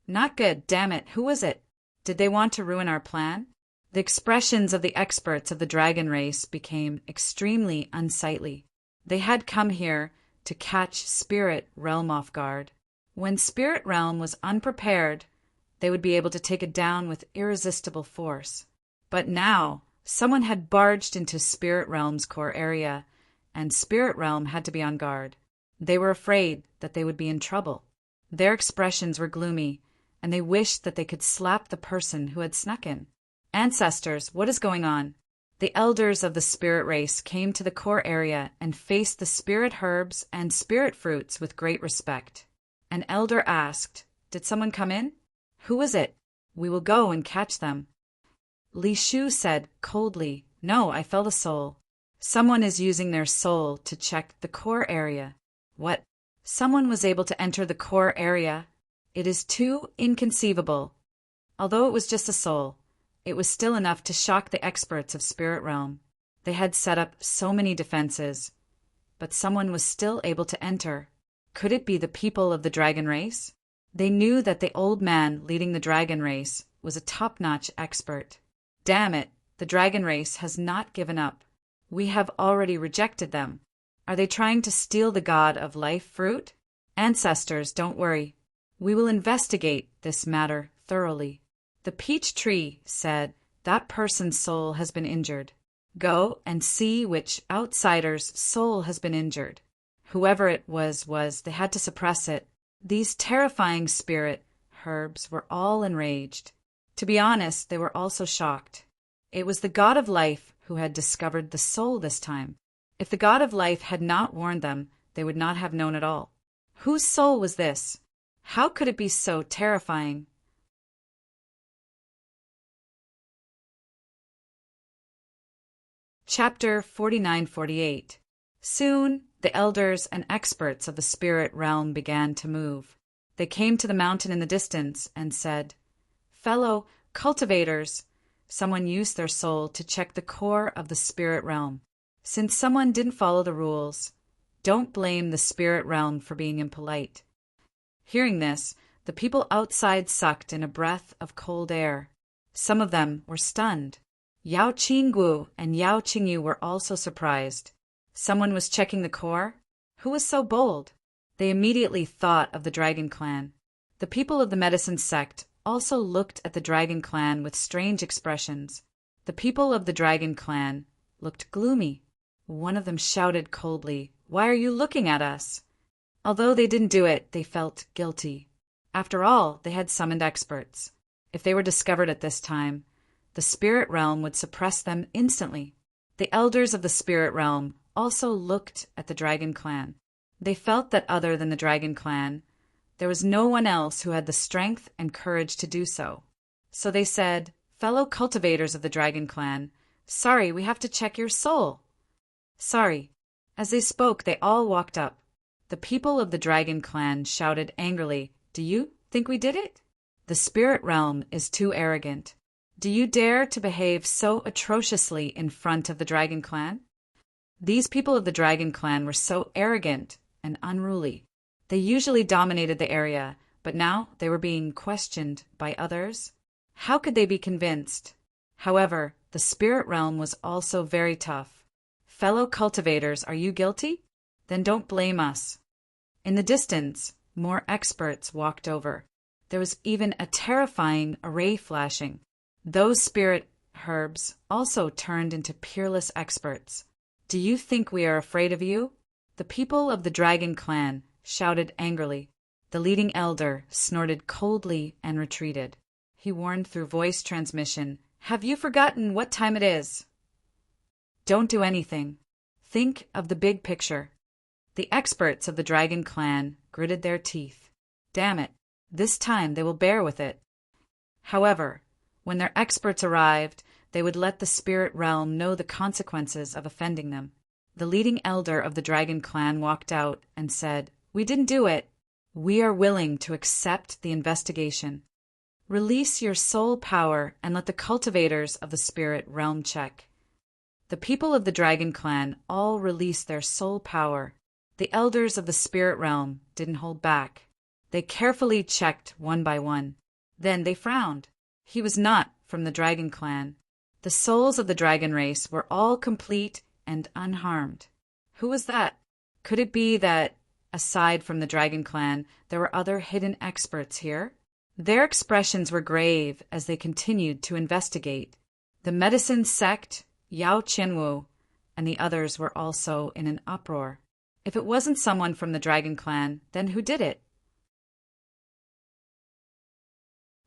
Not good, damn it, who was it? Did they want to ruin our plan? The expressions of the experts of the dragon race became extremely unsightly. They had come here to catch Spirit Realm off guard. When Spirit Realm was unprepared, they would be able to take it down with irresistible force. But now, someone had barged into Spirit Realm's core area, and Spirit Realm had to be on guard. They were afraid that they would be in trouble. Their expressions were gloomy, and they wished that they could slap the person who had snuck in. Ancestors, what is going on? The elders of the spirit race came to the core area and faced the spirit herbs and spirit fruits with great respect. An elder asked, "Did someone come in? Who was it? We will go and catch them." Li Shu said coldly, "No, I felt a soul. Someone is using their soul to check the core area." What? Someone was able to enter the core area? It is too inconceivable. Although it was just a soul, it was still enough to shock the experts of Spirit Realm. They had set up so many defenses, but someone was still able to enter. Could it be the people of the dragon race? They knew that the old man leading the dragon race was a top-notch expert. Damn it, the dragon race has not given up. We have already rejected them. Are they trying to steal the god of life fruit? Ancestors, don't worry. We will investigate this matter thoroughly. The peach tree said, "That person's soul has been injured. Go and see which outsider's soul has been injured." Whoever it was, they had to suppress it. These terrifying spirit herbs were all enraged. To be honest, they were also shocked. It was the god of life who had discovered the soul this time. If the god of life had not warned them, they would not have known at all. Whose soul was this? How could it be so terrifying? Chapter 49-48. Soon, the elders and experts of the spirit realm began to move. They came to the mountain in the distance and said, "Fellow cultivators," someone used their soul to check the core of the spirit realm. Since someone didn't follow the rules, don't blame the spirit realm for being impolite. Hearing this, the people outside sucked in a breath of cold air. Some of them were stunned. Yao Qinggu and Yao Qingyu were also surprised. Someone was checking the core? Who was so bold? They immediately thought of the Dragon Clan. The people of the medicine sect also looked at the Dragon Clan with strange expressions. The people of the Dragon Clan looked gloomy. One of them shouted coldly, "Why are you looking at us?" Although they didn't do it, they felt guilty. After all, they had summoned experts. If they were discovered at this time, the spirit realm would suppress them instantly. The elders of the spirit realm also looked at the Dragon Clan. They felt that other than the Dragon Clan, There was no one else who had the strength and courage to do so. So they said, "Fellow cultivators of the Dragon Clan, sorry, we have to check your soul." Sorry. As they spoke, they all walked up. The people of the Dragon Clan shouted angrily, "Do you think we did it? The spirit realm is too arrogant. Do you dare to behave so atrociously in front of the Dragon Clan?" These people of the Dragon Clan were so arrogant and unruly. They usually dominated the area, but now they were being questioned by others. How could they be convinced? However, the spirit realm was also very tough. "Fellow cultivators, are you guilty? Then don't blame us." In the distance, more experts walked over. There was even a terrifying array flashing. Those spirit herbs also turned into peerless experts. "Do you think we are afraid of you?" The people of the Dragon Clan shouted angrily. The leading elder snorted coldly and retreated. He warned through voice transmission, "Have you forgotten what time it is? Don't do anything. Think of the big picture." The experts of the Dragon Clan gritted their teeth. Damn it, this time they will bear with it. However, when their experts arrived, they would let the spirit realm know the consequences of offending them. The leading elder of the Dragon Clan walked out and said, "We didn't do it. We are willing to accept the investigation. Release your soul power and let the cultivators of the spirit realm check." The people of the Dragon Clan all released their soul power. The elders of the spirit realm didn't hold back. They carefully checked one by one. Then they frowned. He was not from the Dragon Clan. The souls of the dragon race were all complete and unharmed. Who was that? Could it be that, aside from the Dragon Clan, there were other hidden experts here? Their expressions were grave as they continued to investigate. The medicine sect, Yao Qianwu, and the others were also in an uproar. If it wasn't someone from the Dragon Clan, then who did it?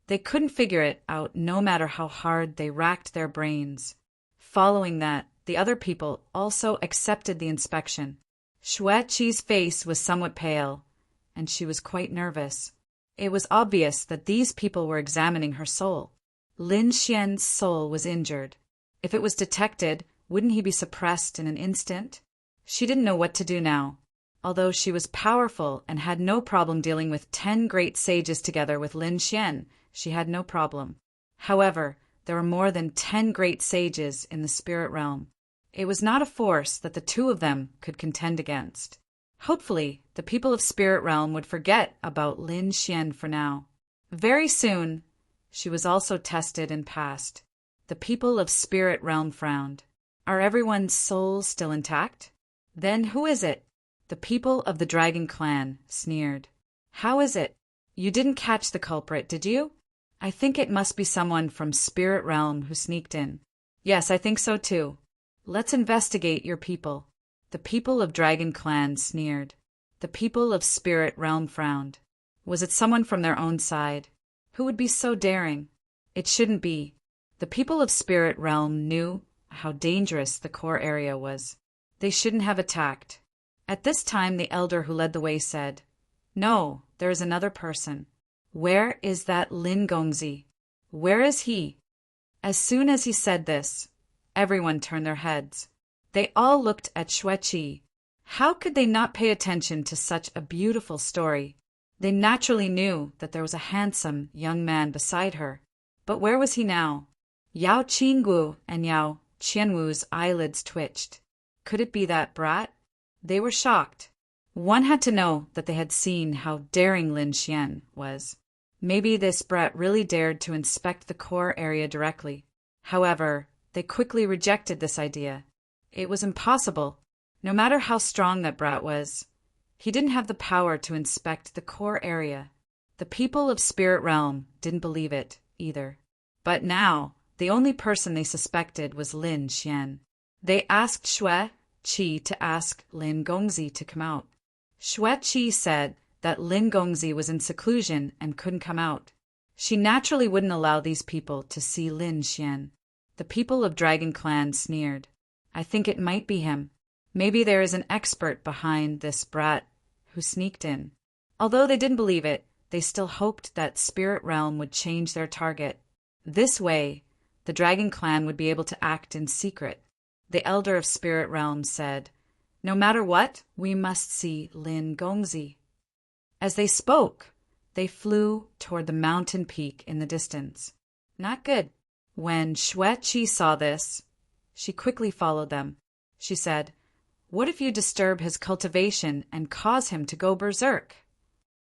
They couldn't figure it out no matter how hard they racked their brains. Following that, the other people also accepted the inspection. Xue Qi's face was somewhat pale, and she was quite nervous. It was obvious that these people were examining her soul. Lin Xian's soul was injured. If it was detected, wouldn't he be suppressed in an instant? She didn't know what to do now. Although she was powerful and had no problem dealing with 10 great sages together with Lin Xian, she had no problem. However, there were more than 10 great sages in the spirit realm. It was not a force that the two of them could contend against. Hopefully, the people of Spirit Realm would forget about Lin Xian for now. Very soon, she was also tested and passed. The people of Spirit Realm frowned. Are everyone's souls still intact? Then who is it? The people of the Dragon Clan sneered. How is it? You didn't catch the culprit, did you? I think it must be someone from Spirit Realm who sneaked in. Yes, I think so too. Let's investigate your people. The people of Dragon Clan sneered. The people of Spirit Realm frowned. Was it someone from their own side? Who would be so daring? It shouldn't be. The people of Spirit Realm knew how dangerous the core area was. They shouldn't have attacked. At this time, the elder who led the way said, "No, there is another person. Where is that Lin Gongzi? Where is he?" As soon as he said this, everyone turned their heads. They all looked at Xue Qi. How could they not pay attention to such a beautiful story? They naturally knew that there was a handsome young man beside her. But where was he now? Yao Qinggu and Yao Qianwu's eyelids twitched. Could it be that brat? They were shocked. One had to know that they had seen how daring Lin Xian was. Maybe this brat really dared to inspect the core area directly. However, they quickly rejected this idea. It was impossible. No matter how strong that brat was, he didn't have the power to inspect the core area. The people of Spirit Realm didn't believe it either. But now, the only person they suspected was Lin Xian. They asked Xue Qi to ask Lin Gongzi to come out. Xue Qi said that Lin Gongzi was in seclusion and couldn't come out. She naturally wouldn't allow these people to see Lin Xian. The people of Dragon Clan sneered. I think it might be him. Maybe there is an expert behind this brat who sneaked in. Although they didn't believe it, they still hoped that Spirit Realm would change their target. This way, the Dragon Clan would be able to act in secret. The Elder of Spirit Realm said, "No matter what, we must see Lin Gongzi." As they spoke, they flew toward the mountain peak in the distance. Not good. When Xueqi saw this, she quickly followed them. She said, "What if you disturb his cultivation and cause him to go berserk?"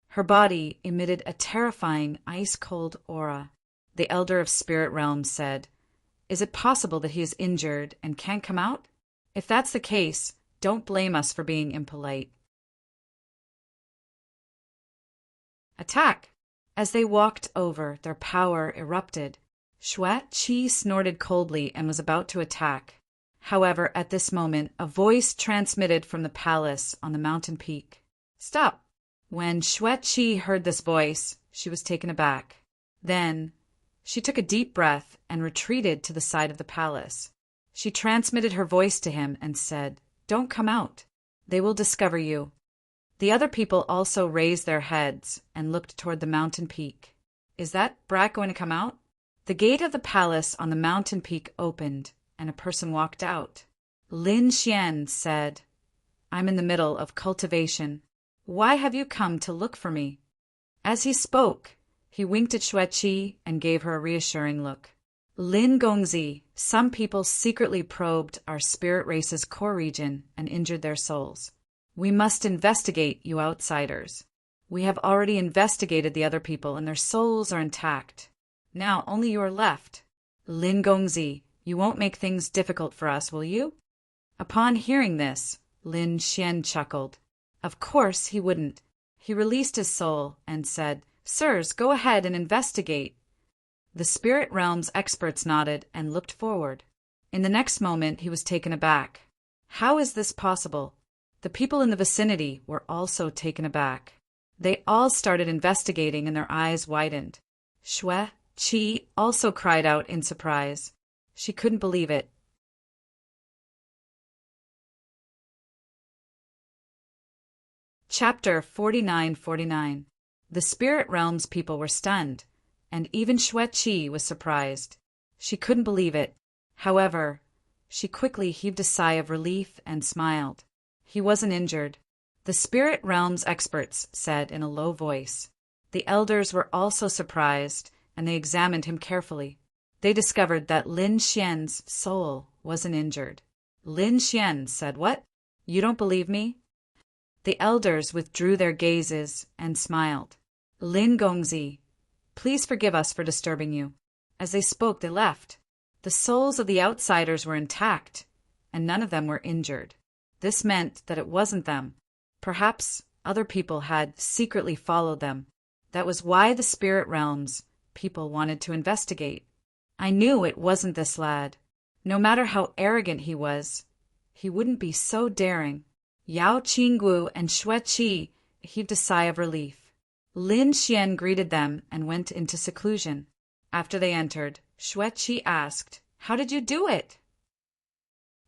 Her body emitted a terrifying ice-cold aura. The Elder of Spirit Realm said, "Is it possible that he is injured and can't come out? If that's the case, don't blame us for being impolite." Attack! As they walked over, their power erupted. Xueqi snorted coldly and was about to attack. However, at this moment, a voice transmitted from the palace on the mountain peak. "Stop!" When Xueqi heard this voice, she was taken aback. Then, she took a deep breath and retreated to the side of the palace. She transmitted her voice to him and said, "Don't come out. They will discover you." The other people also raised their heads and looked toward the mountain peak. "Is that brat going to come out?" The gate of the palace on the mountain peak opened, and a person walked out. Lin Xian said, "I'm in the middle of cultivation. Why have you come to look for me?" As he spoke, he winked at Xueqi and gave her a reassuring look. "Lin Gongzi, some people secretly probed our spirit race's core region and injured their souls. We must investigate, you outsiders. We have already investigated the other people and their souls are intact. Now only you are left. Lin Gongzi, you won't make things difficult for us, will you?" Upon hearing this, Lin Xian chuckled. Of course he wouldn't. He released his soul and said, "Sirs, go ahead and investigate." The Spirit Realm's experts nodded and looked forward. In the next moment, he was taken aback. How is this possible? The people in the vicinity were also taken aback. They all started investigating and their eyes widened. Xueqi also cried out in surprise. She couldn't believe it. Chapter 4949. The Spirit Realm's people were stunned, and even Xueqi was surprised. She couldn't believe it. However, she quickly heaved a sigh of relief and smiled. He wasn't injured. The Spirit Realm's experts said in a low voice. The elders were also surprised, and they examined him carefully. They discovered that Lin Xian's soul wasn't injured. Lin Xian said, "What? You don't believe me?" The elders withdrew their gazes and smiled. "Lin Gongzi, please forgive us for disturbing you." As they spoke, they left. The souls of the outsiders were intact, and none of them were injured. This meant that it wasn't them. Perhaps other people had secretly followed them. That was why the Spirit Realms people wanted to investigate. I knew it wasn't this lad. No matter how arrogant he was, he wouldn't be so daring. Yao Qinggu and Xueqi heaved a sigh of relief. Lin Xian greeted them and went into seclusion. After they entered, Xueqi asked, "How did you do it?"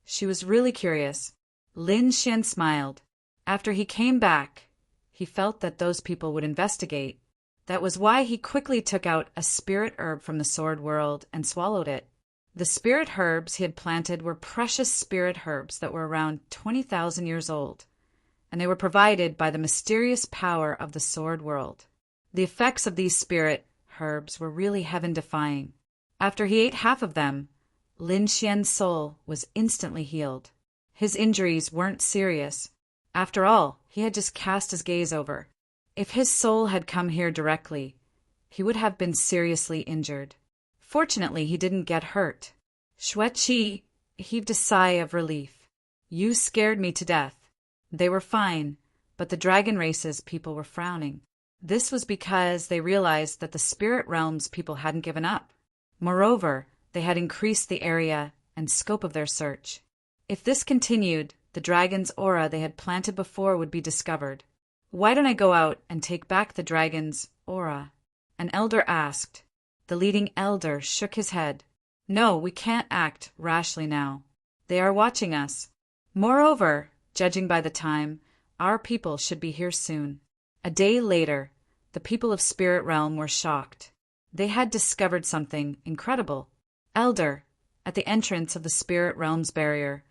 She was really curious. Lin Xian smiled. After he came back, he felt that those people would investigate. That was why he quickly took out a spirit herb from the sword world and swallowed it. The spirit herbs he had planted were precious spirit herbs that were around 20,000 years old, and they were provided by the mysterious power of the sword world. The effects of these spirit herbs were really heaven-defying. After he ate half of them, Lin Xian's soul was instantly healed. His injuries weren't serious. After all, he had just cast his gaze over. If his soul had come here directly, he would have been seriously injured. Fortunately, he didn't get hurt. Xueqi heaved a sigh of relief. "You scared me to death." They were fine, but the dragon race's people were frowning. This was because they realized that the Spirit Realm's people hadn't given up. Moreover, they had increased the area and scope of their search. If this continued, the dragon's aura they had planted before would be discovered. "Why don't I go out and take back the dragon's aura?" An elder asked. The leading elder shook his head. "No, we can't act rashly now. They are watching us. Moreover, judging by the time, our people should be here soon." A day later, the people of Spirit Realm were shocked. They had discovered something incredible. Elder, at the entrance of the Spirit Realm's barrier,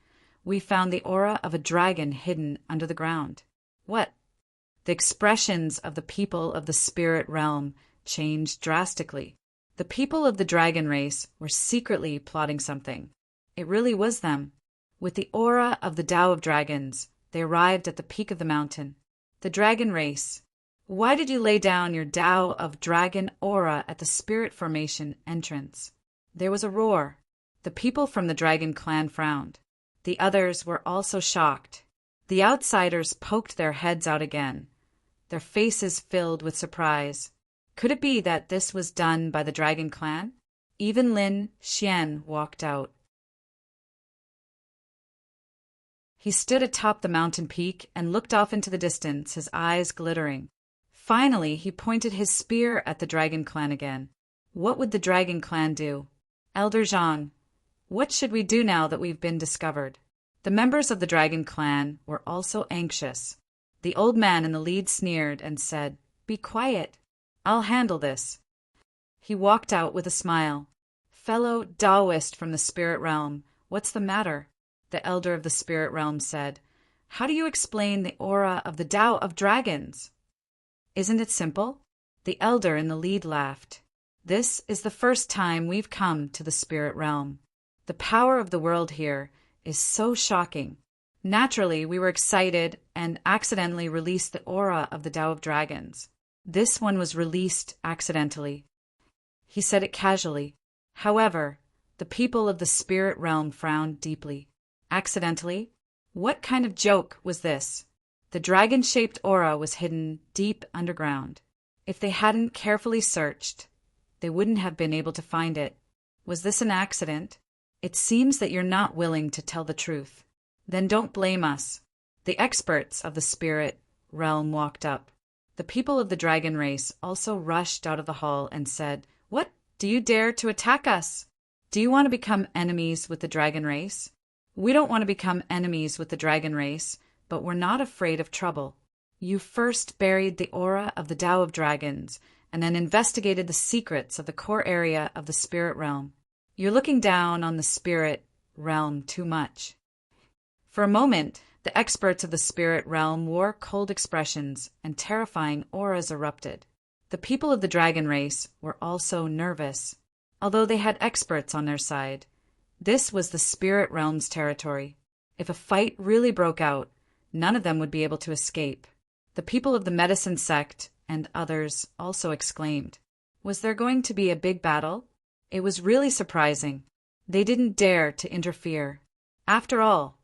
we found the aura of a dragon hidden under the ground. What? The expressions of the people of the Spirit Realm changed drastically. The people of the dragon race were secretly plotting something. It really was them. With the aura of the Tao of Dragons, they arrived at the peak of the mountain. The dragon race. Why did you lay down your Tao of Dragon aura at the Spirit Formation entrance? There was a roar. The people from the dragon clan frowned. The others were also shocked. The outsiders poked their heads out again, their faces filled with surprise. Could it be that this was done by the dragon clan? Even Lin Xian walked out. He stood atop the mountain peak and looked off into the distance, his eyes glittering. Finally, he pointed his spear at the dragon clan again. What would the dragon clan do? Elder Zhang, what should we do now that we've been discovered? The members of the dragon clan were also anxious. The old man in the lead sneered and said, "Be quiet. I'll handle this." He walked out with a smile. "Fellow Taoist from the Spirit Realm, what's the matter?" The elder of the Spirit Realm said. "How do you explain the aura of the Tao of Dragons?" "Isn't it simple?" The elder in the lead laughed. "This is the first time we've come to the Spirit Realm. The power of the world here is so shocking. Naturally, we were excited and accidentally released the aura of the Tao of Dragons. This one was released accidentally." He said it casually. However, the people of the Spirit Realm frowned deeply. Accidentally? What kind of joke was this? The dragon-shaped aura was hidden deep underground. If they hadn't carefully searched, they wouldn't have been able to find it. Was this an accident? It seems that you're not willing to tell the truth. Then don't blame us. The experts of the Spirit Realm walked up. The people of the dragon race also rushed out of the hall and said, "What? Do you dare to attack us? Do you want to become enemies with the dragon race?" "We don't want to become enemies with the dragon race, but we're not afraid of trouble. You first buried the aura of the Tao of Dragons and then investigated the secrets of the core area of the Spirit Realm. You're looking down on the Spirit Realm too much." For a moment, the experts of the Spirit Realm wore cold expressions and terrifying auras erupted. The people of the dragon race were also nervous, although they had experts on their side. This was the Spirit Realm's territory. If a fight really broke out, none of them would be able to escape. The people of the medicine sect and others also exclaimed. Was there going to be a big battle? It was really surprising. They didn't dare to interfere. After all,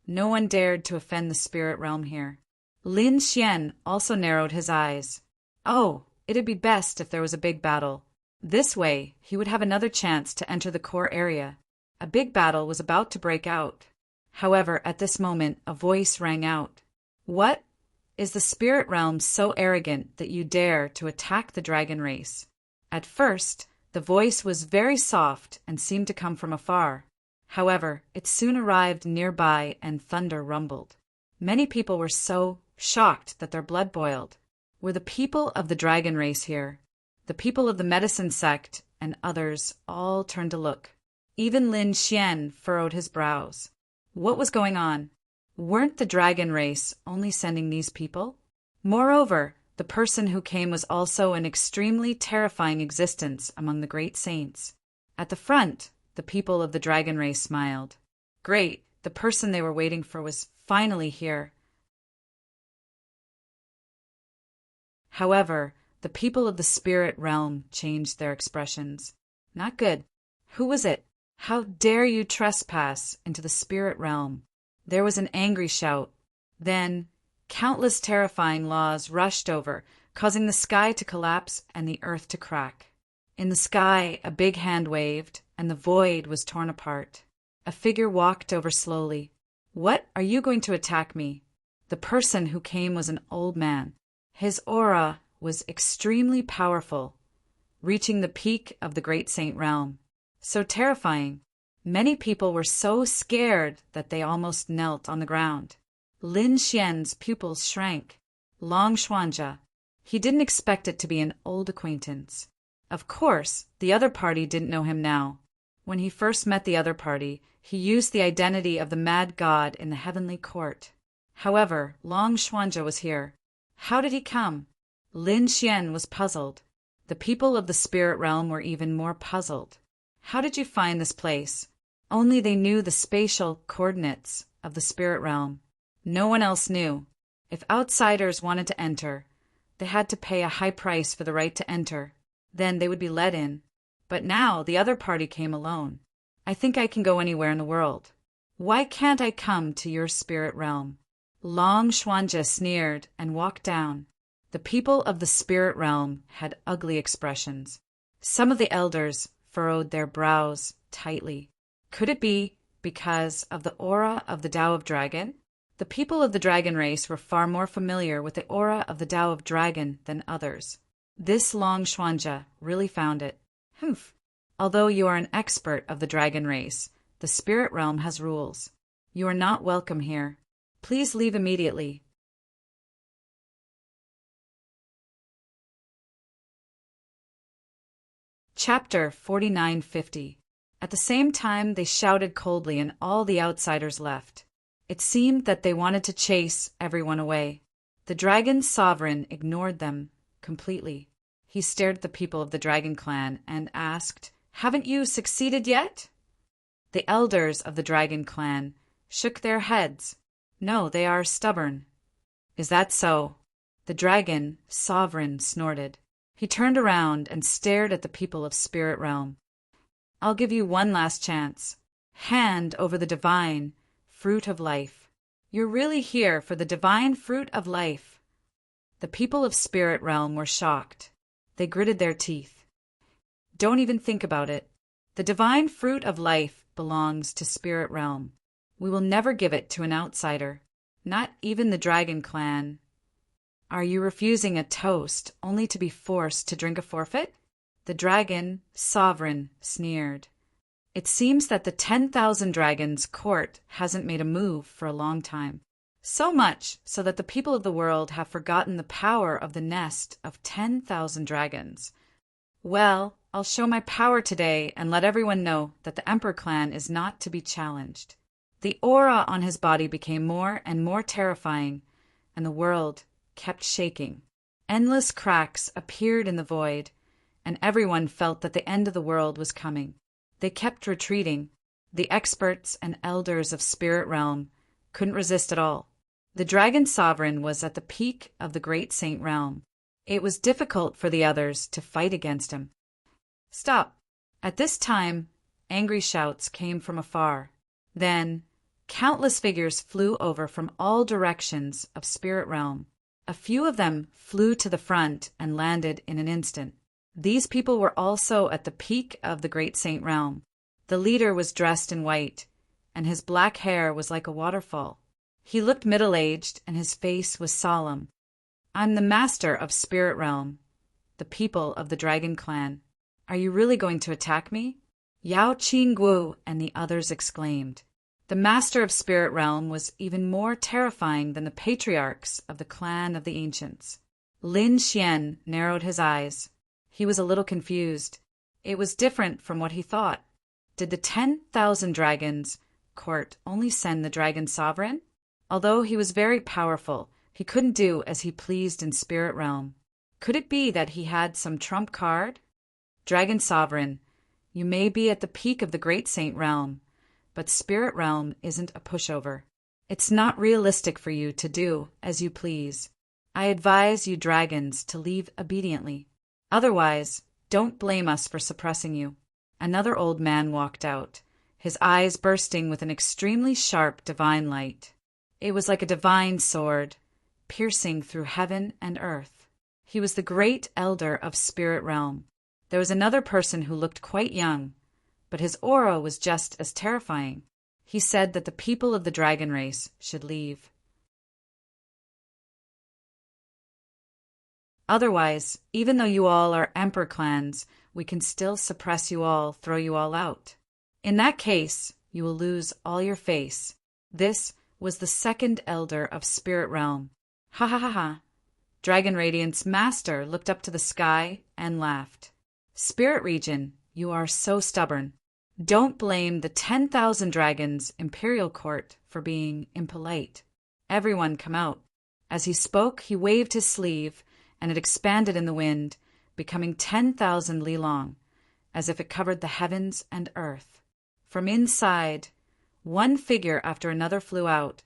no one dared to offend the Spirit Realm here. Lin Xian also narrowed his eyes. Oh, it'd be best if there was a big battle. This way, he would have another chance to enter the core area. A big battle was about to break out. However, at this moment, a voice rang out. "What? Is the Spirit Realm so arrogant that you dare to attack the dragon race?" At first, the voice was very soft and seemed to come from afar. However, it soon arrived nearby and thunder rumbled. Many people were so shocked that their blood boiled. Were the people of the dragon race here? The people of the medicine sect and others all turned to look. Even Lin Xian furrowed his brows. What was going on? Weren't the dragon race only sending these people? Moreover, the person who came was also an extremely terrifying existence among the great saints. At the front, the people of the dragon race smiled. Great, the person they were waiting for was finally here. However, the people of the Spirit Realm changed their expressions. Not good. Who was it? How dare you trespass into the Spirit Realm? There was an angry shout. Then, countless terrifying laws rushed over, causing the sky to collapse and the earth to crack. In the sky, a big hand waved, and the void was torn apart. A figure walked over slowly. "What, are you going to attack me?" The person who came was an old man. His aura was extremely powerful, reaching the peak of the Great Saint Realm. So terrifying. Many people were so scared that they almost knelt on the ground. Lin Xian's pupils shrank. Long Xuanja, He didn't expect it to be an old acquaintance. Of course, the other party didn't know him now. When he first met the other party, he used the identity of the mad god in the heavenly court. However, Long Xuanzhe was here. How did he come? Lin Xian was puzzled. The people of the spirit realm were even more puzzled. How did you find this place? Only they knew the spatial coordinates of the spirit realm. No one else knew. If outsiders wanted to enter, they had to pay a high price for the right to enter. Then they would be let in. But now the other party came alone. I think I can go anywhere in the world. Why can't I come to your spirit realm? Long Xuanzhe sneered and walked down. The people of the spirit realm had ugly expressions. Some of the elders furrowed their brows tightly. Could it be because of the aura of the Tao of Dragon? The people of the dragon race were far more familiar with the aura of the Tao of Dragon than others. This Long Xuanzhe really found it. Humph. Although you are an expert of the dragon race, the spirit realm has rules. You are not welcome here. Please leave immediately. Chapter 4950. At the same time, they shouted coldly and all the outsiders left. It seemed that they wanted to chase everyone away. The dragon's sovereign ignored them completely. He stared at the people of the dragon clan and asked, "Haven't you succeeded yet?" The elders of the dragon clan shook their heads. No, they are stubborn. Is that so? The dragon sovereign snorted. He turned around and stared at the people of spirit realm. I'll give you one last chance. Hand over the divine fruit of life. You're really here for the divine fruit of life. The people of spirit realm were shocked. They gritted their teeth. Don't even think about it. The divine fruit of life belongs to spirit realm. We will never give it to an outsider, not even the dragon clan. Are you refusing a toast only to be forced to drink a forfeit? The dragon sovereign sneered. It seems that the 10,000 dragons court hasn't made a move for a long time. So much so that the people of the world have forgotten the power of the nest of 10,000 dragons. Well, I'll show my power today and let everyone know that the Emperor clan is not to be challenged. The aura on his body became more and more terrifying, and the world kept shaking. Endless cracks appeared in the void, and everyone felt that the end of the world was coming. They kept retreating. The experts and elders of spirit realm couldn't resist at all. The dragon sovereign was at the peak of the great saint realm. It was difficult for the others to fight against him. Stop! At this time, angry shouts came from afar. Then, countless figures flew over from all directions of spirit realm. A few of them flew to the front and landed in an instant. These people were also at the peak of the great saint realm. The leader was dressed in white, and his black hair was like a waterfall. He looked middle-aged, and his face was solemn. I'm the master of spirit realm, the people of the dragon clan. Are you really going to attack me? Yao Qingguo and the others exclaimed. The master of spirit realm was even more terrifying than the patriarchs of the clan of the ancients. Lin Xian narrowed his eyes. He was a little confused. It was different from what he thought. Did the 10,000 dragons court only send the dragon sovereign? Although he was very powerful, he couldn't do as he pleased in spirit realm. Could it be that he had some trump card? Dragon sovereign, you may be at the peak of the great saint realm, but spirit realm isn't a pushover. It's not realistic for you to do as you please. I advise you dragons to leave obediently. Otherwise, don't blame us for suppressing you. Another old man walked out, his eyes bursting with an extremely sharp divine light. It was like a divine sword, piercing through heaven and earth. He was the great elder of spirit realm. There was another person who looked quite young, but his aura was just as terrifying. He said that the people of the dragon race should leave. Otherwise, even though you all are emperor clans, we can still suppress you all, throw you all out. In that case, you will lose all your face. This was the second elder of spirit realm. Ha ha ha ha. Dragon Radiant's master looked up to the sky and laughed. Spirit Region, you are so stubborn. Don't blame the 10,000 dragons' imperial court for being impolite. Everyone come out. As he spoke, he waved his sleeve, and it expanded in the wind, becoming 10,000 li long, as if it covered the heavens and earth. From inside, one figure after another flew out,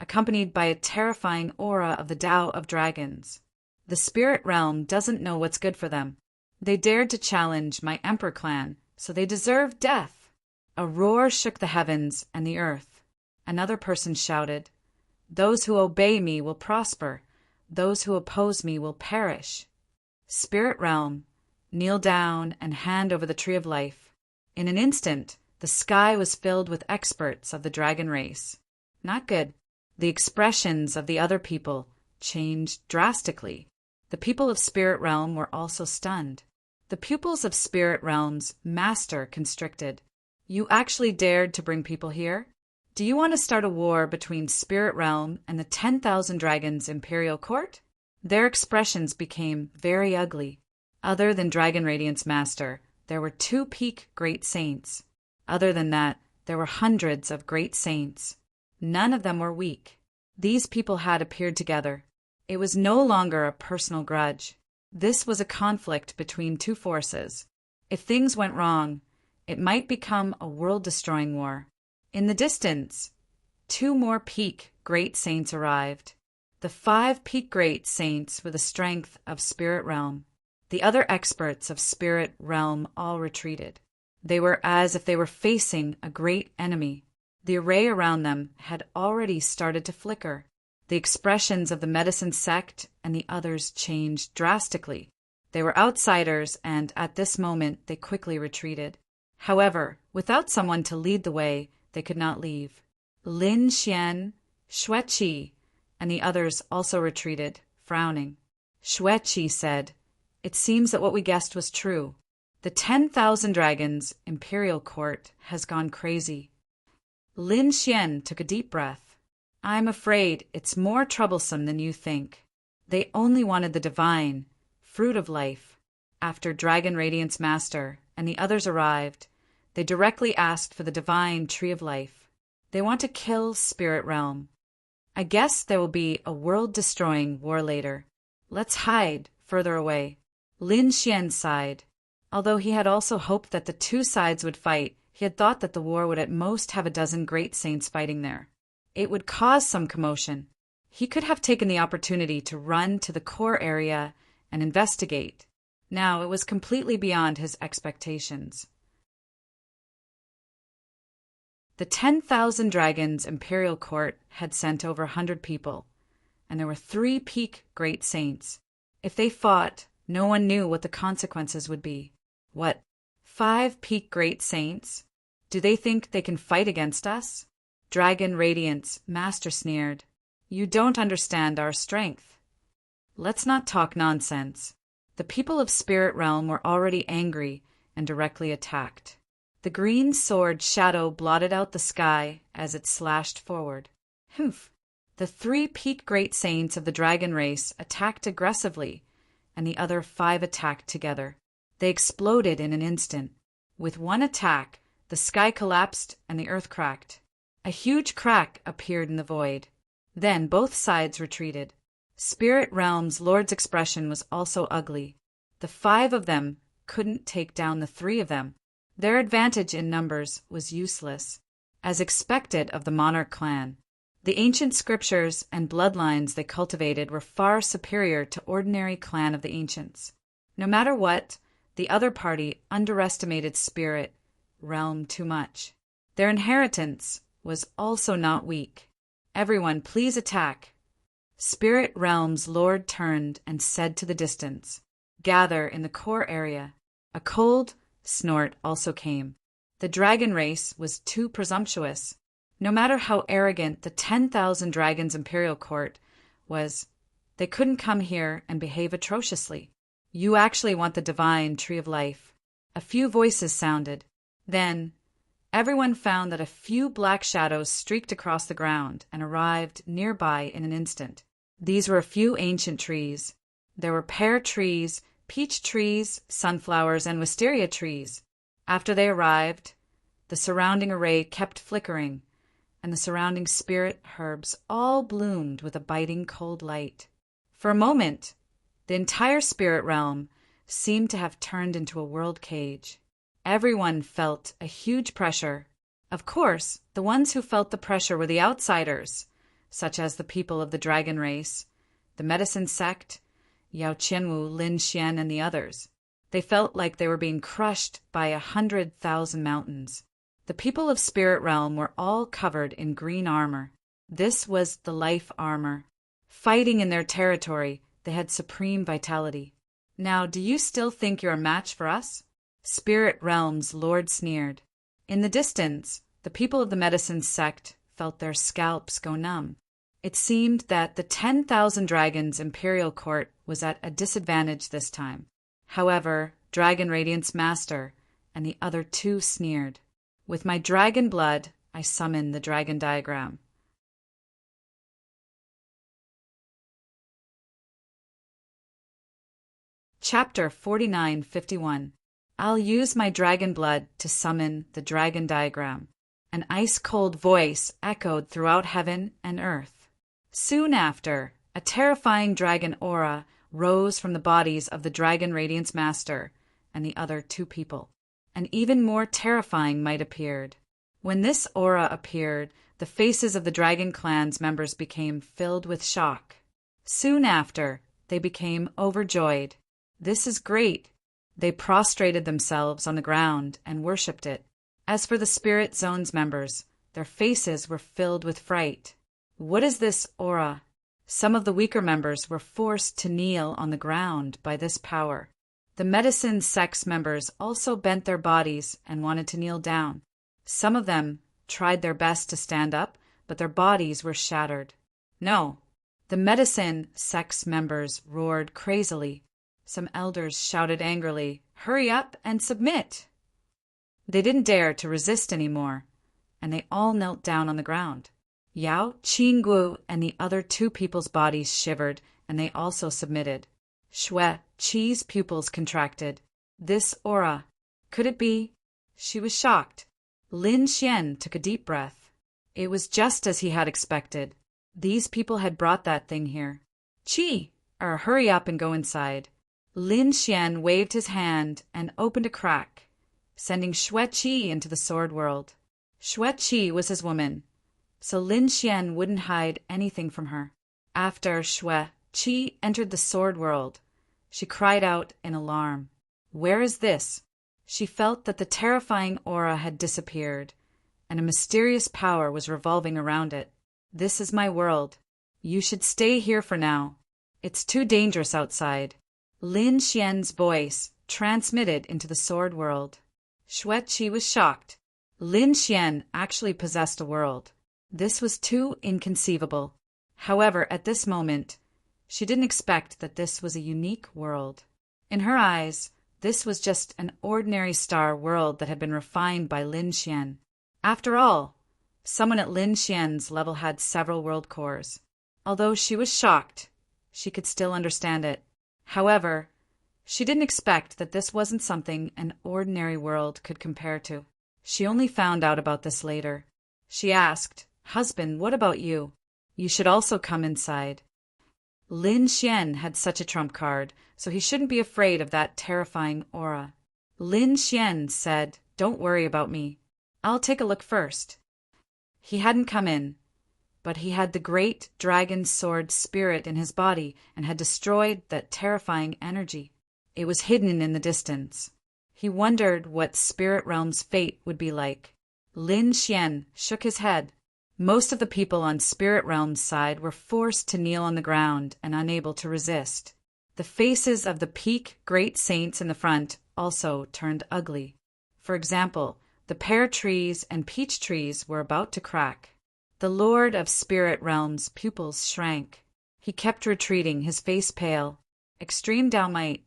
accompanied by a terrifying aura of the Tao of Dragons. The spirit realm doesn't know what's good for them. They dared to challenge my Emperor clan, so they deserve death. A roar shook the heavens and the earth. Another person shouted, "Those who obey me will prosper. Those who oppose me will perish." Spirit realm, kneel down and hand over the tree of life. In an instant, the sky was filled with experts of the dragon race. Not good. The expressions of the other people changed drastically. The people of Spirit Realm were also stunned. The pupils of Spirit Realm's master constricted. You actually dared to bring people here? Do you want to start a war between Spirit Realm and the 10,000 Dragons' Imperial Court? Their expressions became very ugly. Other than Dragon Radiant's master, there were 2 peak great saints. Other than that, there were hundreds of great saints. None of them were weak. These people had appeared together. It was no longer a personal grudge. This was a conflict between 2 forces. If things went wrong, it might become a world-destroying war. In the distance, 2 more peak great saints arrived. The 5 peak great saints were the strength of Spirit Realm. The other experts of Spirit Realm all retreated. They were as if they were facing a great enemy. The array around them had already started to flicker. The expressions of the medicine sect and the others changed drastically. They were outsiders, and at this moment they quickly retreated. However, without someone to lead the way, they could not leave. Lin Xian, Xueqi, and the others also retreated, frowning. Xueqi said, "It seems that what we guessed was true. The 10,000 Dragons' Imperial Court has gone crazy." Lin Xian took a deep breath. "I'm afraid it's more troublesome than you think. They only wanted the divine, fruit of life. After Dragon Radiant's master and the others arrived, they directly asked for the divine tree of life. They want to kill Spirit Realm. I guess there will be a world-destroying war later. Let's hide further away." Lin Xian sighed. Although he had also hoped that the 2 sides would fight, he had thought that the war would at most have a dozen great saints fighting there. It would cause some commotion. He could have taken the opportunity to run to the core area and investigate. Now it was completely beyond his expectations. The 10,000 Dragons' Imperial Court had sent over 100 people, and there were 3 peak great saints. If they fought, no one knew what the consequences would be. What, 5 peak great saints? Do they think they can fight against us? Dragon Radiant's master sneered. "You don't understand our strength." Let's not talk nonsense. The people of Spirit Realm were already angry and directly attacked. The green sword shadow blotted out the sky as it slashed forward. Humph! The 3 peak great saints of the dragon race attacked aggressively, and the other 5 attacked together. They exploded in an instant. With one attack, the sky collapsed and the earth cracked. A huge crack appeared in the void. Then both sides retreated. Spirit Realm's Lord's expression was also ugly. The 5 of them couldn't take down the 3 of them. Their advantage in numbers was useless, as expected of the monarch clan. The ancient scriptures and bloodlines they cultivated were far superior to ordinary clan of the ancients. No matter what, the other party underestimated Spirit Realm too much. Their inheritance was also not weak. "Everyone, please attack." Spirit Realm's Lord turned and said to the distance, "Gather in the core area." A cold snort also came. The dragon race was too presumptuous. No matter how arrogant the 10,000 Dragons' Imperial Court was, they couldn't come here and behave atrociously. "You actually want the divine tree of life." A few voices sounded. Then, everyone found that a few black shadows streaked across the ground and arrived nearby in an instant. These were a few ancient trees. There were pear trees, peach trees, sunflowers, and wisteria trees. After they arrived, the surrounding array kept flickering, and the surrounding spirit herbs all bloomed with a biting cold light. For a moment, the entire spirit realm seemed to have turned into a world cage. Everyone felt a huge pressure. Of course, the ones who felt the pressure were the outsiders, such as the people of the dragon race, the medicine sect, Yao Qianwu, Lin Xian, and the others. They felt like they were being crushed by 100,000 mountains. The people of Spirit Realm were all covered in green armor. This was the life armor. Fighting in their territory, they had supreme vitality. Now, do you still think you're a match for us? Spirit Realm's Lord sneered. In the distance, the people of the medicine sect felt their scalps go numb. It seemed that the 10,000 Dragons Imperial Court was at a disadvantage this time. However, Dragon Radiance Master and the other two sneered. With my dragon blood, I summoned the dragon diagram. Chapter 4951. I'll use my dragon blood to summon the dragon diagram. An ice-cold voice echoed throughout heaven and earth. Soon after, a terrifying dragon aura rose from the bodies of the Dragon Radiance Master and the other two people. An even more terrifying might appeared. When this aura appeared, the faces of the Dragon Clan's members became filled with shock. Soon after, they became overjoyed. This is great. They prostrated themselves on the ground and worshipped it. As for the Spirit Zone's members, their faces were filled with fright. What is this aura? Some of the weaker members were forced to kneel on the ground by this power. The medicine sect's members also bent their bodies and wanted to kneel down. Some of them tried their best to stand up, but their bodies were shattered. No, the medicine sect's members roared crazily. Some elders shouted angrily, "Hurry up and submit!" They didn't dare to resist anymore, and they all knelt down on the ground. Yao, Qinggu, and the other two people's bodies shivered, and they also submitted. Shui, Qi's pupils contracted. This aura. Could it be? She was shocked. Lin Xian took a deep breath. It was just as he had expected. These people had brought that thing here. Qi, hurry up and go inside. Lin Xian waved his hand and opened a crack, sending Shui Qi into the sword world. Shui Qi was his woman, so Lin Xian wouldn't hide anything from her. After Shui Qi entered the sword world, she cried out in alarm. Where is this? She felt that the terrifying aura had disappeared, and a mysterious power was revolving around it. This is my world. You should stay here for now. It's too dangerous outside. Lin Xian's voice transmitted into the sword world. Shui Qi was shocked. Lin Xian actually possessed a world. This was too inconceivable. However, at this moment, she didn't expect that this was a unique world. In her eyes, this was just an ordinary star world that had been refined by Lin Xian. After all, someone at Lin Xian's level had several world cores. Although she was shocked, she could still understand it. However, she didn't expect that this wasn't something an ordinary world could compare to. She only found out about this later. She asked, "Husband, what about you? You should also come inside." Lin Xian had such a trump card, so he shouldn't be afraid of that terrifying aura. Lin Xian said, "Don't worry about me. I'll take a look first." He hadn't come in, but he had the great dragon sword spirit in his body and had destroyed that terrifying energy. It was hidden in the distance. He wondered what Spirit Realm's fate would be like. Lin Xian shook his head. Most of the people on Spirit Realm's side were forced to kneel on the ground and unable to resist. The faces of the peak great saints in the front also turned ugly. For example, the pear trees and peach trees were about to crack. The Lord of Spirit Realm's pupils shrank. He kept retreating, his face pale. Extreme downmight.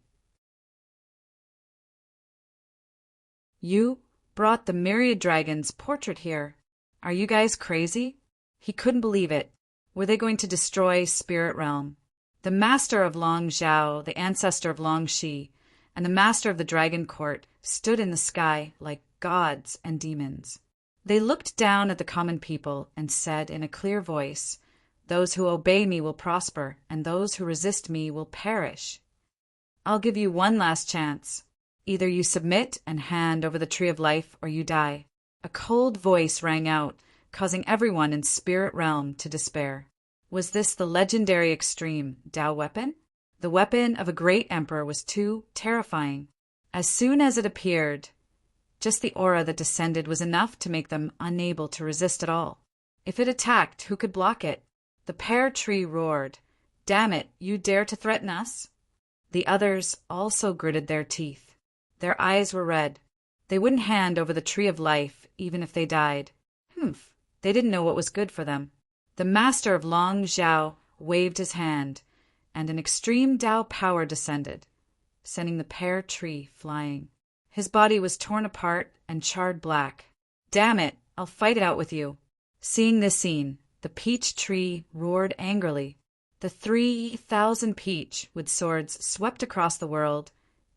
You brought the myriad dragon's portrait here. Are you guys crazy? He couldn't believe it. Were they going to destroy Spirit Realm? The master of Long Zhao, the ancestor of Long Shi, and the master of the Dragon Court stood in the sky like gods and demons. They looked down at the common people and said in a clear voice, "Those who obey me will prosper, and those who resist me will perish. I'll give you one last chance. Either you submit and hand over the Tree of Life, or you die." A cold voice rang out, causing everyone in Spirit Realm to despair. Was this the legendary extreme Dao weapon? The weapon of a great emperor was too terrifying. As soon as it appeared, just the aura that descended was enough to make them unable to resist at all. If it attacked, who could block it? The pear tree roared, "Damn it, you dare to threaten us?" The others also gritted their teeth. Their eyes were red. They wouldn't hand over the Tree of Life, even if they died. They didn't know what was good for them. The master of Long Zhao waved his hand, and an extreme Dao power descended, sending the pear tree flying. His body was torn apart and charred black. "Damn it, I'll fight it out with you." Seeing this scene, the peach tree roared angrily. The 3,000 peach with swords swept across the world,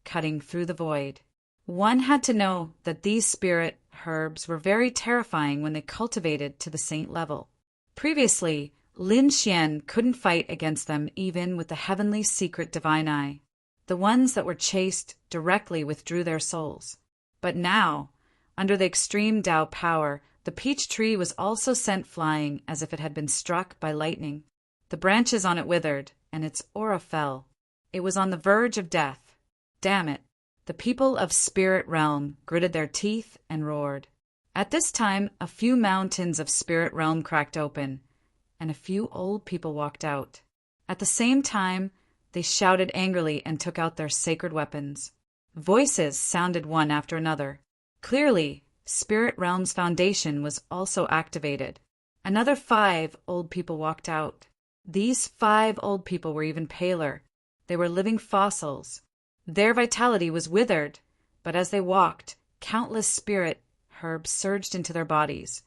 cutting through the void. One had to know that these spirit herbs were very terrifying when they cultivated to the saint level. Previously, Lin Xian couldn't fight against them even with the heavenly secret divine eye. The ones that were chased directly withdrew their souls. But now, under the extreme Dao power, the peach tree was also sent flying as if it had been struck by lightning. The branches on it withered, and its aura fell. It was on the verge of death. Damn it. The people of Spirit Realm gritted their teeth and roared. At this time, a few mountains of Spirit Realm cracked open, and a few old people walked out. At the same time, they shouted angrily and took out their sacred weapons. Voices sounded one after another. Clearly, Spirit Realm's foundation was also activated. Another 5 old people walked out. These 5 old people were even paler. They were living fossils. Their vitality was withered, but as they walked, countless spirit herbs surged into their bodies,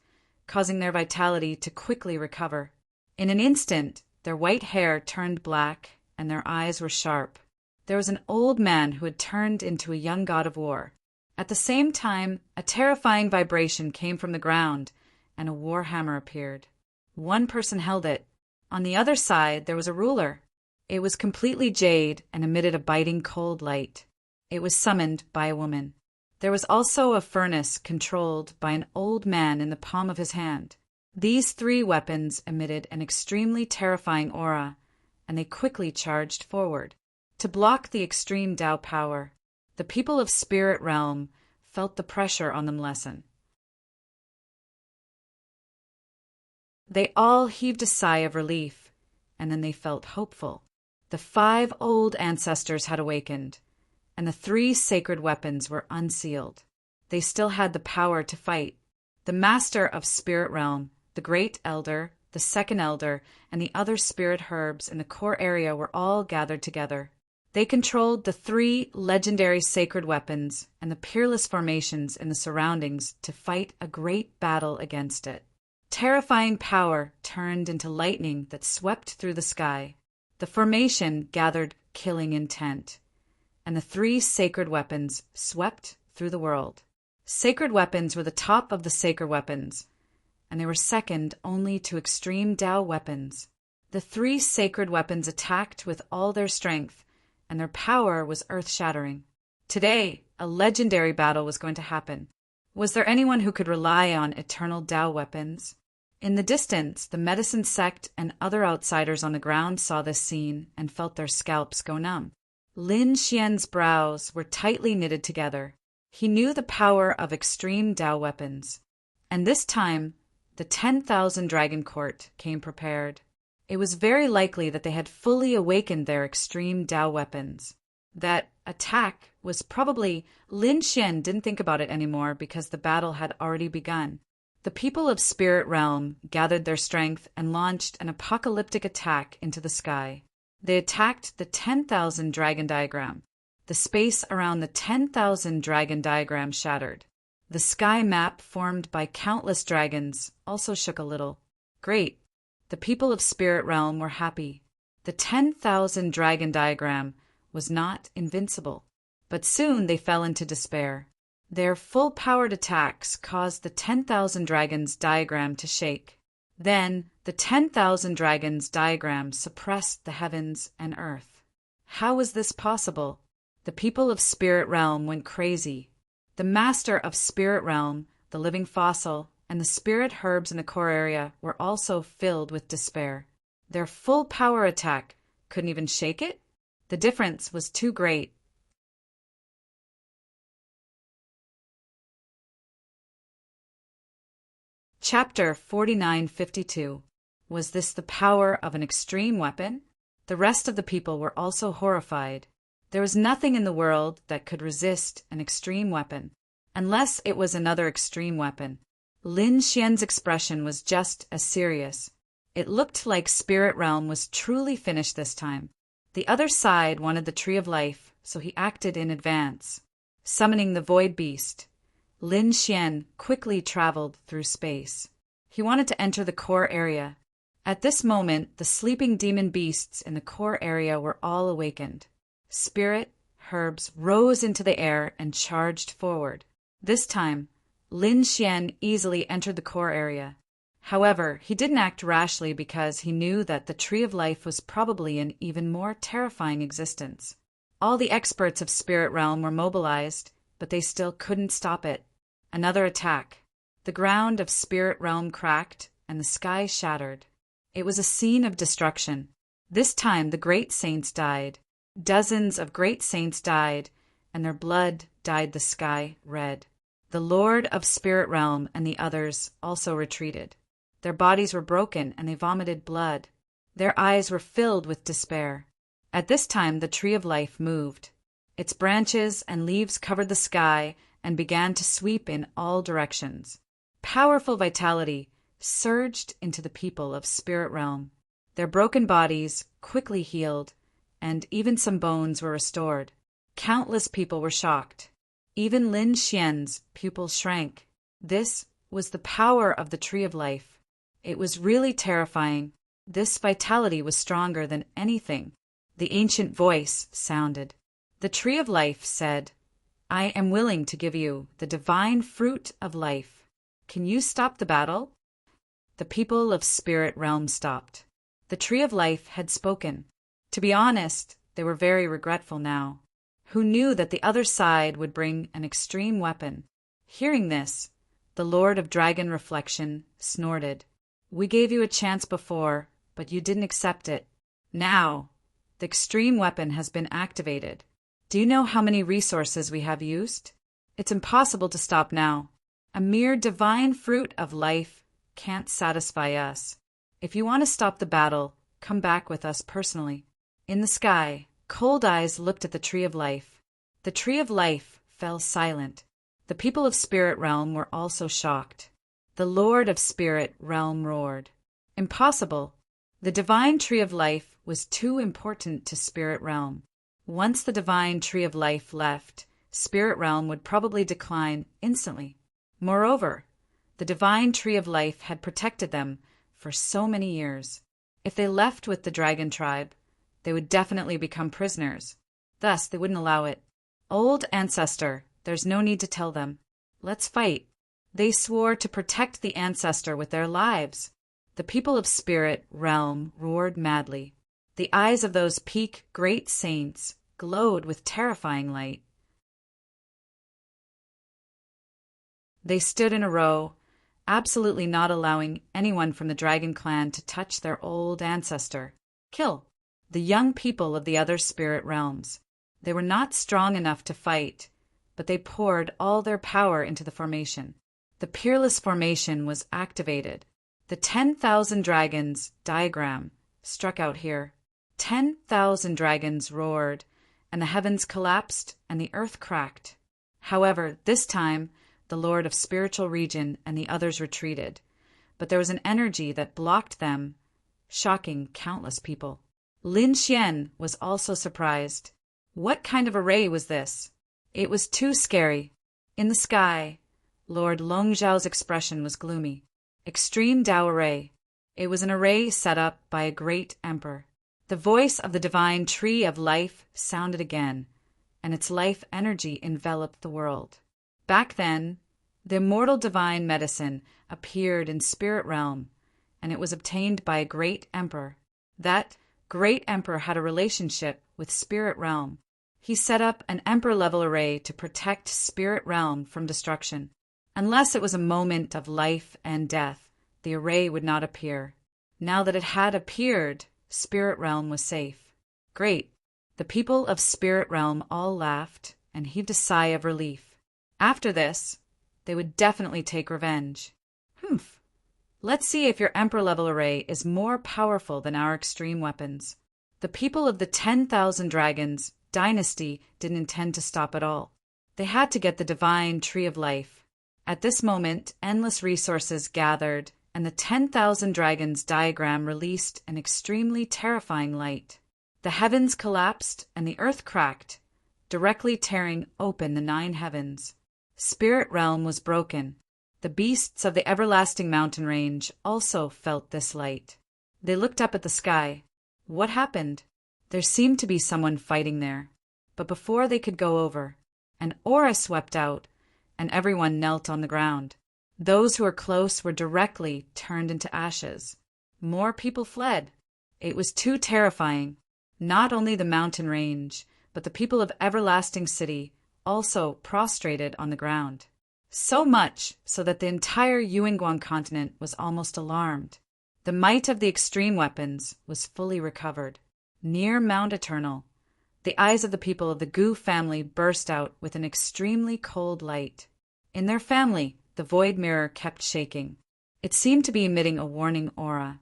causing their vitality to quickly recover. In an instant, their white hair turned black and their eyes were sharp. There was an old man who had turned into a young god of war. At the same time, a terrifying vibration came from the ground, and a war hammer appeared. One person held it. On the other side, there was a ruler. It was completely jade and emitted a biting cold light. It was summoned by a woman. There was also a furnace controlled by an old man in the palm of his hand. These 3 weapons emitted an extremely terrifying aura, and they quickly charged forward. To block the extreme Dao power, the people of Spirit Realm felt the pressure on them lessen. They all heaved a sigh of relief, and then they felt hopeful. The 5 old ancestors had awakened, and the 3 sacred weapons were unsealed. They still had the power to fight. The master of Spirit Realm, the Great Elder, the Second Elder, and the other spirit herbs in the core area were all gathered together. They controlled the 3 legendary sacred weapons and the peerless formations in the surroundings to fight a great battle against it. Terrifying power turned into lightning that swept through the sky. The formation gathered killing intent, and the 3 sacred weapons swept through the world. Sacred weapons were the top of the sacred weapons, and they were second only to extreme Dao weapons. The 3 sacred weapons attacked with all their strength, and their power was earth-shattering. Today, a legendary battle was going to happen. Was there anyone who could rely on eternal Dao weapons? In the distance, the medicine sect and other outsiders on the ground saw this scene and felt their scalps go numb. Lin Xian's brows were tightly knitted together. He knew the power of extreme Dao weapons. And this time, the 10,000 Dragon Court came prepared. It was very likely that they had fully awakened their extreme Dao weapons. That attack was probably... Lin Xian didn't think about it anymore because the battle had already begun. The people of Spirit Realm gathered their strength and launched an apocalyptic attack into the sky. They attacked the 10,000 dragon diagram. The space around the 10,000 dragon diagram shattered. The sky map formed by countless dragons also shook a little. Great. The people of Spirit Realm were happy. The 10,000 dragon diagram was not invincible, but soon they fell into despair. Their full-powered attacks caused the 10,000 dragons diagram to shake. Then, the 10,000 dragons diagram suppressed the heavens and earth. How was this possible? The people of Spirit Realm went crazy. The master of Spirit Realm, the living fossil, and the spirit herbs in the core area were also filled with despair. Their full power attack couldn't even shake it? The difference was too great. Chapter 4952. Was this the power of an extreme weapon? The rest of the people were also horrified. There was nothing in the world that could resist an extreme weapon, unless it was another extreme weapon. Lin Xian's expression was just as serious. It looked like Spirit Realm was truly finished this time. The other side wanted the Tree of Life, so he acted in advance. Summoning the Void Beast, Lin Xian quickly traveled through space. He wanted to enter the core area. At this moment, the sleeping demon beasts in the core area were all awakened. Spirit herbs rose into the air and charged forward. This time, Lin Xian easily entered the core area. However, he didn't act rashly because he knew that the Tree of Life was probably an even more terrifying existence. All the experts of Spirit Realm were mobilized, but they still couldn't stop it. Another attack. The ground of Spirit Realm cracked, and the sky shattered. It was a scene of destruction. This time the great saints died. Dozens of great saints died, and their blood dyed the sky red. The Lord of Spirit Realm and the others also retreated. Their bodies were broken, and they vomited blood. Their eyes were filled with despair. At this time the Tree of Life moved. Its branches and leaves covered the sky and began to sweep in all directions. Powerful vitality surged into the people of Spirit Realm. Their broken bodies quickly healed, and even some bones were restored. Countless people were shocked. Even Lin Xian's pupils shrank. This was the power of the Tree of Life. It was really terrifying. This vitality was stronger than anything. The ancient voice sounded. The Tree of Life said, "I am willing to give you the divine fruit of life. Can you stop the battle?" The people of Spirit Realm stopped. The Tree of Life had spoken. To be honest, they were very regretful now. Who knew that the other side would bring an extreme weapon? Hearing this, the Lord of Dragon Reflection snorted. "We gave you a chance before, but you didn't accept it. Now, the extreme weapon has been activated. Do you know how many resources we have used? It's impossible to stop now. A mere divine fruit of life can't satisfy us. If you want to stop the battle, come back with us personally." In the sky, cold eyes looked at the Tree of Life. The Tree of Life fell silent. The people of Spirit Realm were also shocked. The Lord of Spirit Realm roared. Impossible. The divine Tree of Life was too important to Spirit Realm. Once the divine Tree of Life left, Spirit Realm would probably decline instantly. Moreover, the divine Tree of Life had protected them for so many years. If they left with the dragon tribe, they would definitely become prisoners. Thus, they wouldn't allow it. "Old ancestor, there's no need to tell them. Let's fight." They swore to protect the ancestor with their lives. The people of Spirit Realm roared madly. The eyes of those peak great saints glowed with terrifying light. They stood in a row, absolutely not allowing anyone from the dragon clan to touch their old ancestor. Kill the young people of the other spirit realms. They were not strong enough to fight, but they poured all their power into the formation. The peerless formation was activated. The 10,000 dragons diagram struck out here. 10,000 dragons roared, and the heavens collapsed and the earth cracked. However, this time, the Lord of Spiritual Region and the others retreated, but there was an energy that blocked them, shocking countless people. Lin Xian was also surprised. What kind of array was this? It was too scary. In the sky, Lord Longzhao's expression was gloomy. Extreme Dao array. It was an array set up by a great emperor. The voice of the divine tree of life sounded again, and its life energy enveloped the world. Back then, the immortal divine medicine appeared in spirit realm, and it was obtained by a great emperor. That great emperor had a relationship with spirit realm. He set up an emperor-level array to protect spirit realm from destruction. Unless it was a moment of life and death, the array would not appear. Now that it had appeared, spirit realm was safe. Great. The people of spirit realm all laughed and heaved a sigh of relief. After this, they would definitely take revenge. Humph. Let's see if your emperor-level array is more powerful than our extreme weapons. The people of the 10,000 Dragons dynasty didn't intend to stop at all. They had to get the divine tree of life. At this moment, endless resources gathered, and the 10,000 Dragons diagram released an extremely terrifying light. The heavens collapsed and the earth cracked, directly tearing open the 9 heavens. Spirit realm was broken. The beasts of the everlasting mountain range also felt this light. They looked up at the sky. What happened? There seemed to be someone fighting there. But before they could go over, an aura swept out, and everyone knelt on the ground. Those who were close were directly turned into ashes. More people fled. It was too terrifying. Not only the mountain range, but the people of Everlasting City also prostrated on the ground. So much so that the entire Yuengguang continent was almost alarmed. The might of the extreme weapons was fully recovered. Near Mount Eternal, the eyes of the people of the Gu family burst out with an extremely cold light. In their family, the void mirror kept shaking. It seemed to be emitting a warning aura.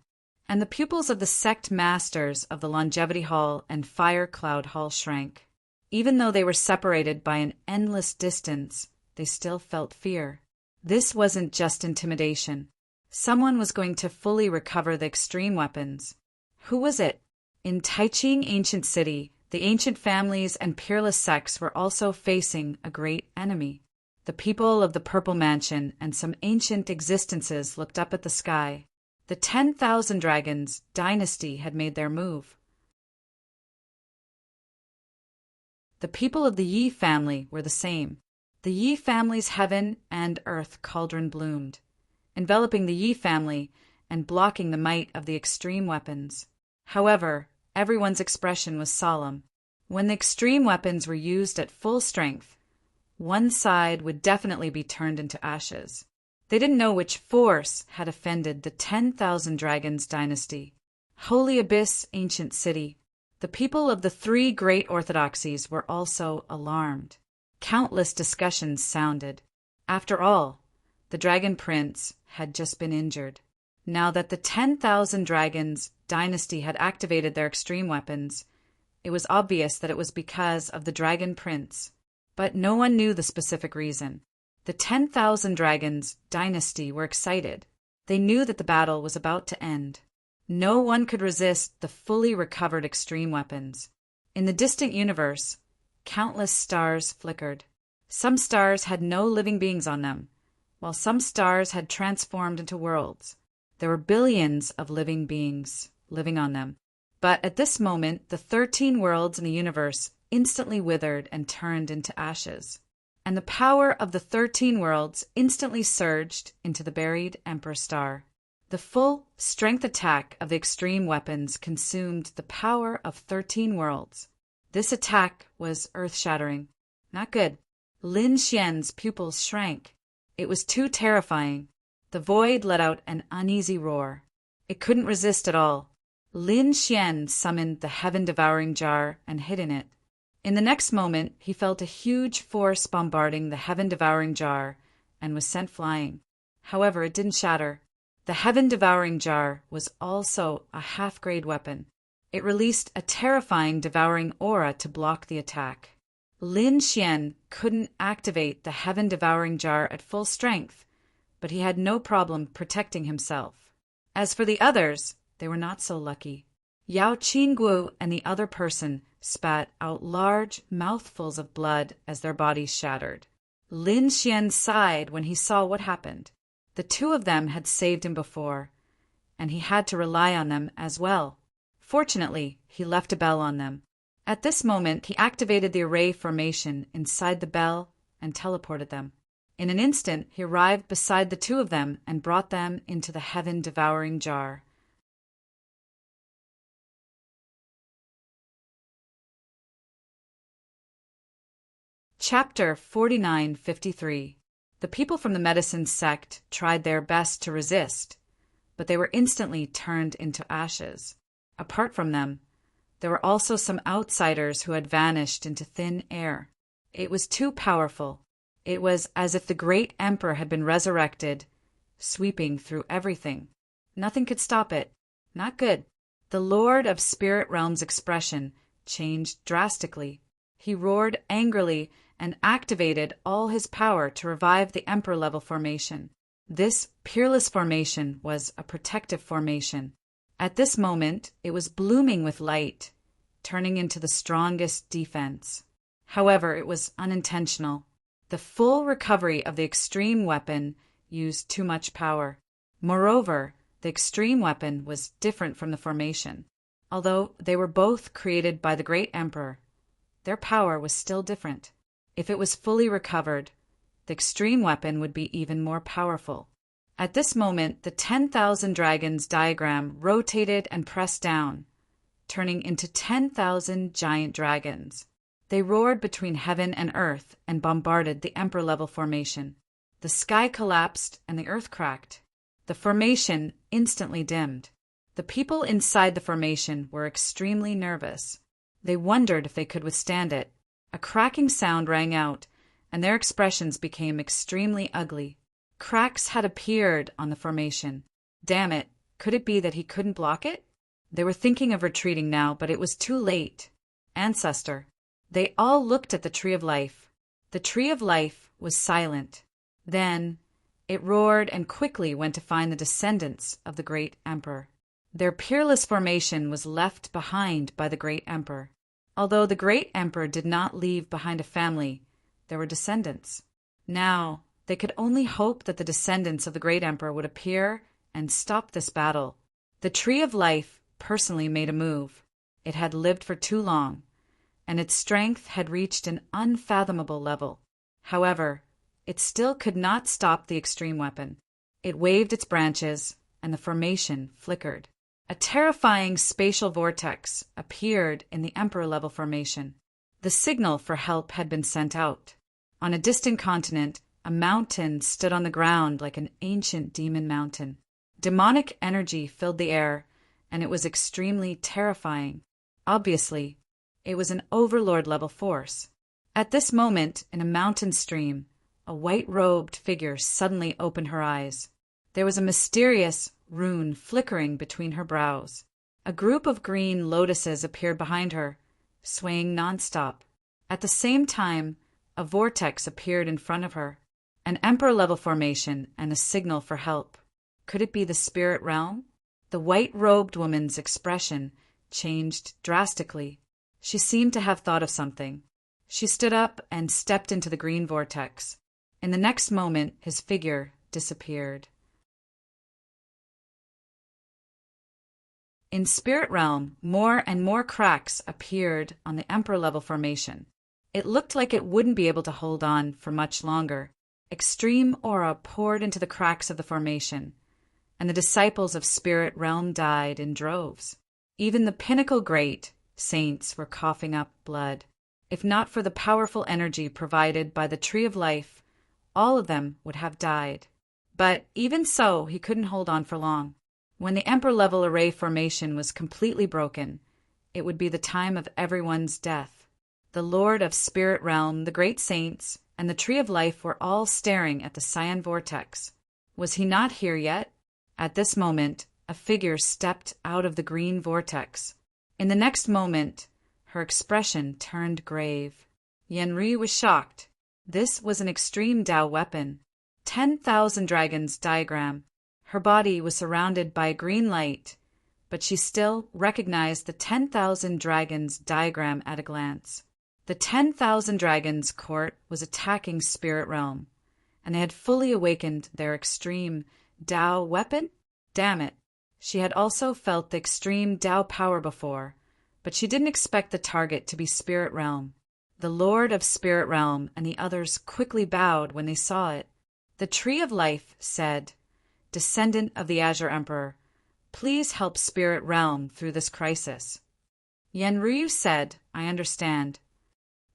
And the pupils of the sect masters of the Longevity Hall and Fire Cloud Hall shrank. Even though they were separated by an endless distance, they still felt fear. This wasn't just intimidation. Someone was going to fully recover the extreme weapons. Who was it? In Taiching Ancient City, the ancient families and peerless sects were also facing a great enemy. The people of the Purple Mansion and some ancient existences looked up at the sky. The 10,000 Dragons dynasty had made their move. The people of the Yi family were the same. The Yi family's heaven and earth cauldron bloomed, enveloping the Yi family and blocking the might of the extreme weapons. However, everyone's expression was solemn. When the extreme weapons were used at full strength, one side would definitely be turned into ashes. They didn't know which force had offended the 10,000 Dragons dynasty. Holy Abyss, Ancient City. The people of the 3 great orthodoxies were also alarmed. Countless discussions sounded. After all, the Dragon Prince had just been injured. Now that the 10,000 Dragons dynasty had activated their extreme weapons, it was obvious that it was because of the Dragon Prince. But no one knew the specific reason. The 10,000 Dragons dynasty were excited. They knew that the battle was about to end. No one could resist the fully recovered extreme weapons. In the distant universe, countless stars flickered. Some stars had no living beings on them, while some stars had transformed into worlds. There were billions of living beings living on them. But at this moment, the 13 worlds in the universe instantly withered and turned into ashes. And the power of the 13 worlds instantly surged into the buried Emperor Star. The full strength attack of the extreme weapons consumed the power of 13 worlds. This attack was earth-shattering. Not good. Lin Xian's pupils shrank. It was too terrifying. The void let out an uneasy roar. It couldn't resist at all. Lin Xian summoned the heaven-devouring jar and hid in it. In the next moment, he felt a huge force bombarding the heaven-devouring jar and was sent flying. However, it didn't shatter. The heaven-devouring jar was also a half-grade weapon. It released a terrifying devouring aura to block the attack. Lin Xian couldn't activate the heaven-devouring jar at full strength, but he had no problem protecting himself. As for the others, they were not so lucky. Yao Qingguo and the other person spat out large mouthfuls of blood as their bodies shattered. Lin Xian sighed when he saw what happened. The two of them had saved him before, and he had to rely on them as well. Fortunately, he left a bell on them. At this moment, he activated the array formation inside the bell and teleported them. In an instant, he arrived beside the two of them and brought them into the heaven-devouring jar. Chapter 4953. The people from the medicine sect tried their best to resist, but they were instantly turned into ashes. Apart from them, there were also some outsiders who had vanished into thin air. It was too powerful. It was as if the great emperor had been resurrected, sweeping through everything. Nothing could stop it. Not good. The Lord of Spirit Realm's expression changed drastically. He roared angrily and activated all his power to revive the Emperor-level formation. This peerless formation was a protective formation. At this moment, it was blooming with light, turning into the strongest defense. However, it was unintentional. The full recovery of the extreme weapon used too much power. Moreover, the extreme weapon was different from the formation. Although they were both created by the great emperor, their power was still different. If it was fully recovered, the extreme weapon would be even more powerful. At this moment, the 10,000 dragons diagram rotated and pressed down, turning into 10,000 giant dragons. They roared between heaven and earth and bombarded the emperor-level formation. The sky collapsed and the earth cracked. The formation instantly dimmed. The people inside the formation were extremely nervous. They wondered if they could withstand it. A cracking sound rang out, and their expressions became extremely ugly. Cracks had appeared on the formation. Damn it, could it be that he couldn't block it? They were thinking of retreating now, but it was too late. Ancestor. They all looked at the Tree of Life. The Tree of Life was silent. Then it roared and quickly went to find the descendants of the great emperor. Their peerless formation was left behind by the great emperor. Although the great emperor did not leave behind a family, there were descendants. Now, they could only hope that the descendants of the great emperor would appear and stop this battle. The Tree of Life personally made a move. It had lived for too long, and its strength had reached an unfathomable level. However, it still could not stop the extreme weapon. It waved its branches, and the formation flickered. A terrifying spatial vortex appeared in the Emperor-level formation. The signal for help had been sent out. On a distant continent, a mountain stood on the ground like an ancient demon mountain. Demonic energy filled the air, and it was extremely terrifying. Obviously, it was an overlord-level force. At this moment, in a mountain stream, a white-robed figure suddenly opened her eyes. There was a mysterious rune flickering between her brows. A group of green lotuses appeared behind her, swaying nonstop. At the same time, a vortex appeared in front of her, an emperor-level formation and a signal for help. Could it be the spirit realm? The white-robed woman's expression changed drastically. She seemed to have thought of something. She stood up and stepped into the green vortex. In the next moment, his figure disappeared. In Spirit Realm, more and more cracks appeared on the Emperor-level formation. It looked like it wouldn't be able to hold on for much longer. Extreme aura poured into the cracks of the formation, and the disciples of Spirit Realm died in droves. Even the pinnacle great saints were coughing up blood. If not for the powerful energy provided by the Tree of Life, all of them would have died. But even so, he couldn't hold on for long. When the Emperor-level array formation was completely broken, it would be the time of everyone's death. The Lord of Spirit Realm, the great saints, and the Tree of Life were all staring at the Cyan Vortex. Was he not here yet? At this moment, a figure stepped out of the green vortex. In the next moment, her expression turned grave. Yenri was shocked. This was an extreme Dao weapon. 10,000 dragons diagram. Her body was surrounded by green light, but she still recognized the 10,000 dragons diagram at a glance. The 10,000 dragons court was attacking Spirit Realm, and they had fully awakened their extreme Dao weapon? Damn it. She had also felt the extreme Tao power before, but she didn't expect the target to be Spirit Realm. The Lord of Spirit Realm and the others quickly bowed when they saw it. The Tree of Life said, "Descendant of the Azure Emperor, please help Spirit Realm through this crisis." Yenryu said, "I understand."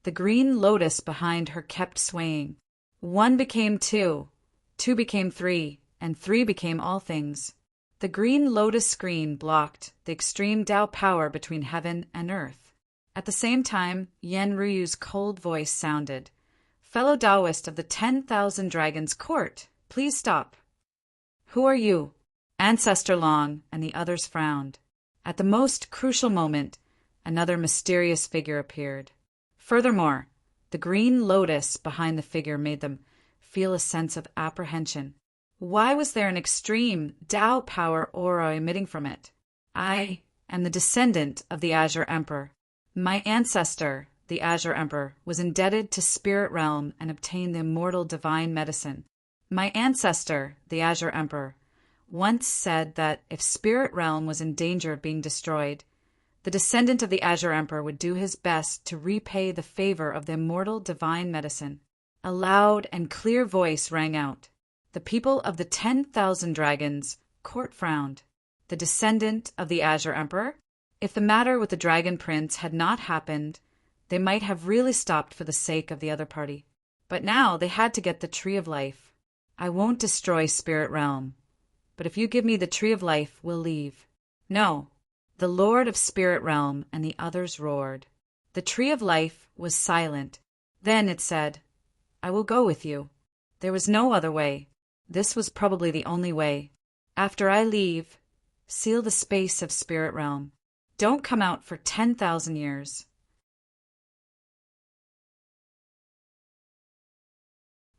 The green lotus behind her kept swaying. 1 became 2, 2 became 3, and 3 became all things. The green lotus screen blocked the extreme Tao power between heaven and earth. At the same time, Yenryu's cold voice sounded, "Fellow Taoist of the 10,000 Dragons Court, please stop." "Who are you?" Ancestor Long and the others frowned. At the most crucial moment, another mysterious figure appeared. Furthermore, the green lotus behind the figure made them feel a sense of apprehension. Why was there an extreme Tao power aura emitting from it? "I am the descendant of the Azure Emperor. My ancestor, the Azure Emperor, was indebted to Spirit Realm and obtained the immortal divine medicine. My ancestor, the Azure Emperor, once said that if Spirit Realm was in danger of being destroyed, the descendant of the Azure Emperor would do his best to repay the favor of the immortal divine medicine." A loud and clear voice rang out. The people of the 10,000 Dragons Court frowned. The descendant of the Azure Emperor? If the matter with the Dragon Prince had not happened, they might have really stopped for the sake of the other party. But now they had to get the Tree of Life. "I won't destroy Spirit Realm, but if you give me the Tree of Life, we'll leave." "No." The Lord of Spirit Realm and the others roared. The Tree of Life was silent. Then it said, "I will go with you." There was no other way. This was probably the only way. "After I leave, seal the space of Spirit Realm. Don't come out for 10,000 years."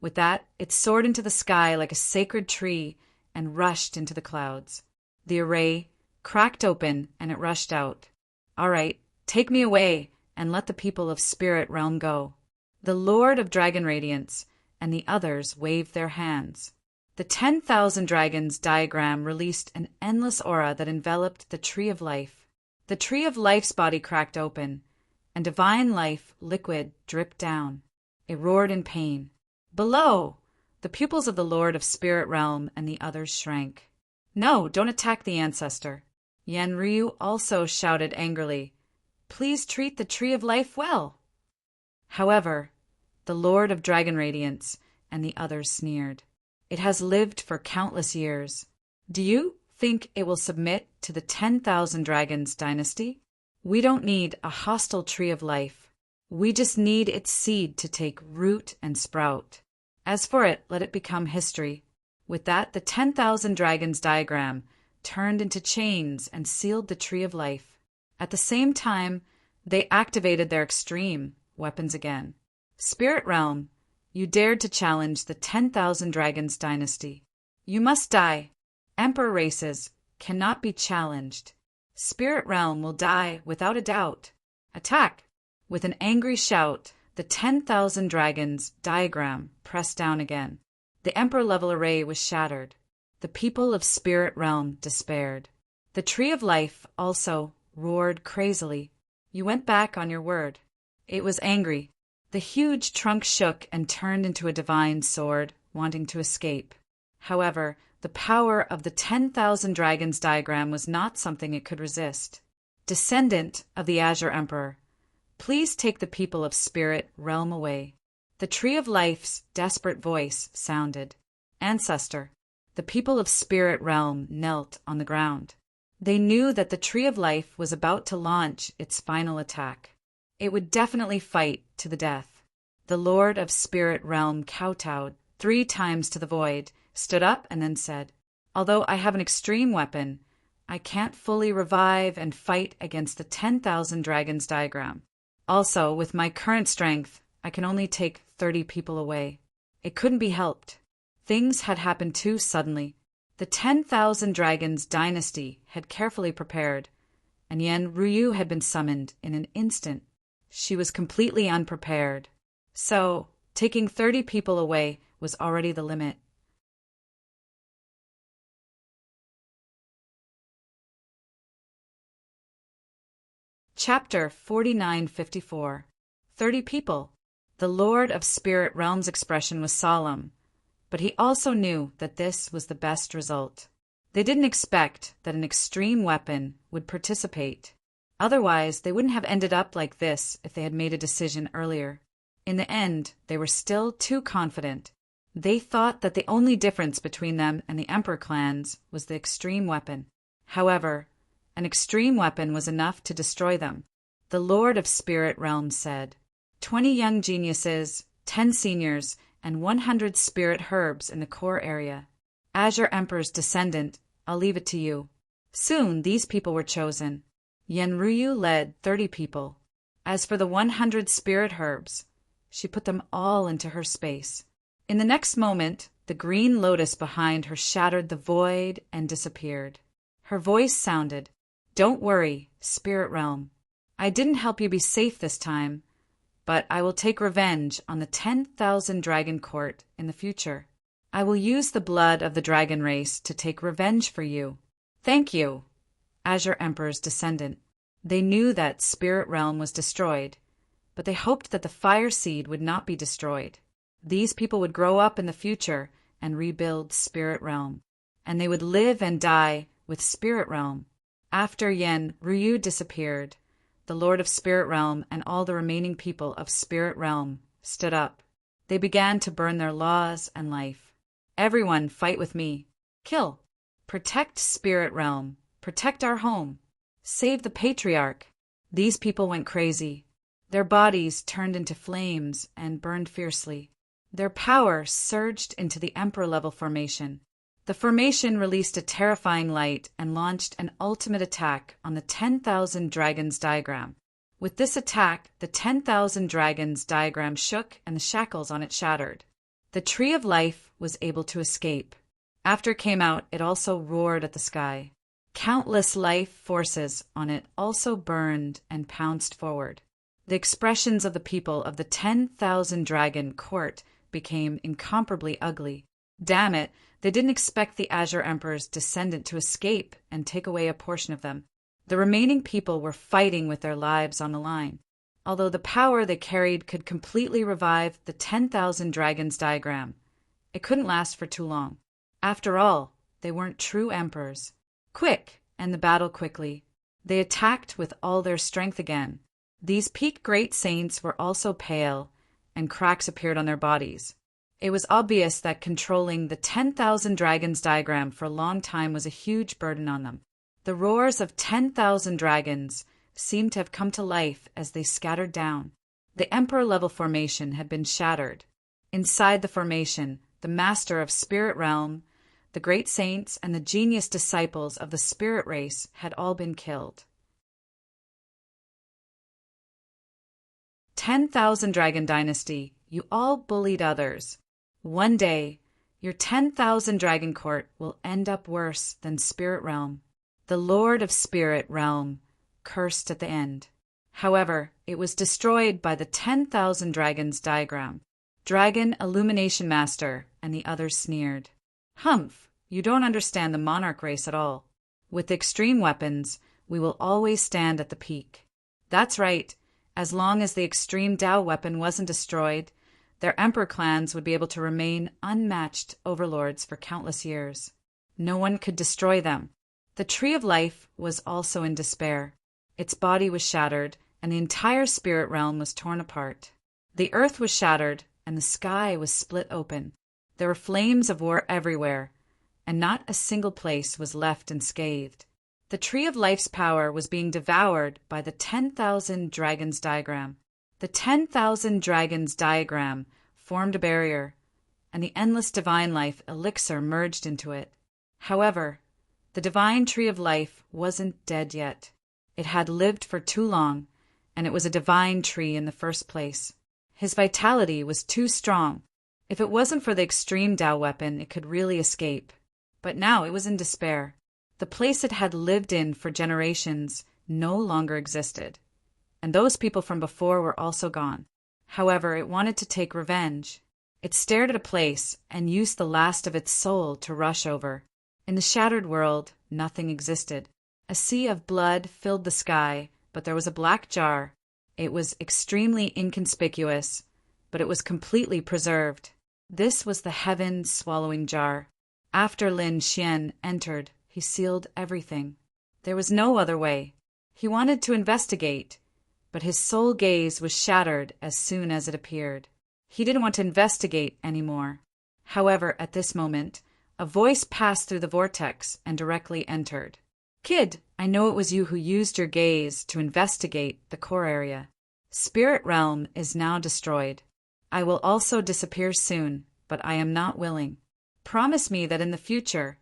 With that, it soared into the sky like a sacred tree and rushed into the clouds. The array cracked open and it rushed out. "All right, take me away and let the people of Spirit Realm go." The Lord of Dragon Radiance and the others waved their hands. The 10,000 Dragons diagram released an endless aura that enveloped the Tree of Life. The Tree of Life's body cracked open, and divine life liquid dripped down. It roared in pain. Below, the pupils of the Lord of Spirit Realm and the others shrank. "No, don't attack the ancestor." Yenryu also shouted angrily, "Please treat the Tree of Life well." However, the Lord of Dragon Radiance and the others sneered. "It has lived for countless years. Do you think it will submit to the 10,000 Dragons dynasty? We don't need a hostile Tree of Life. We just need its seed to take root and sprout. As for it, let it become history." With that, the 10,000 Dragons diagram turned into chains and sealed the Tree of Life. At the same time, they activated their extreme weapons again. "Spirit Realm, you dared to challenge the 10,000 Dragons dynasty. You must die. Emperor races cannot be challenged. Spirit Realm will die without a doubt. Attack!" With an angry shout, the 10,000 Dragons diagram pressed down again. The Emperor-level array was shattered. The people of Spirit Realm despaired. The Tree of Life also roared crazily. "You went back on your word." It was angry. The huge trunk shook and turned into a divine sword, wanting to escape. However, the power of the 10,000 Dragons diagram was not something it could resist. "Descendant of the Azure Emperor, please take the people of Spirit Realm away." The Tree of Life's desperate voice sounded. "Ancestor." The people of Spirit Realm knelt on the ground. They knew that the Tree of Life was about to launch its final attack. It would definitely fight to the death. The Lord of Spirit Realm kowtowed 3 times to the void, stood up, and then said, "Although I have an extreme weapon, I can't fully revive and fight against the 10,000 Dragons diagram. Also, with my current strength, I can only take 30 people away." It couldn't be helped. Things had happened too suddenly. The 10,000 Dragons dynasty had carefully prepared, and Yenryu had been summoned in an instant. She was completely unprepared. So, taking 30 people away was already the limit. Chapter 4954. 30 people. The Lord of Spirit Realm's expression was solemn, but he also knew that this was the best result. They didn't expect that an extreme weapon would participate. Otherwise, they wouldn't have ended up like this if they had made a decision earlier. In the end, they were still too confident. They thought that the only difference between them and the Emperor clans was the extreme weapon. However, an extreme weapon was enough to destroy them. The Lord of Spirit Realm said, 20 young geniuses, 10 seniors, and 100 spirit herbs in the core area. As your Emperor's descendant, I'll leave it to you. Soon these people were chosen. Yenryu led 30 people. As for the 100 spirit herbs, she put them all into her space. In the next moment, the green lotus behind her shattered the void and disappeared. Her voice sounded, "Don't worry, Spirit Realm. I didn't help you be safe this time, but I will take revenge on the 10,000 Dragon Court in the future. I will use the blood of the dragon race to take revenge for you. Thank you, Azure Emperor's descendant." They knew that Spirit Realm was destroyed, but they hoped that the Fire Seed would not be destroyed. These people would grow up in the future and rebuild Spirit Realm, and they would live and die with Spirit Realm. After Yen Ryu disappeared, the Lord of Spirit Realm and all the remaining people of Spirit Realm stood up. They began to burn their laws and life. Everyone fight with me. Kill. Protect Spirit Realm. Protect our home. Save the Patriarch. These people went crazy. Their bodies turned into flames and burned fiercely. Their power surged into the Emperor-level formation. The formation released a terrifying light and launched an ultimate attack on the 10,000 Dragons diagram. With this attack, the 10,000 Dragons diagram shook and the shackles on it shattered. The Tree of Life was able to escape. After it came out, it also roared at the sky. Countless life forces on it also burned and pounced forward. The expressions of the people of the 10,000 Dragon Court became incomparably ugly. Damn it, they didn't expect the Azure Emperor's descendant to escape and take away a portion of them. The remaining people were fighting with their lives on the line. Although the power they carried could completely revive the 10,000 Dragons diagram, it couldn't last for too long. After all, they weren't true emperors. Quick, and the battle quickly. They attacked with all their strength again. These peak great saints were also pale, and cracks appeared on their bodies. It was obvious that controlling the 10,000 Dragons diagram for a long time was a huge burden on them. The roars of 10,000 dragons seemed to have come to life as they scattered down. The Emperor-level formation had been shattered. Inside the formation, the Master of Spirit Realm, the great saints, and the genius disciples of the Spirit race had all been killed. 10,000 Dragon Dynasty, you all bullied others. One day, your 10,000 Dragon Court will end up worse than Spirit Realm. The Lord of Spirit Realm cursed at the end. However, it was destroyed by the 10,000 Dragons diagram. Dragon Illumination Master and the others sneered. Humph, you don't understand the Monarch race at all. With extreme weapons, we will always stand at the peak. That's right. As long as the extreme Tao weapon wasn't destroyed, their Emperor clans would be able to remain unmatched overlords for countless years. No one could destroy them. The Tree of Life was also in despair. Its body was shattered, and the entire spirit realm was torn apart. The earth was shattered, and the sky was split open. There were flames of war everywhere, and not a single place was left unscathed. The Tree of Life's power was being devoured by the 10,000 Dragons diagram. The 10,000 Dragons diagram formed a barrier, and the endless divine life elixir merged into it. However, the divine Tree of Life wasn't dead yet. It had lived for too long, and it was a divine tree in the first place. His vitality was too strong. If it wasn't for the extreme Tao weapon, it could really escape. But now it was in despair. The place it had lived in for generations no longer existed, and those people from before were also gone. However, it wanted to take revenge. It stared at a place and used the last of its soul to rush over. In the shattered world, nothing existed. A sea of blood filled the sky, but there was a black jar. It was extremely inconspicuous, but it was completely preserved. This was the heaven-swallowing jar. After Lin Xian entered, he sealed everything. There was no other way. He wanted to investigate, but his soul gaze was shattered as soon as it appeared. He didn't want to investigate anymore. However, at this moment, a voice passed through the vortex and directly entered. "Kid, I know it was you who used your gaze to investigate the core area. Spirit realm is now destroyed. I will also disappear soon, but I am not willing. Promise me that in the future,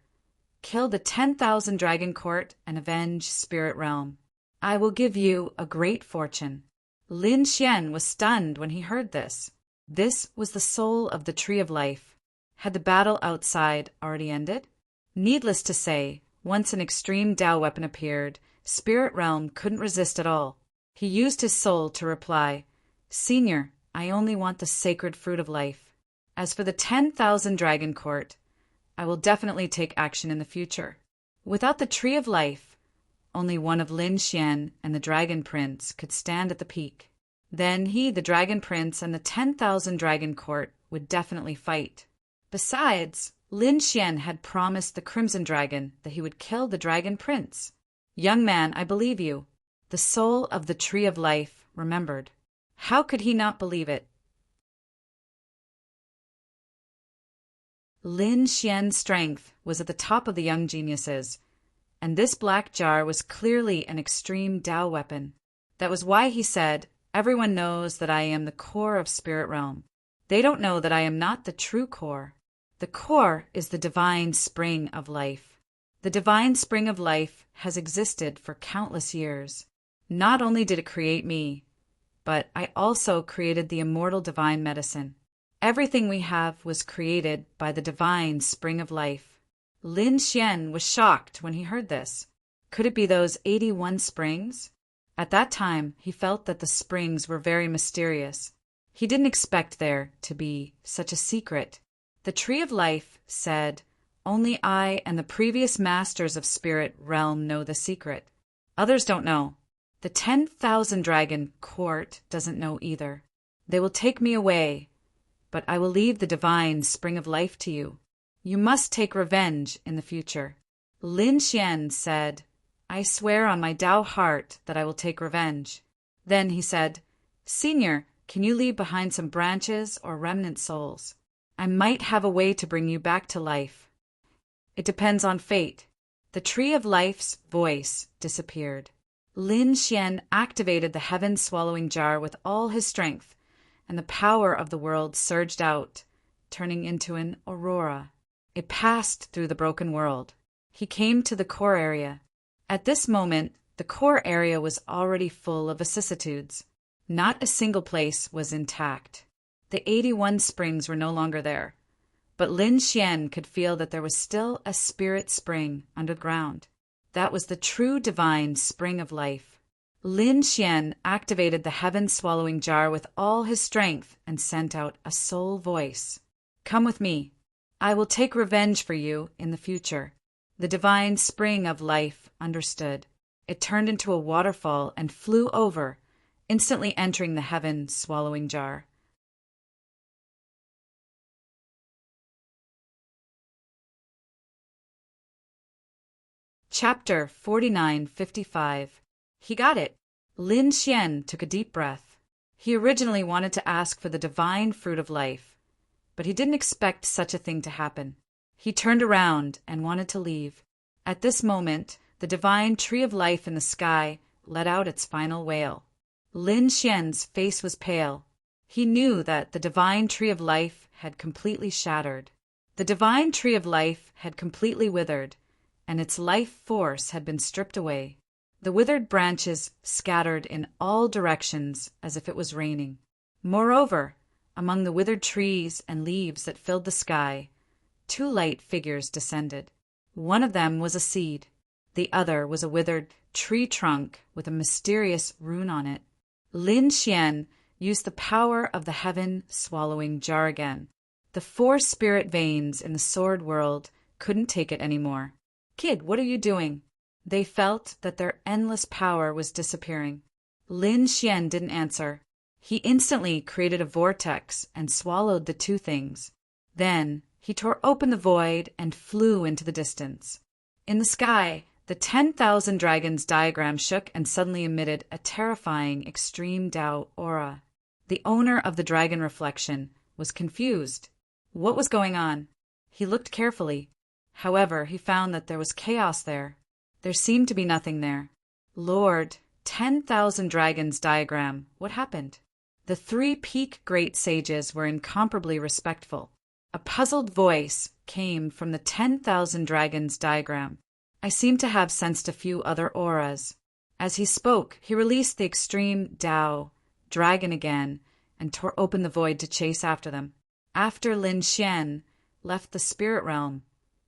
kill the 10,000 dragon court and avenge spirit realm. I will give you a great fortune." Lin Xian was stunned when he heard this. This was the soul of the Tree of Life. Had the battle outside already ended? Needless to say, once an extreme Dao weapon appeared, Spirit Realm couldn't resist at all. He used his soul to reply, "Senior, I only want the sacred fruit of life. As for the 10,000 dragon court, I will definitely take action in the future." Without the Tree of Life, only one of Lin Xian and the Dragon Prince could stand at the peak. Then he, the Dragon Prince, and the 10,000 dragon court would definitely fight. Besides, Lin Xian had promised the Crimson Dragon that he would kill the Dragon Prince. "Young man, I believe you." The soul of the Tree of Life remembered. How could he not believe it? Lin Xian's strength was at the top of the young geniuses, and this black jar was clearly an extreme Dao weapon. That was why he said, "Everyone knows that I am the core of Spirit Realm. They don't know that I am not the true core. The core is the divine spring of life. The divine spring of life has existed for countless years. Not only did it create me, but I also created the immortal divine medicine. Everything we have was created by the divine spring of life." Lin Xian was shocked when he heard this. Could it be those 81 springs? At that time, he felt that the springs were very mysterious. He didn't expect there to be such a secret. The Tree of Life said, "Only I and the previous masters of Spirit Realm know the secret. Others don't know. The 10,000 dragon court doesn't know either. They will take me away, but I will leave the divine spring of life to you. You must take revenge in the future." Lin Xian said, "I swear on my Dao heart that I will take revenge." Then he said, "Senior, can you leave behind some branches or remnant souls? I might have a way to bring you back to life. It depends on fate." The Tree of Life's voice disappeared. Lin Xian activated the heaven-swallowing jar with all his strength, and the power of the world surged out, turning into an aurora. It passed through the broken world. He came to the core area. At this moment, the core area was already full of vicissitudes. Not a single place was intact. The 81 springs were no longer there, but Lin Xian could feel that there was still a spirit spring underground. That was the true divine spring of life. Lin Xian activated the heaven-swallowing jar with all his strength and sent out a soul voice. "Come with me. I will take revenge for you in the future." The divine spring of life understood. It turned into a waterfall and flew over, instantly entering the heaven-swallowing jar. Chapter 4955. He got it. Lin Xian took a deep breath. He originally wanted to ask for the divine fruit of life, but he didn't expect such a thing to happen. He turned around and wanted to leave. At this moment, the divine tree of life in the sky let out its final wail. Lin Xian's face was pale. He knew that the divine tree of life had completely shattered. The divine tree of life had completely withered, and its life force had been stripped away. The withered branches scattered in all directions as if it was raining. Moreover, among the withered trees and leaves that filled the sky, 2 light figures descended. One of them was a seed. The other was a withered tree trunk with a mysterious rune on it. Lin Xian used the power of the heaven-swallowing jar again. The 4 spirit veins in the sword world couldn't take it anymore. "Kid, what are you doing?" They felt that their endless power was disappearing. Lin Xian didn't answer. He instantly created a vortex and swallowed the two things. Then he tore open the void and flew into the distance. In the sky, the 10,000 dragons diagram shook and suddenly emitted a terrifying extreme Tao aura. The owner of the dragon reflection was confused. What was going on? He looked carefully. However, he found that there was chaos there. There seemed to be nothing there. Lord, 10,000 dragons diagram, what happened? The three peak great sages were incomparably respectful. A puzzled voice came from the 10,000 dragons diagram. I seem to have sensed a few other auras. As he spoke, he released the extreme Tao dragon again and tore open the void to chase after them. After Lin Xian left the spirit realm,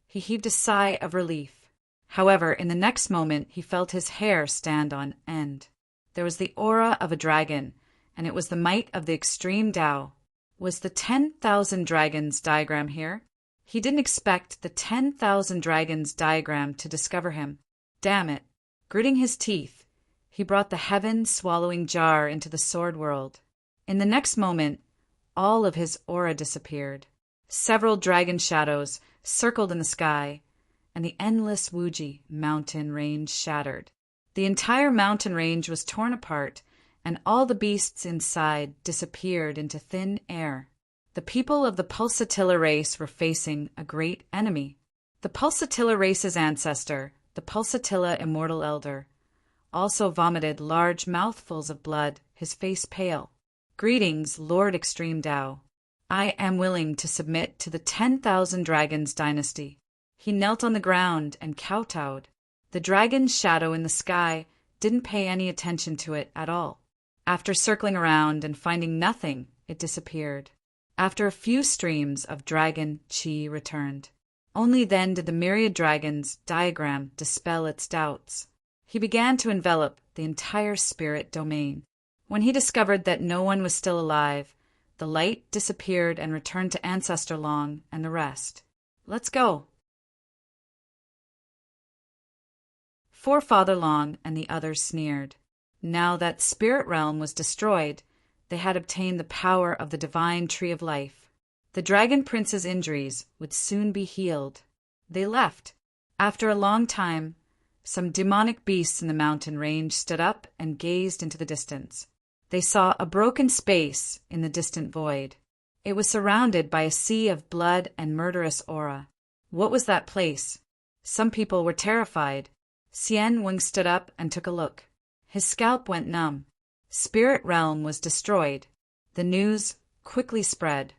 he heaved a sigh of relief. However, in the next moment, he felt his hair stand on end. There was the aura of a dragon, and it was the might of the extreme Tao. Was the 10,000 dragons diagram here? He didn't expect the 10,000 dragons diagram to discover him. Damn it. Gritting his teeth, he brought the heaven-swallowing jar into the sword world. In the next moment, all of his aura disappeared. Several dragon shadows circled in the sky, and the endless Wuji mountain range shattered. The entire mountain range was torn apart, and all the beasts inside disappeared into thin air. The people of the Pulsatilla race were facing a great enemy. The Pulsatilla race's ancestor, the Pulsatilla Immortal Elder, also vomited large mouthfuls of blood, his face pale. Greetings, Lord Extreme Tao. I am willing to submit to the 10,000 Dragons dynasty. He knelt on the ground and kowtowed. The dragon's shadow in the sky didn't pay any attention to it at all. After circling around and finding nothing, it disappeared. After a few streams of dragon chi returned. Only then did the myriad dragons diagram dispel its doubts. He began to envelop the entire spirit domain. When he discovered that no one was still alive, the light disappeared and returned to Ancestor Long and the rest. Let's go. Forefather Long and the others sneered. Now that spirit realm was destroyed, they had obtained the power of the divine tree of life. The dragon prince's injuries would soon be healed. They left. After a long time, some demonic beasts in the mountain range stood up and gazed into the distance. They saw a broken space in the distant void. It was surrounded by a sea of blood and murderous aura. What was that place? Some people were terrified. Xian Weng stood up and took a look. His scalp went numb. Spirit realm was destroyed. The news quickly spread.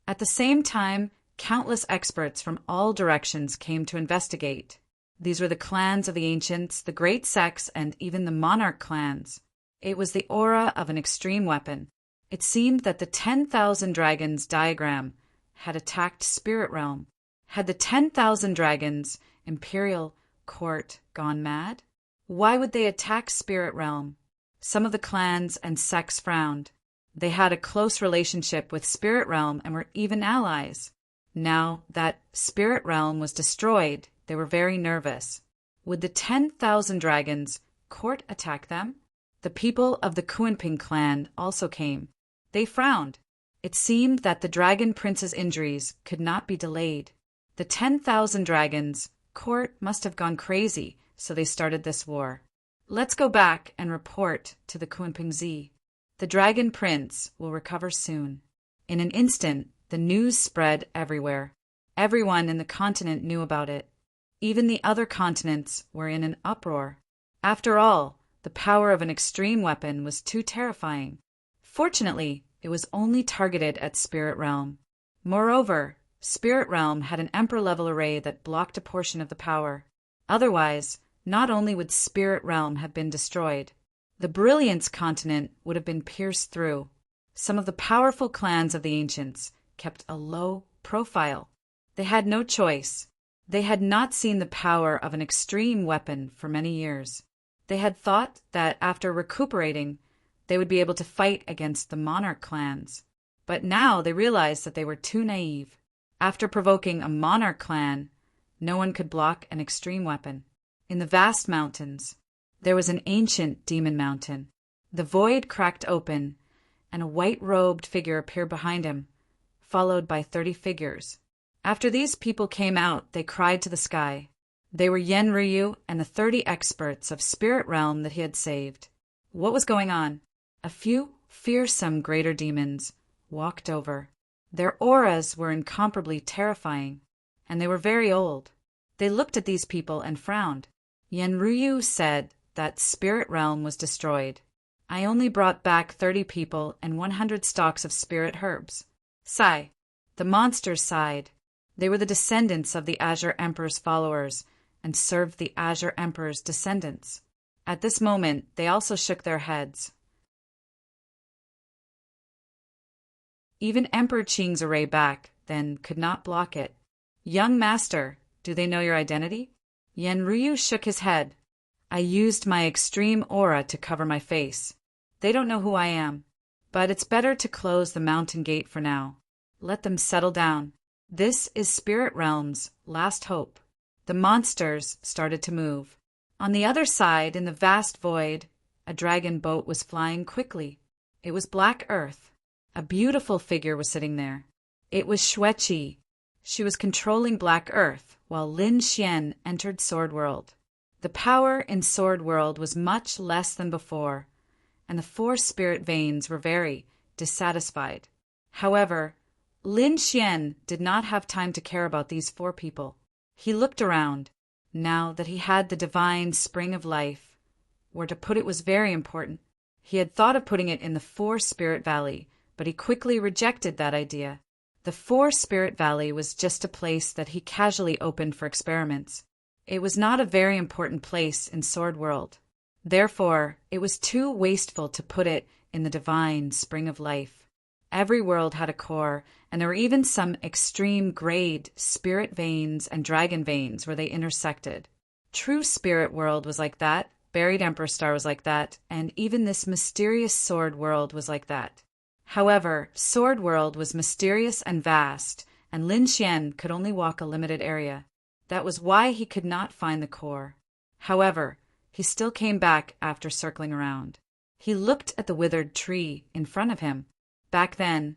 At the same time, countless experts from all directions came to investigate. These were the clans of the ancients, the great sects, and even the monarch clans. It was the aura of an extreme weapon. It seemed that the 10,000 dragons diagram had attacked spirit realm. Had the 10,000 dragons imperial court gone mad? Why would they attack spirit realm? Some of the clans and sects frowned. They had a close relationship with spirit realm and were even allies. Now that spirit realm was destroyed, they were very nervous. Would the 10,000 dragons court attack them? The people of the Kuanping clan also came. They frowned. It seemed that the dragon prince's injuries could not be delayed. The 10,000 dragons court must have gone crazy, so they started this war. Let's go back and report to the Kuanping Z. The dragon prince will recover soon. In an instant, the news spread everywhere. Everyone in the continent knew about it. Even the other continents were in an uproar. After all, the power of an extreme weapon was too terrifying. Fortunately, it was only targeted at Spirit Realm. Moreover, Spirit Realm had an Emperor-level array that blocked a portion of the power. Otherwise, not only would Spirit Realm have been destroyed, the Brilliance continent would have been pierced through. Some of the powerful clans of the ancients kept a low profile. They had no choice. They had not seen the power of an extreme weapon for many years. They had thought that after recuperating, they would be able to fight against the monarch clans. But now they realized that they were too naive. After provoking a monarch clan, no one could block an extreme weapon. In the vast mountains, there was an ancient demon mountain. The void cracked open, and a white-robed figure appeared behind him, followed by 30 figures. After these people came out, they cried to the sky. They were Yen Ryu and the 30 experts of spirit realm that he had saved. What was going on? A few fearsome greater demons walked over. Their auras were incomparably terrifying, and they were very old. They looked at these people and frowned. Yen Ryu said that spirit realm was destroyed. I only brought back 30 people and 100 stalks of spirit herbs. Sigh. The monsters sighed. They were the descendants of the Azure Emperor's followers and served the Azure Emperor's descendants. At this moment, they also shook their heads. Even Emperor Qing's array back then could not block it. Young master, do they know your identity? Yen Ryu shook his head. I used my extreme aura to cover my face. They don't know who I am, but it's better to close the mountain gate for now. Let them settle down. This is Spirit Realm's last hope. The monsters started to move. On the other side, in the vast void, a dragon boat was flying quickly. It was Black Earth. A beautiful figure was sitting there. It was Xueqi. She was controlling Black Earth, while Lin Xian entered Sword World. The power in Sword World was much less than before, and the 4 spirit veins were very dissatisfied. However, Lin Xian did not have time to care about these 4 people. He looked around. Now that he had the divine spring of life, where to put it was very important. He had thought of putting it in the 4 Spirit Valley, but he quickly rejected that idea. The 4 Spirit Valley was just a place that he casually opened for experiments. It was not a very important place in Sword World. Therefore, it was too wasteful to put it in the divine spring of life. Every world had a core, and there were even some extreme grade spirit veins and dragon veins where they intersected. True Spirit World was like that, Buried Emperor Star was like that, and even this mysterious Sword World was like that. However, Sword World was mysterious and vast, and Lin Xian could only walk a limited area. That was why he could not find the core. However, he still came back after circling around. He looked at the withered tree in front of him. Back then,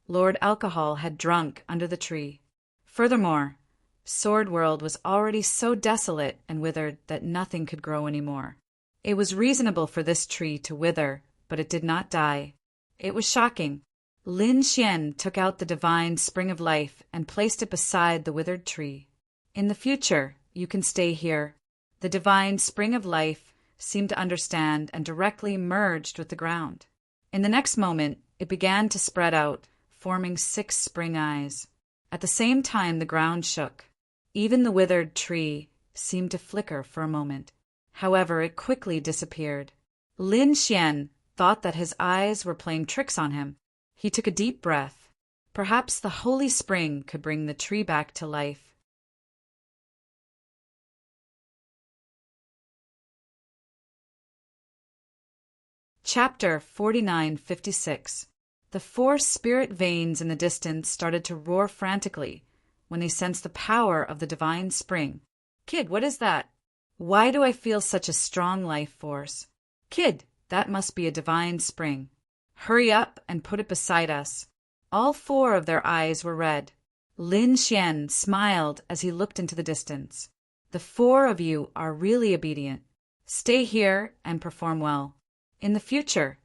Lord Alcohol had drunk under the tree. Furthermore, Sword World was already so desolate and withered that nothing could grow anymore. It was reasonable for this tree to wither, but it did not die. It was shocking. Lin Xian took out the divine spring of life and placed it beside the withered tree. In the future, you can stay here. The divine spring of life seemed to understand and directly merged with the ground. In the next moment, it began to spread out, forming 6 spring eyes. At the same time, the ground shook. Even the withered tree seemed to flicker for a moment. However, it quickly disappeared. Lin Xian thought that his eyes were playing tricks on him. He took a deep breath. Perhaps the holy spring could bring the tree back to life. Chapter 4956. The 4 spirit veins in the distance started to roar frantically when they sensed the power of the divine spring. Kid, what is that? Why do I feel such a strong life force? Kid, that must be a divine spring. Hurry up and put it beside us. All 4 of their eyes were red. Lin Xian smiled as he looked into the distance. The 4 of you are really obedient. Stay here and perform well. In the future,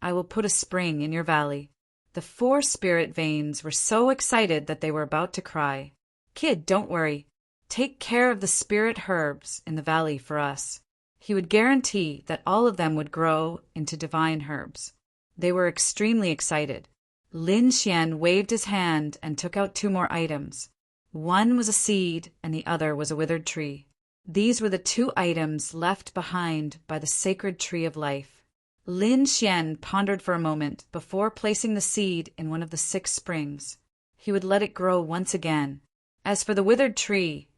I will put a spring in your valley. The 4 spirit veins were so excited that they were about to cry. Kid, don't worry. Take care of the spirit herbs in the valley for us. He would guarantee that all of them would grow into divine herbs. They were extremely excited. Lin Xian waved his hand and took out 2 more items. One was a seed and the other was a withered tree. These were the 2 items left behind by the sacred tree of life. Lin Xian pondered for a moment before placing the seed in one of the 6 springs. He would let it grow once again. As for the withered tree,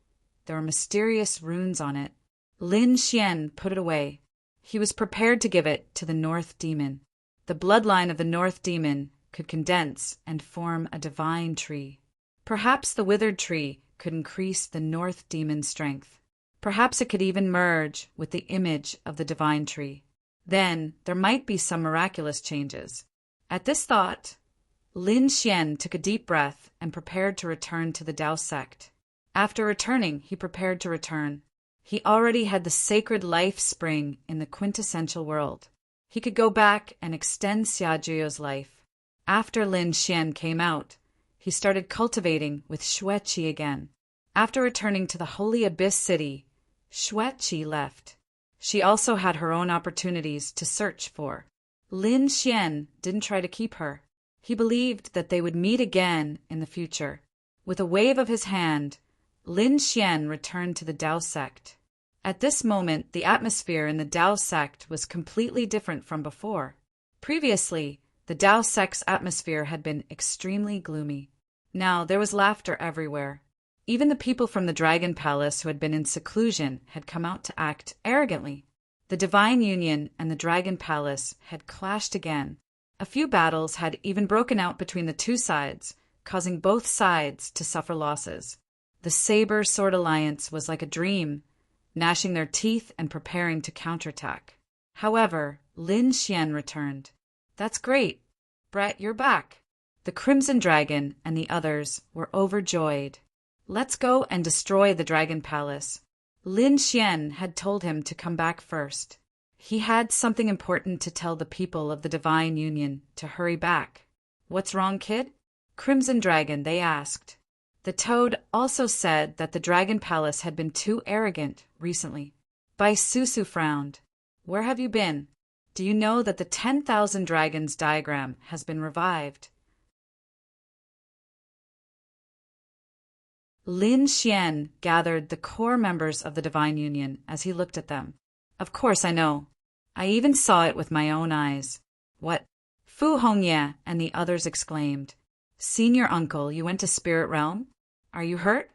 there were mysterious runes on it. Lin Xian put it away. He was prepared to give it to the North Demon. The bloodline of the North Demon could condense and form a divine tree. Perhaps the withered tree could increase the North Demon's strength. Perhaps it could even merge with the image of the divine tree. Then there might be some miraculous changes. At this thought, Lin Xian took a deep breath and prepared to return to the Tao sect. After returning, he prepared to return. He already had the sacred life spring in the quintessential world. He could go back and extend Xiajuo's life. After Lin Xian came out, he started cultivating with Xueqi again. After returning to the Holy Abyss City, Xueqi left. She also had her own opportunities to search for. Lin Xian didn't try to keep her. He believed that they would meet again in the future. With a wave of his hand, Lin Xian returned to the Tao sect. At this moment, the atmosphere in the Tao sect was completely different from before. Previously, the Tao sect's atmosphere had been extremely gloomy. Now there was laughter everywhere. Even the people from the Dragon Palace who had been in seclusion had come out to act arrogantly. The Divine Union and the Dragon Palace had clashed again. A few battles had even broken out between the two sides, causing both sides to suffer losses. The Saber Sword Alliance was like a dream, gnashing their teeth and preparing to counterattack. However, Lin Xian returned. "That's great. Brett, you're back." The Crimson Dragon and the others were overjoyed. "Let's go and destroy the Dragon Palace." Lin Xian had told him to come back first. He had something important to tell the people of the Divine Union to hurry back. "What's wrong, kid?" "Crimson Dragon," they asked. The Toad also said that the Dragon Palace had been too arrogant recently. Bai Susu frowned. "Where have you been? Do you know that the 10,000 Dragons diagram has been revived?" Lin Xian gathered the core members of the Divine Union as he looked at them. "Of course I know. I even saw it with my own eyes." "What?" Fu Hongye and the others exclaimed. "Senior uncle, you went to Spirit Realm? Are you hurt?"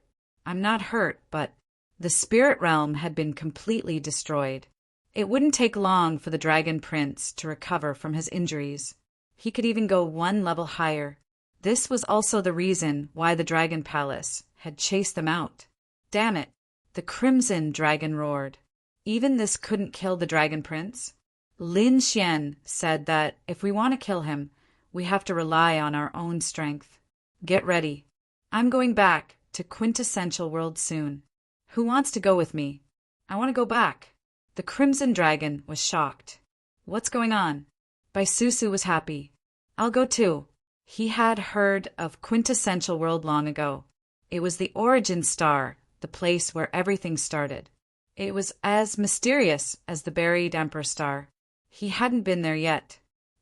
"I'm not hurt, but—" The Spirit Realm had been completely destroyed. It wouldn't take long for the Dragon Prince to recover from his injuries. He could even go one level higher. This was also the reason why the Dragon Palace had chased them out. "Damn it!" The Crimson Dragon roared. "Even this couldn't kill the Dragon Prince?" Lin Xian said that if we want to kill him, we have to rely on our own strength. "Get ready. I'm going back to Quintessential World soon. Who wants to go with me?" "I want to go back." The Crimson Dragon was shocked. "What's going on?" Bai Susu was happy. "I'll go too." He had heard of Quintessential World long ago. It was the origin star, the place where everything started. It was as mysterious as the buried Emperor Star. He hadn't been there yet.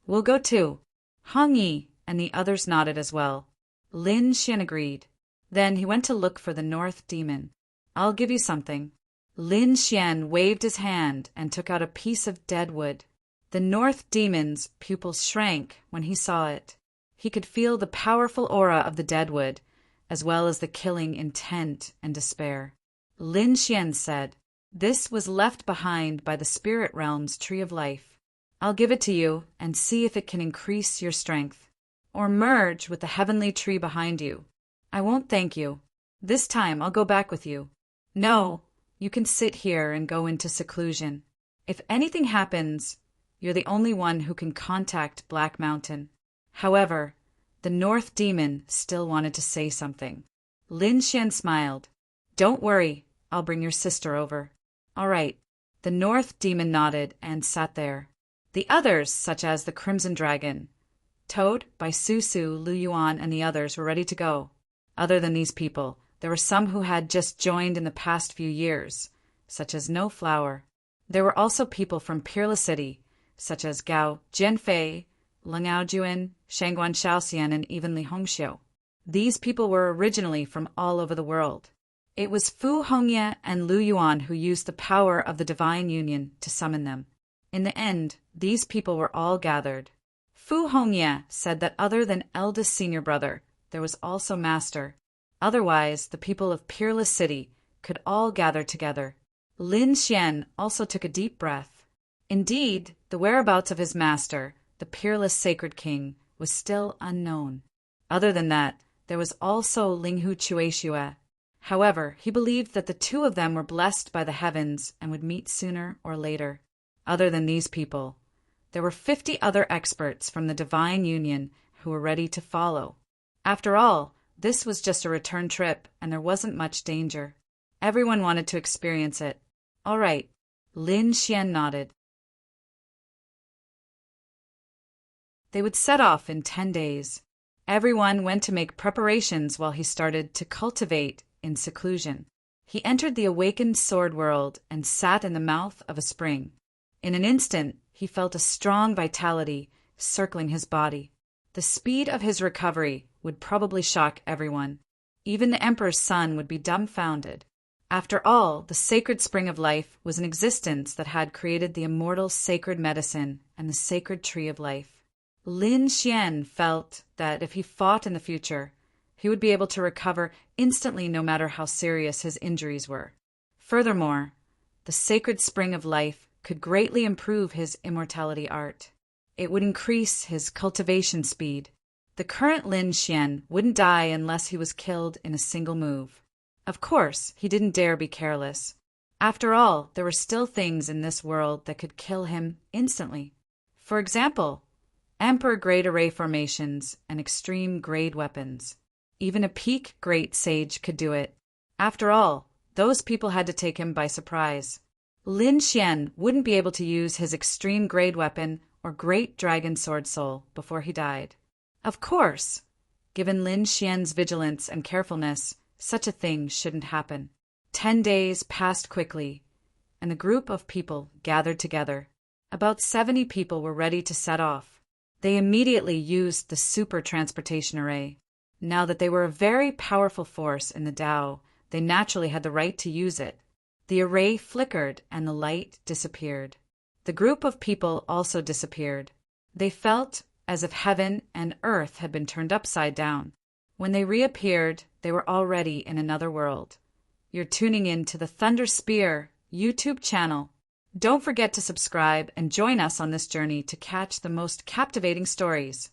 "We'll go too." Hong Yi and the others nodded as well. Lin Xian agreed. Then he went to look for the North Demon. "I'll give you something." Lin Xian waved his hand and took out a piece of dead wood. The North Demon's pupils shrank when he saw it. He could feel the powerful aura of the deadwood, as well as the killing intent and despair. Lin Xian said, "This was left behind by the Spirit Realm's Tree of Life. I'll give it to you and see if it can increase your strength, or merge with the heavenly tree behind you." "I won't thank you. This time I'll go back with you." "No, you can sit here and go into seclusion. If anything happens, you're the only one who can contact Black Mountain." However, the North Demon still wanted to say something. Lin Xian smiled. "Don't worry, I'll bring your sister over." "All right." The North Demon nodded and sat there. The others, such as the Crimson Dragon, Toad, Bai Susu, Lu Yuan, and the others were ready to go. Other than these people, there were some who had just joined in the past few years, such as No Flower. There were also people from Peerless City, such as Gao Jianfei, Langao Juan, Shangguan Shaoxian, and even Li Hongxiu. These people were originally from all over the world. It was Fu Hongye and Lu Yuan who used the power of the Divine Union to summon them. In the end, these people were all gathered. Fu Hongye said that other than eldest senior brother, there was also master. Otherwise, the people of Peerless City could all gather together. Lin Xian also took a deep breath. Indeed, the whereabouts of his master, the Peerless Sacred King, was still unknown. Other than that, there was also Linghu Chueshue. However, he believed that the two of them were blessed by the heavens and would meet sooner or later. Other than these people, there were 50 other experts from the divine union who were ready to follow. After all, this was just a return trip and there wasn't much danger. Everyone wanted to experience it. All right, Lin Xian nodded. They would set off in 10 days. Everyone went to make preparations while he started to cultivate in seclusion. He entered the awakened sword world and sat in the mouth of a spring. In an instant, he felt a strong vitality circling his body. The speed of his recovery would probably shock everyone. Even the emperor's son would be dumbfounded. After all, the sacred spring of life was an existence that had created the immortal sacred medicine and the sacred tree of life. Lin Xian felt that if he fought in the future, he would be able to recover instantly no matter how serious his injuries were. Furthermore, the sacred spring of life could greatly improve his immortality art. It would increase his cultivation speed. The current Lin Xian wouldn't die unless he was killed in a single move. Of course, he didn't dare be careless. After all, there were still things in this world that could kill him instantly. For example, Emperor-grade array formations and extreme-grade weapons. Even a peak great sage could do it. After all, those people had to take him by surprise. Lin Xian wouldn't be able to use his extreme-grade weapon or great dragon sword soul before he died. Of course, given Lin Xian's vigilance and carefulness, such a thing shouldn't happen. 10 days passed quickly, and the group of people gathered together. About 70 people were ready to set off. They immediately used the super transportation array. Now that they were a very powerful force in the Tao, they naturally had the right to use it. The array flickered and the light disappeared. The group of people also disappeared. They felt as if heaven and earth had been turned upside down. When they reappeared, they were already in another world. You're tuning in to the Thunder Spear YouTube channel. Don't forget to subscribe and join us on this journey to catch the most captivating stories.